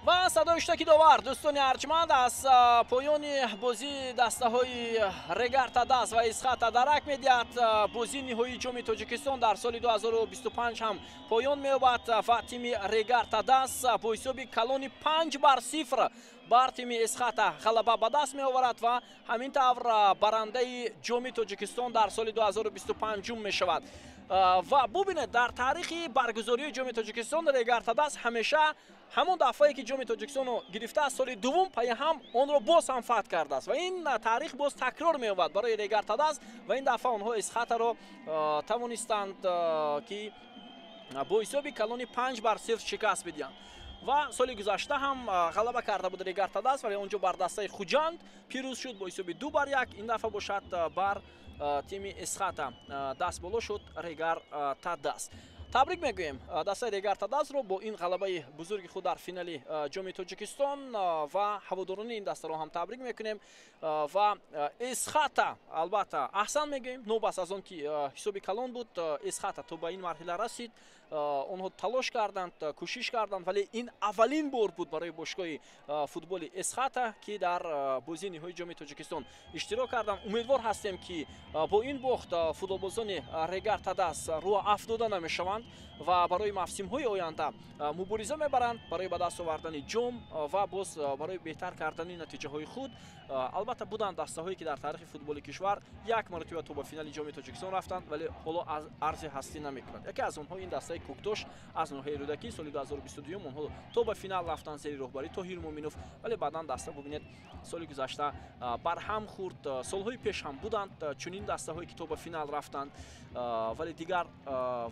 ва садои штаки довар дӯстони арҷманд аз поёни бозии дастаҳои Регарта Даст ва Исхата дарак медиҳад. бозии ниҳоии ҷоми Тоҷикистон дар соли 2025 ҳам поён меёбад ва тими Регарта Даст бо ҳисоби калони 5-0 бар тими Исхата ғалаба ба даст меоварад ва ҳамин тавр барандаи ҷоми Тоҷикистон дар соли 2025 мешавад. ва бубинед дар таърихи баргузории ҷоми Тоҷикистон Регарта Даст ҳамеша ҳамон дафъае ки ҷоми Тоҷикистонро гирифтааст соли дуввум паи ҳам онро боз ҳам фатҳ кардааст ва ин таърих боз такрор меёбад барои Регарта Даст ва ин дафъа онҳо Исхатаро тавонистанд ки бо ҳисоби калони 5-0 шикаст бидиҳанд. ва соли гузашта ҳам ғалаба карда буд Регарта Даст, вале он ҷо бар дастаи Хуҷанд пирӯз шуд бо ҳисоби 2-1. ин дафъа бошад бар тими Исхата даст боло шуд Регарта Даст. табрик мегӯем дастаи Регарта Дастро бо ин ғалабаи бузурги худ дар финали ҷоми Тоҷикистон ва ҳаводорони ин дастаро ҳам табрик мекунем. ва Исхата албатта аҳсан мегӯем, нобас аз он ки ҳисоби калон буд. Исхата то ба ин марҳила расид. онҳо талош карданд, кӯшиш карданд, вале ин аввалин бор буд барои бошгоҳи футболи Исхата ки дар бозии ниҳоии ҷоми Тоҷикистон иштирок карданд. умедвор ҳастем ки бо ин бохт футболбозони Регарта Даст рӯ афдода намешаванд ва барои мавсимҳои оянда мубориза мебаранд барои ба даст овардани ҷом ва боз барои беҳтар кардани натиҷаҳои худ. албатта буданд дастаҳое ки дар таърихи футболи кишвар як маротиба то ба финали ҷоми Тоҷикистон рафтанд, вале ҳоло арзи ҳастӣ намекунанд. яке аз онҳо ин дастаи Кӯкдош аз ноҳияи Рӯдаки соли 2022 онҳо то ба финал рафтанд зери роҳбарии Тоҳир Муъминов, вале баъдан даста бубинед соли гузашта барҳам хурд. солҳои пеш ҳам буданд чунин дастаҳое ки то ба финал рафтанд, вале дигар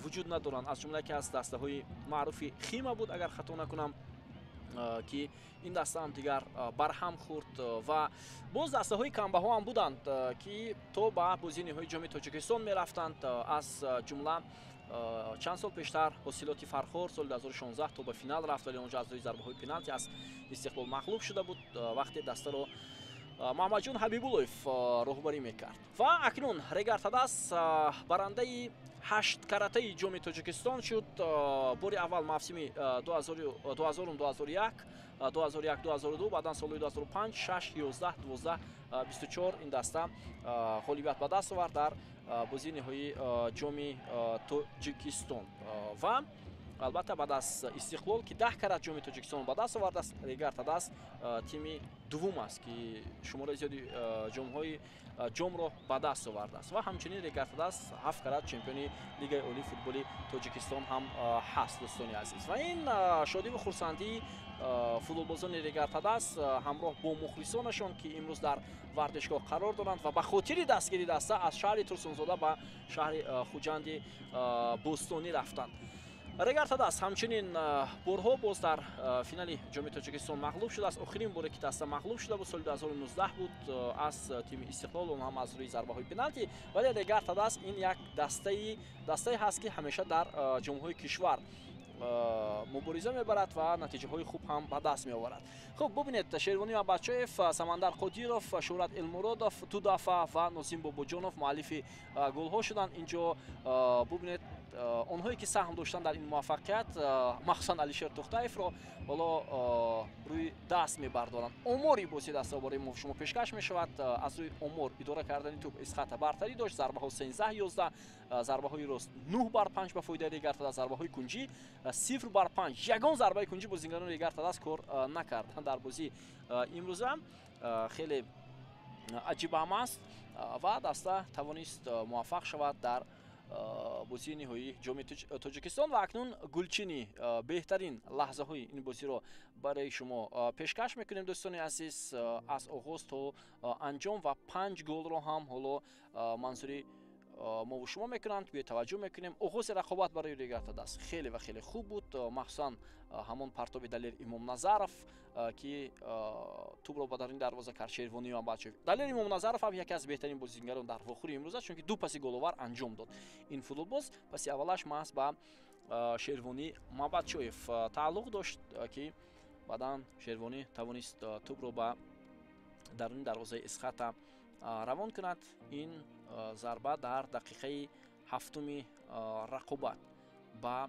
вуҷуд надоранд. аз ҷумла яке аз дастаҳои маъруфи Хима буд агар хато накунам, ки ин даста ҳам дигар барҳам хурд ва боз дастаҳои камбаҳо ҳам буданд ки то ба бозии ниҳоии ҷоми Тоҷикистон мерафтанд. аз ҷумла чанд сол пештар ҳосилоти Фархор соли 2016 то ба финал рафт, вале онҷо аз рӯи зарбаҳои пеналти аз истиқлол мағлуб шуда буд. вақте дастаро маҳмаҷон ҳабибуллоев роҳбарӣ мекард. Ва акнун Регар Тадас барандаи 8 каратаи ҷоми Тоҷикистон шуд. бори аввал мавсими 2000-2001, 2001-2002, баъдан солҳои 2005, 6, 11, 12, 24 ин даста ғолибият ба даст овард дар бозии ниҳоии ҷоми Тоҷикистон. Ва албатта баъд аз истиқлол ки 10 карат ҷоми Тоҷикистон ба даст овардааст, Регар Тадас тими дуввум аст ки шумораи зиёди ҷомро ба даст овардааст. Ва ҳамчунин Регар Тадас 7 карат чемпиони Лигаи олии футболи Тоҷикистон ҳам ҳаст. дӯстони азиз, ва ин шодиву хурсандии футболбозони Регар Тадас ҳамроҳ бо мухлисонашон ки имрӯз дар вардишгоҳ қарор доранд ва ба хотири дастгирии даста аз шаҳри Турсунзода ба шаҳри хуҷанди бӯстонӣ рафтанд. Регар Тадас ҳамчунин борҳо боз дар финали ҷоми Тоҷикистон мағлуб шудааст. охирин боре ки даста мағлуб шуда буд соли 2019 буд аз тими Истиқлол, он ҳам аз рӯи зарбаҳои пеналти. вале Регар Тадас ин як дастае ҳаст ки ҳамеша дар ҷомҳои кишвар мубориза мебарад ва натиҷаҳои хуб ҳам ба даст меоварад. хуб бубинед, Шервонӣ Мамбатшоев, Самандар Қодиров, Шӯҳрат Элмуродов, Тудафа ва Нозим Бобоҷонов муаллифи голҳо шуданд. инҷо бубинед онҳое ки саҳм доштанд дар ин муваффақият, махсусан Алишер Тухтаевро ҳоло рӯи даст мебардоранд. омори бозии даста бораи шумо пешкаш мешавад. аз рӯи омор идора кардани туп Исхата бартарӣ дошт. зарбаҳо 13-11, зарбаҳои рост 9/5 ба фоидаи Регар Тадас, зарбаҳои кунҷӣ 0/5. ягон зарбаи кунҷӣ бозигарони Регар Тадас кор накарданд дар бозии имрӯза. хеле аҷиб ҳам аст ва даста тавонист муваффақ шавад дар бозии ниҳоии ҷоми Тоҷикистон. ва акнун гулчини беҳтарин лаҳзаҳои ин бозиро барои шумо пешкаш мекунем дӯстони азиз. аз оғоз то анҷом ва 5 голро ҳам ҳоло манзури мо ву шумо мекунанд. биё таваҷҷӯҳ мекунем. оғози рақобат барои Регар Тадас хеле ва хеле хуб буд, махсусан ҳамон партоби Далер Имомназаров ки тӯбро ба даруни дарвоза кард. Шервонӣ Мамбатшоев, Далер Имомназаров ҳам яке аз беҳтарин бозигарон дар вохӯри имрӯз аст, чунки ду паси головар анҷом дод ин футболбоз. паси аввалаш маҳз ба Шервонӣ Мамбатшоев тааллуқ дошт ки баъдан Шервонӣ тавонист тӯбро ба даруни дарвозаи Исхата равон кунад. ин зарба дар дақиқаи 7 рақобат ба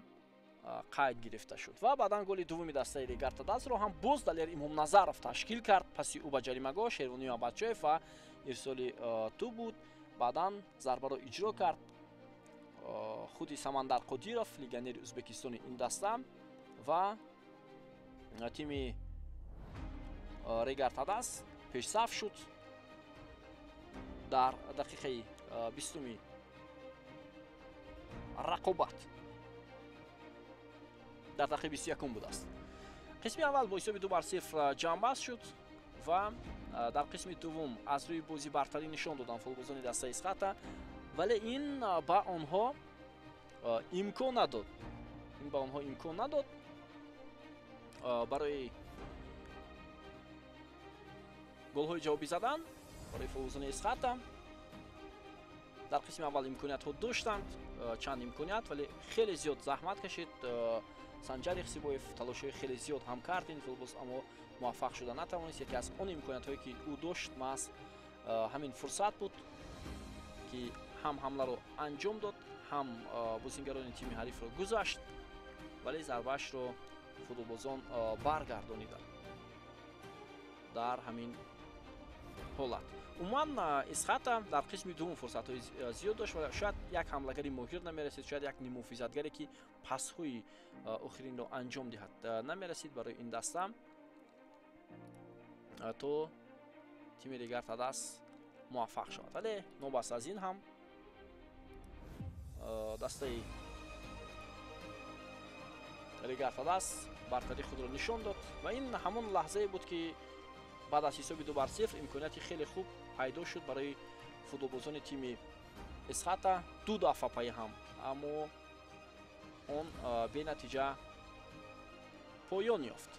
қайд гирифта шуд ва баъдан голи дуввуми дастаи Регар Тадасро ҳам боз Далер Имомназаров ташкил кард. паси ӯ ба ҷаримагоҳ Шервонӣ Мамбатшоев ва ирсоли тӯб буд. баъдан зарбаро иҷро кард худи Самандар Қодиров, легионери Ӯзбекистони ин даста, ва тими Регар Тадас пешсаф шуд дар дақиқаи 20 рақобат. дар дақиқаи 21 будааст. қисми аввал бо ҳисоби 2-0 ҷамъбаст шуд ва дар қисми дуввум аз рӯи бозӣ бартарӣ нишон доданд футболбозони дастаи Исхата, вале ин ба онҳо имкон надод барои голҳои ҷавобӣ задан барои футболбозони Исхата. дар қисми аввал имкониятҳо доштанд, чанд имконият, вале хеле зиёд заҳмат кашид. Санҷар Ихсибоев талошҳои хеле зиёд ҳам кард ин футболбоз, аммо муваффақ шуда натавонист. яке аз он имкониятҳое ки ӯ дошт маҳз ҳамин фурсат буд ки ҳам ҳамларо анҷом дод, ҳам бозингарони тими ҳарифро гузашт, вале зарбаашро футболбозон баргардониданд дар ҳамин ҳолат. умуман Исхата дар қисми дуввум фурсатҳои зиёд дошт, ва шояд як ҳамлагари моҳир намерасид, шояд як нимуҳофизатгаре ки пасҳои охиринро анҷом диҳад намерасид барои ин даста, то тими Регар Тадас муваффақ шавад. вале нобаст аз ин ҳам дастаи Регар Тадас бартарии худро нишон дод ва ин ҳамон лаҳзае буд ки баъд аз ҳисоби 2-0 имконияти хеле хуб пайдо шуд барои футболбозони тими Исхата. ду дафъа пай ҳам, аммо он бенатиҷа поён ёфт.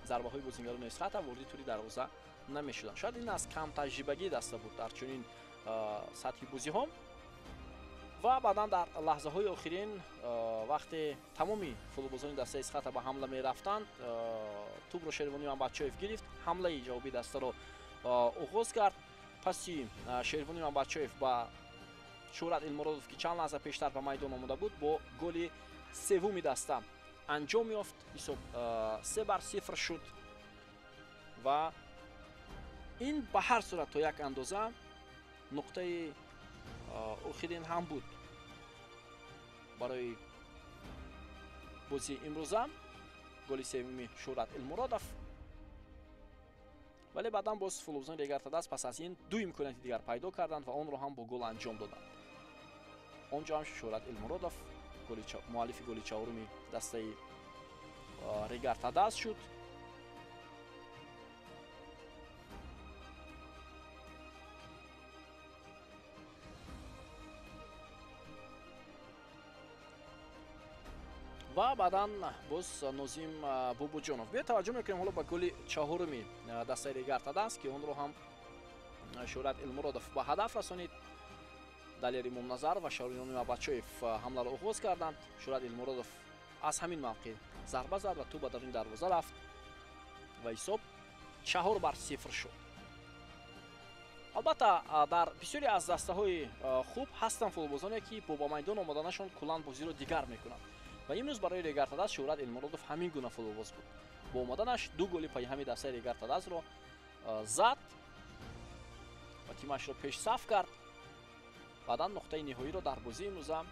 зарбаҳои бозингарони Исхата ворди тури дарвоза намешуданд. шояд ин аз камтаҷрибагии даста буд дар чунин сатҳи бозиҳо. ва баъдан дар лаҳзаҳои охирин вақте тамоми футболбозони дастаи Схата ба ҳамла мерафтанд, тӯбро Шервони Мамбатчоев гирифт, ҳамлаи ҷавоби дастаро оғоз кард. Паси Шервони Мамбатчоев ба Шӯҳрат Илмуродов, ки чанд лаҳза пештар ба майдон омода буд, бо голи севуми даста анҷом ёфт. Ҳисоб 3-0 шуд ва ин ба ҳар сурат то як андоза нуқтаи охирин ҳам буд барои бозии имрӯза, голи севуми Шӯҳрат Илмуродов. вале баъдан боз футболбозони Регардадаст пас аз ин ду имконияти дигар пайдо карданд ва онро ҳам бо гол анҷом доданд. онҷо ҳам Шӯҳрат Илмуродов муаллифи голи чаҳоруми дастаи Регардадаст шуд. ва баъдан боз Нозим Бобоҷонов. Бе таваҷҷӯҳ мекунем ҳоло ба голи чаҳоруми дастаи Регардадаст, ки онро ҳам Шӯҳрат Илмуродов ба ҳадаф расонид. Далери Момназаров ва Шаҳрёни Мамбатчоев ҳамларо оғоз карданд. Шӯҳрат Илмуродов аз ҳамин мавқеъ зарба зад ва тӯб ба даруни дарвоза рафт ва ҳисоб 4-0 шуд. албатта дар бисёре аз дастаҳои хуб ҳастанд футболбозоне, ки бо ба майдон омаданашон куллан бозиро дигар мекунанд. ва имрӯз барои Регардадаст Шӯҳрат Илмуродов ҳамин гуна футболбоз буд. бо омаданаш ду голи пайҳами дастаи Регардадастро зад ва тимашро пешсаф кард. баъдан нуқтаи ниҳоиро дар бозии имрӯза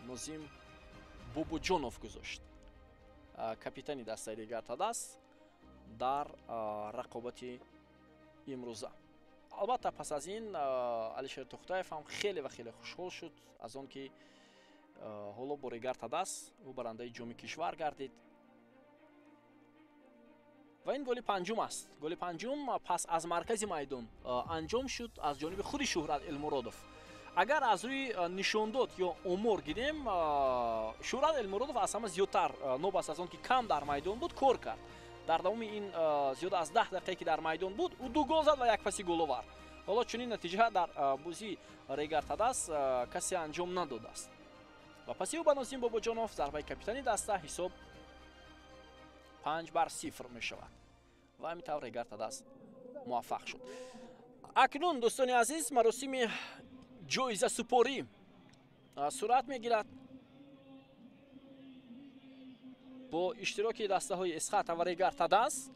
Нозим Бобоҷонов гузошт, капитани дастаи Регардадаст дар рақобати имрӯза. албатта пас аз ин Алишер Тухтаев ҳам хеле ва хеле хушҳол шуд аз он ки ҳоло бо Регардадаст ӯ барандаи ҷоми кишвар гардид. ва ин голи панҷум аст. голи панҷум пас аз маркази майдон анҷом шуд аз ҷониби худи Шӯҳрат Илмуродов. агар аз рӯи нишондод ё омор гирем, Шӯҳрат Илмуродов аз ҳама зиёдтар нобаст аз он ки кам дар майдон буд кор кард. дар давоми ин зиёда аз 10 дақиқае ки дар майдон буд, ӯ ду гол зад ва як паси головар. ҳоло чунин натиҷа дар бозии Регардадаст касе анҷом надодааст. ва паси ӯ ба Нозим Бобоҷонов зарбаи капитани даста ҳисоб 5-0 мешавад ва ҳамин тавр Регардадаст муваффақ шуд. акнун дӯстони азиз, маросими ҷоизасупорӣ сурат мегирад бо иштироки дастаҳои Эсхата ва Регардадаст.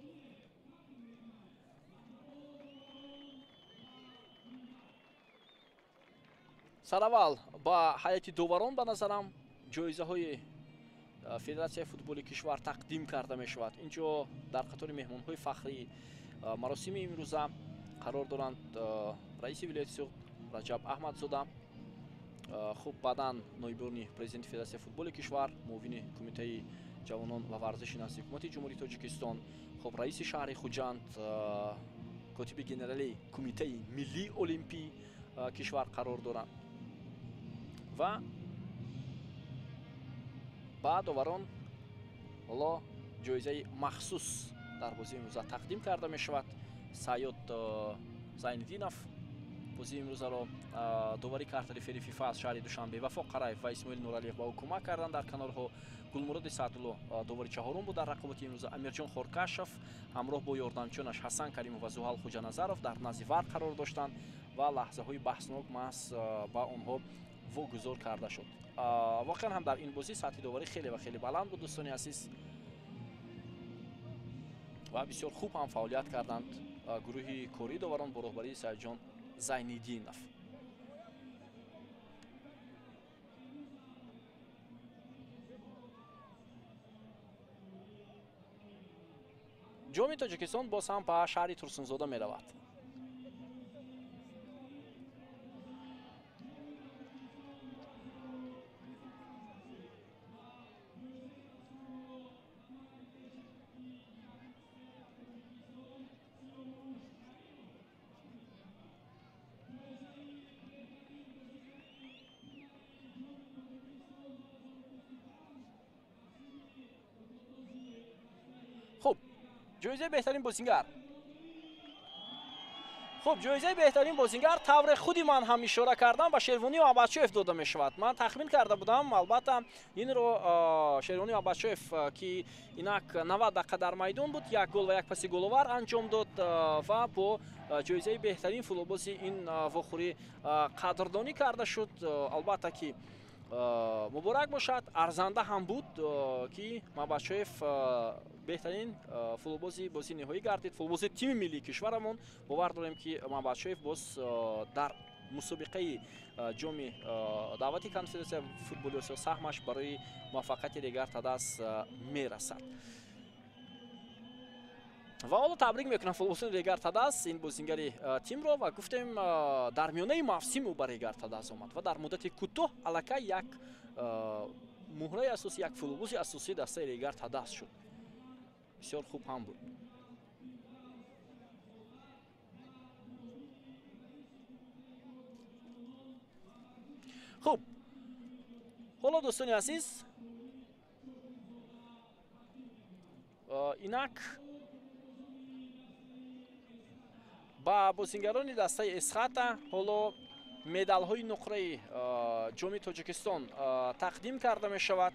сараввал ба ҳайати доварон ба назарам ҷоизаҳои Федератсияи футболи кишвар тақдим карда мешавад. инҷо дар қатори меҳмонҳои фахрии маросими имрӯза қарор доранд раиси вилояти суғд Раҷаб Аҳмадзода, хуб баъдан ноибони президенти Федератсияи футболи кишвар, муовини кумитаи ҷавонон ва варзиши назди ҳукумати ҷумҳурии Тоҷикистон, хуб раиси шаҳри Хуҷанд, котиби генералии кумитаи миллии олимпии кишвар қарор доранд ва ба доварон ҳоло ҷоизаи махсус дар бозии имрӯза тақдим карда мешавад. Саёд Зайниддинов бозии имрӯзаро доварӣ кард. рефери фифа аз шаҳри Душанбе Вафо Қараев ва Исмоил Нуралиев ба ӯ кӯмак карданд дар канорҳо. Гулмуроди Саъдулло довари чаҳорум буд дар рақобати имрӯза. Амирҷон Хоркашев ҳамроҳ бо ёрдамчонаш Ҳасан Каримов ва Зуҳал Хуҷаназаров дар назди вар қарор доштанд ва лаҳзаҳои баҳснок маҳз ба онҳо вогузор карда шуд. воқеан ҳам дар ин бозӣ сатҳи доварӣ хеле ва хеле баланд буд дӯстони азиз ва бисёр хуб ҳам фаъолият карданд гурӯҳи кории доварон бо роҳбарии Саидҷон Зайниддинов. ҷоми Тоҷикистон боз ҳам ба шаҳри Турсунзода меравад. хуб ҷоизаи беҳтарин бозингар خب جایزه بهترین بازیگر طور خودی من هم اشاره کردم به شیروانی مابدشویف داده می شود. من تخمین کرده بودم البته این رو شیروانی مابدشویف که اینک 90 دقیقه در میدان بود، یک گل و یک پاس گل‌آور انجام داد و با جایزه بهترین فوتبالبازی این واخوری قدردانی کرده شد. البته که مبارک باشد، ارزنده هم بود که مابدشویف بهترین فوتبالبازی بازی نهایی گردید، فوتبالبازی تیم ملی کشورمون. باور داریم که مابدشویف باز در مسابقه جام دعوتی کنفدراسیون فوتبال آسیا سهمش برای موفقیت ریگارد دست میرسد. و حالا تبریک میکنم فوتبالبازی ریگارد دست این بازیگری تیم رو و گفتیم در میانه موسم او برای ریگارد دست آمد و در مدت کوتاه الکی یک مهره اساسی، یک فوتبالبازی اساسی دسته ریگارد دست شد. بسیار خوب هم بود. خوب، حالا دوستان عزیز اینک با بازیگران دسته اسخاتا حالا مدال های نقره جام تاجیکستان تقدیم کرده می شود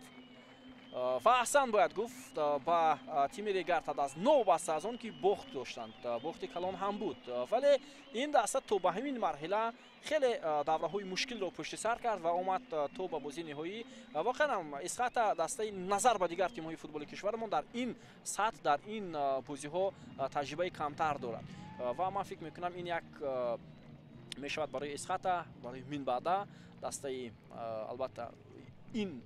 و احسن باید گفت با تیم ریگارد دست نو بسته از آن که باخت داشتند، باخت کلان هم بود، ولی این دسته تو به همین مرحله خیلی دوره های مشکل رو پشت سر کرد و آمد تو به بازی نهایی. واقعا هم اسخاتا دسته نظر به دیگر تیم های فوتبال کشورمون در این سطح در این بازی ها تجربه کمتر دارد و من فکر میکنم این یک می شود برای اسخاتا برای من بعدا دسته البته این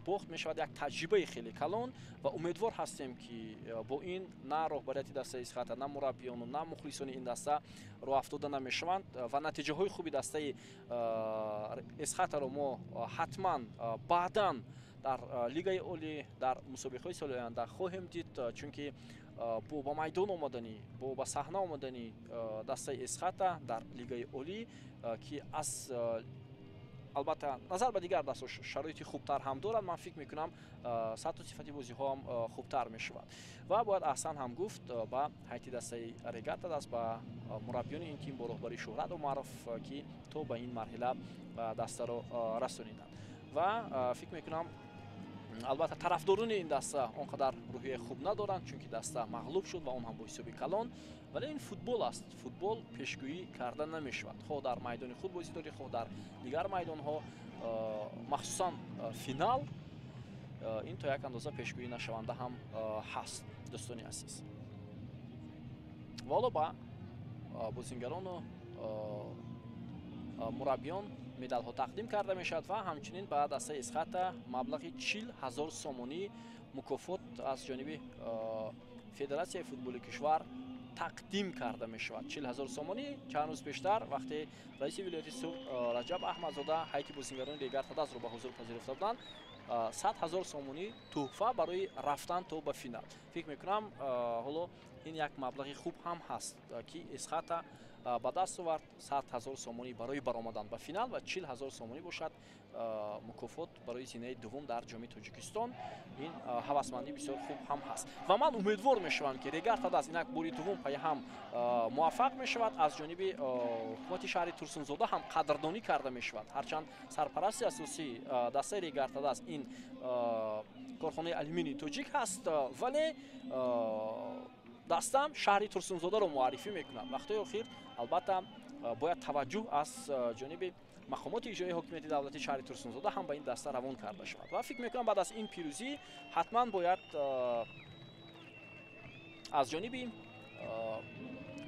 باخت می شود یک تجربه خیلی کلان و امیدوار هستیم که با این نه رهبریت دسته اسخاتا نه مربیان و نه مخلصان این دسته رو افتاده نمی شوند و نتیجه های خوبی دسته اسخاتا رو ما حتما بعدا در لیگ اولی در مسابقه های سال آینده خواهیم دید، چون که با میدان آمدنی با صحنه آمدنی دسته اسخاتا در لیگ اولی که از البته نظر به دیگر دسته شرایط خوبتر هم دارند، من فکر میکنم سطح و صفت بازی ها هم خوبتر می شود و باید احسن هم گفت با هیئت دسته ریگارد دست با مربیان این تیم با رهبری شهرت و معروف که تو به این مرحله دسته رو رسانیدند و فکر میکنم البته طرفداران این دسته آنقدر روحیه خوب ندارند چون که دسته مغلوب شد و اون هم با حساب کلان، ولی این فوتبال است، فوتبال پیشگویی کردن نمیشود، خود در میدان خود بازی داری خود در دیگر میدان ها مخصوصا فینال این تا یک اندازه پیشگویی نشونده هم هست. دوستان عزیز والا با بازیگران و مربیان مدال ها تقدیم کرده می شود و همچنین بعد از اسخاتا مبلغ 40,000 سومانی مکافات از جانب فدراسیون فوتبال کشور تقدیم کرده می شود. 40,000 سومانی چند روز پیشتر وقتی رئیس ولایت سوخ رجب احمدزاده هیئت بازیگران ریگارد دست رو به حضور پذیرفته بودند، 100,000 سومانی تحفه برای رفتن تو به فینال. فکر میکنم حالا این یک مبلغ خوب هم هست که اسخاتا با دست آورد. 100,000 سومانی برای برآمدن به فینال و 40,000 سومانی باشد مکافات برای زینه دوم در جام تاجیکستان. این هوسمندی بسیار خوب هم هست و من امیدوار میشوم که ریگارد از اینک بوری دوم پای هم موفق میشود. از جانب حکومت شهر ترسونزاده هم قدردانی کرده میشود، هرچند سرپرست اساسی دسته ریگارد از این کارخانه آلومینی تاجیک هست، ولی دستم شهر ترسونزاده رو معرفی میکنم. وقتی اخیر البته باید توجه از جانب مقامات اجرایی حکومت دولتی شهر ترسونزاده هم به این دسته روان کرده شود و فکر میکنم بعد از این پیروزی حتما باید از جانب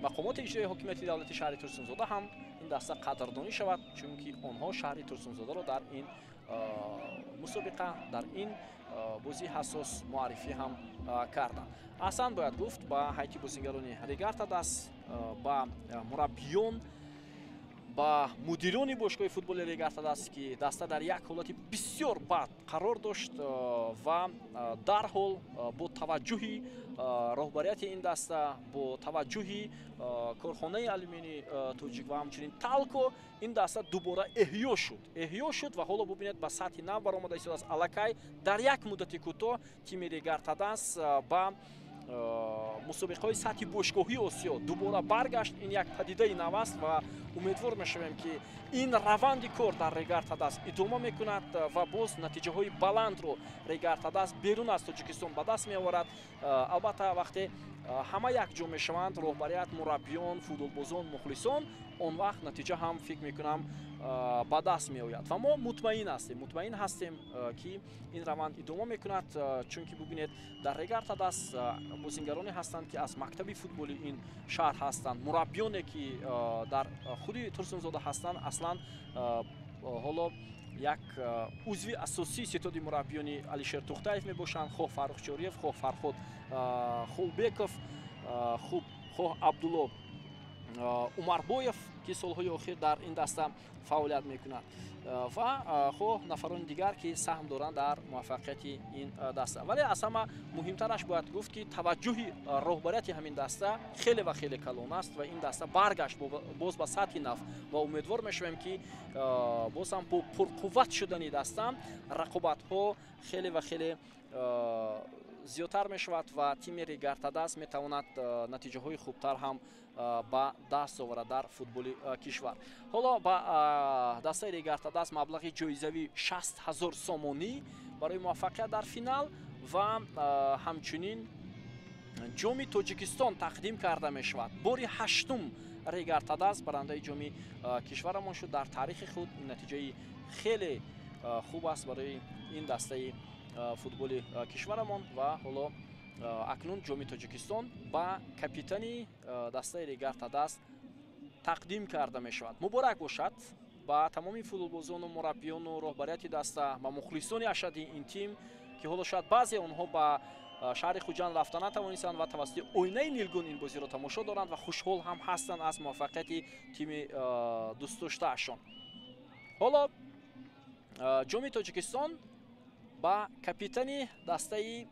مقامات اجرایی حکومت دولتی شهر ترسونزاده هم این دسته قدردانی شود، چون که آنها شهر ترسونزاده رو در این مسابقه در این بازی حساس معرفی هم کردند. اصلا باید گفت با هیئت بازیگران ریگارد دست، با مربیان، با مدیران باشگاه فوتبال ریگارد دست که دسته در یک حالت بسیار بد قرار داشت و در حال با توجه رهبریت این دسته، با توجه کارخانه آلومینی تاجیک و همچنین تالکو این دسته دوباره احیا شد و حالا ببینید به سطح نو برآمده است. الکی در یک مدت کوتاه تیم ریگارد دست با мусобиқаҳои сатҳи бошгоҳии осиё дубора баргашт, ин як падидаи нав аст ва умедвор мешавем ки ин раванди кор дар Регартадаст идома мекунад ва боз натиҷаҳои баландро Регартадаст берун аз Тоҷикистон ба даст меоварад. Албатта вақте ҳама якҷо мешаванд, роҳбарият, мураббиён, футболбозон, мухлисон, он вақт натиҷа ҳам фикр мекунам ба даст меояд ва мо мутмаин ҳастем ки ин раванд идома мекунад, чунки бубинед дар Регартадаст бозингароне ҳастанд ки аз мактаби футболи ин шаҳр ҳастанд, мураббиёне ки дар худи Турсунзода ҳастанд аслан ҳоло як узви асосии ситоди мураббиёни Алишер Тухтаев мебошанд, хоҳ Фаррух Чориев, хоҳ Фарход Холбеков, хоҳ Абдулло Умарбоев ки солҳои охир дар ин даста фаъолият мекунад ва хоҳ нафарони дигар ки саҳм доранд дар муваффақияти ин даста. Вале аз ҳама муҳимтараш бояд гуфт ки таваҷҷӯҳи роҳбарияти ҳамин даста хеле ва хеле калон аст ва ин даста баргашт боз ба сатҳи нав ва умедвор мешавем ки боз ҳам бо пурқувват шудани даста рақобатҳо хеле ва хеле зиёдтар мешавад ва тими Регартадаст метавонад натиҷаҳои хубтар ҳам ба даст оварад дар футболи кишвар. Ҳоло ба дастаи Регартадаст маблағи ҷоизавӣ 60 000 сомонӣ барои муваффақият дар финал ва ҳамчунин ҷоми Тоҷикистон тақдим карда мешавад. Бори 8-ум Регартадаст барандаи ҷоми кишварамон шуд. Дар таърихи худ ин натиҷаи хеле хуб аст барои ин дастаи футболи кишварамон ва ҳоло акнун ҷоми Тоҷикистон ба капитани дастаи Регартадаст тақдим карда мешавад. Муборак бошад ба тамоми футболбозону мураббиёну роҳбарияти даста ва мухлисони ашади ин тим ки ҳоло шояд баъзе онҳо ба шаҳри Хуҷанд рафта натавонистанд ва тавассути оинаи нилгун ин бозиро тамошо доранд ва хушҳол ҳам ҳастанд аз муваффақияти тими дӯстдоштаашон. ҳоло ҷоми Тоҷикистон ба капитани дастаи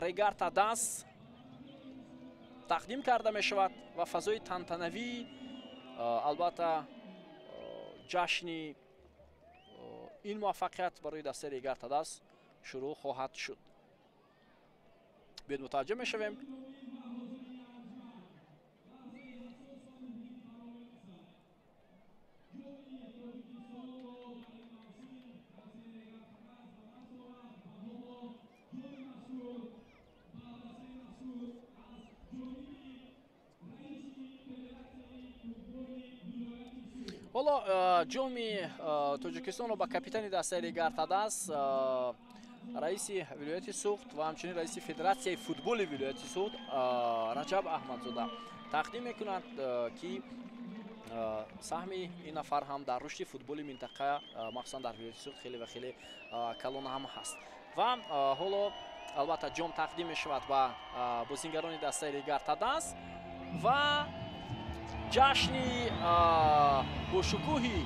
Регартадаст тақдим карда мешавад ва фазои тантанавӣ, албатта ҷашни ин муваффақият барои дастаи Регартадаст шурӯъ хоҳад шуд. биёед мутаваҷҷӯҳ мешавем. ҳоло ҷоми Тоҷикистонро ба капитани дастаи Регартадаст раиси вилояти Суғд ва ҳамчунин раиси Федератсияи футболи вилояти Суғд Раҷаб Аҳмадзода тақдим мекунад ки саҳми ин нафар ҳам дар рушди футболи минтақа махсусан дар вилояти Суғд хеле ва хеле калон ҳам ҳаст. Ва ҳоло албатта ҷом тақдим мешавад ба бозингарони дастаи Регартадаст ва ҷашни бошукӯҳи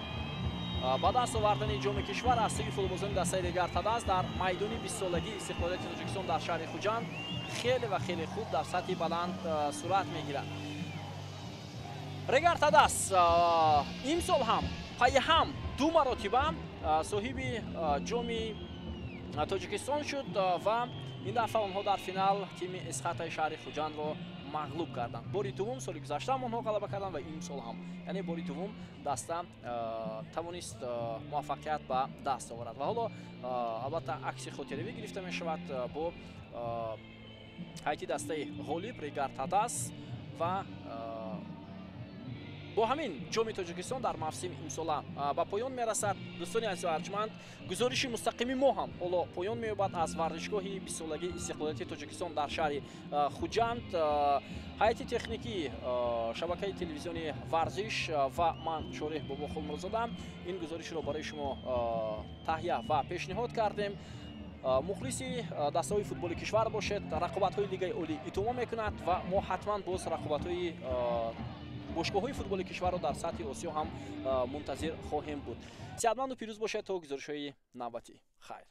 ба даст овардани ҷоми кишвар аз сӯи футболбозони дастаи Регартадаст дар майдони 20-солагии истиқлолияти Тоҷикистон дар шаҳри Хуҷанд хеле ва хеле хуб дар сатҳи баланд сурат мегирад. Регартадаст имсол ҳам пайҳам ду маротиба соҳиби ҷоми Тоҷикистон шуд ва ин дафъа онҳо дар финал тими Эсхатаи шаҳри Хуҷандро мағлуб карданд. Бори дуввум соли гузашта ҳам онҳо ғалаба карданд ва имсол ҳам, яъне бори дуввум даста тавонист муваффақият ба даст оварад. Ва ҳоло албатта акси хотиравӣ гирифта мешавад бо ҳайати дастаи ғолиб Регартадаст ва бо ҳамин ҷоми Тоҷикистон дар мавсими имсола ба поён мерасад. дӯстони азизу арҷманд, гузориши мустақими мо ҳам ҳоло поён меёбад аз варзишгоҳи 20-солагии истиқлолияти Тоҷикистон дар шаҳри Хуҷанд. ҳайати техникии шабакаи телевизиони варзиш ва ман Шорих Бобо Хулмурзода ин гузоришро барои шумо таҳия ва пешниҳод кардем. мухлиси дастаҳои футболи кишвар бошед. рақобатҳои лигаи олӣ идома мекунад ва мо ҳатман боз рақобатҳои бошгоҳҳои футболи кишварро дар сатҳи Осиё ҳам мунтазир хоҳем буд. сеҳатманду пирӯз бошед то гузоришҳои навбатӣ. хайр.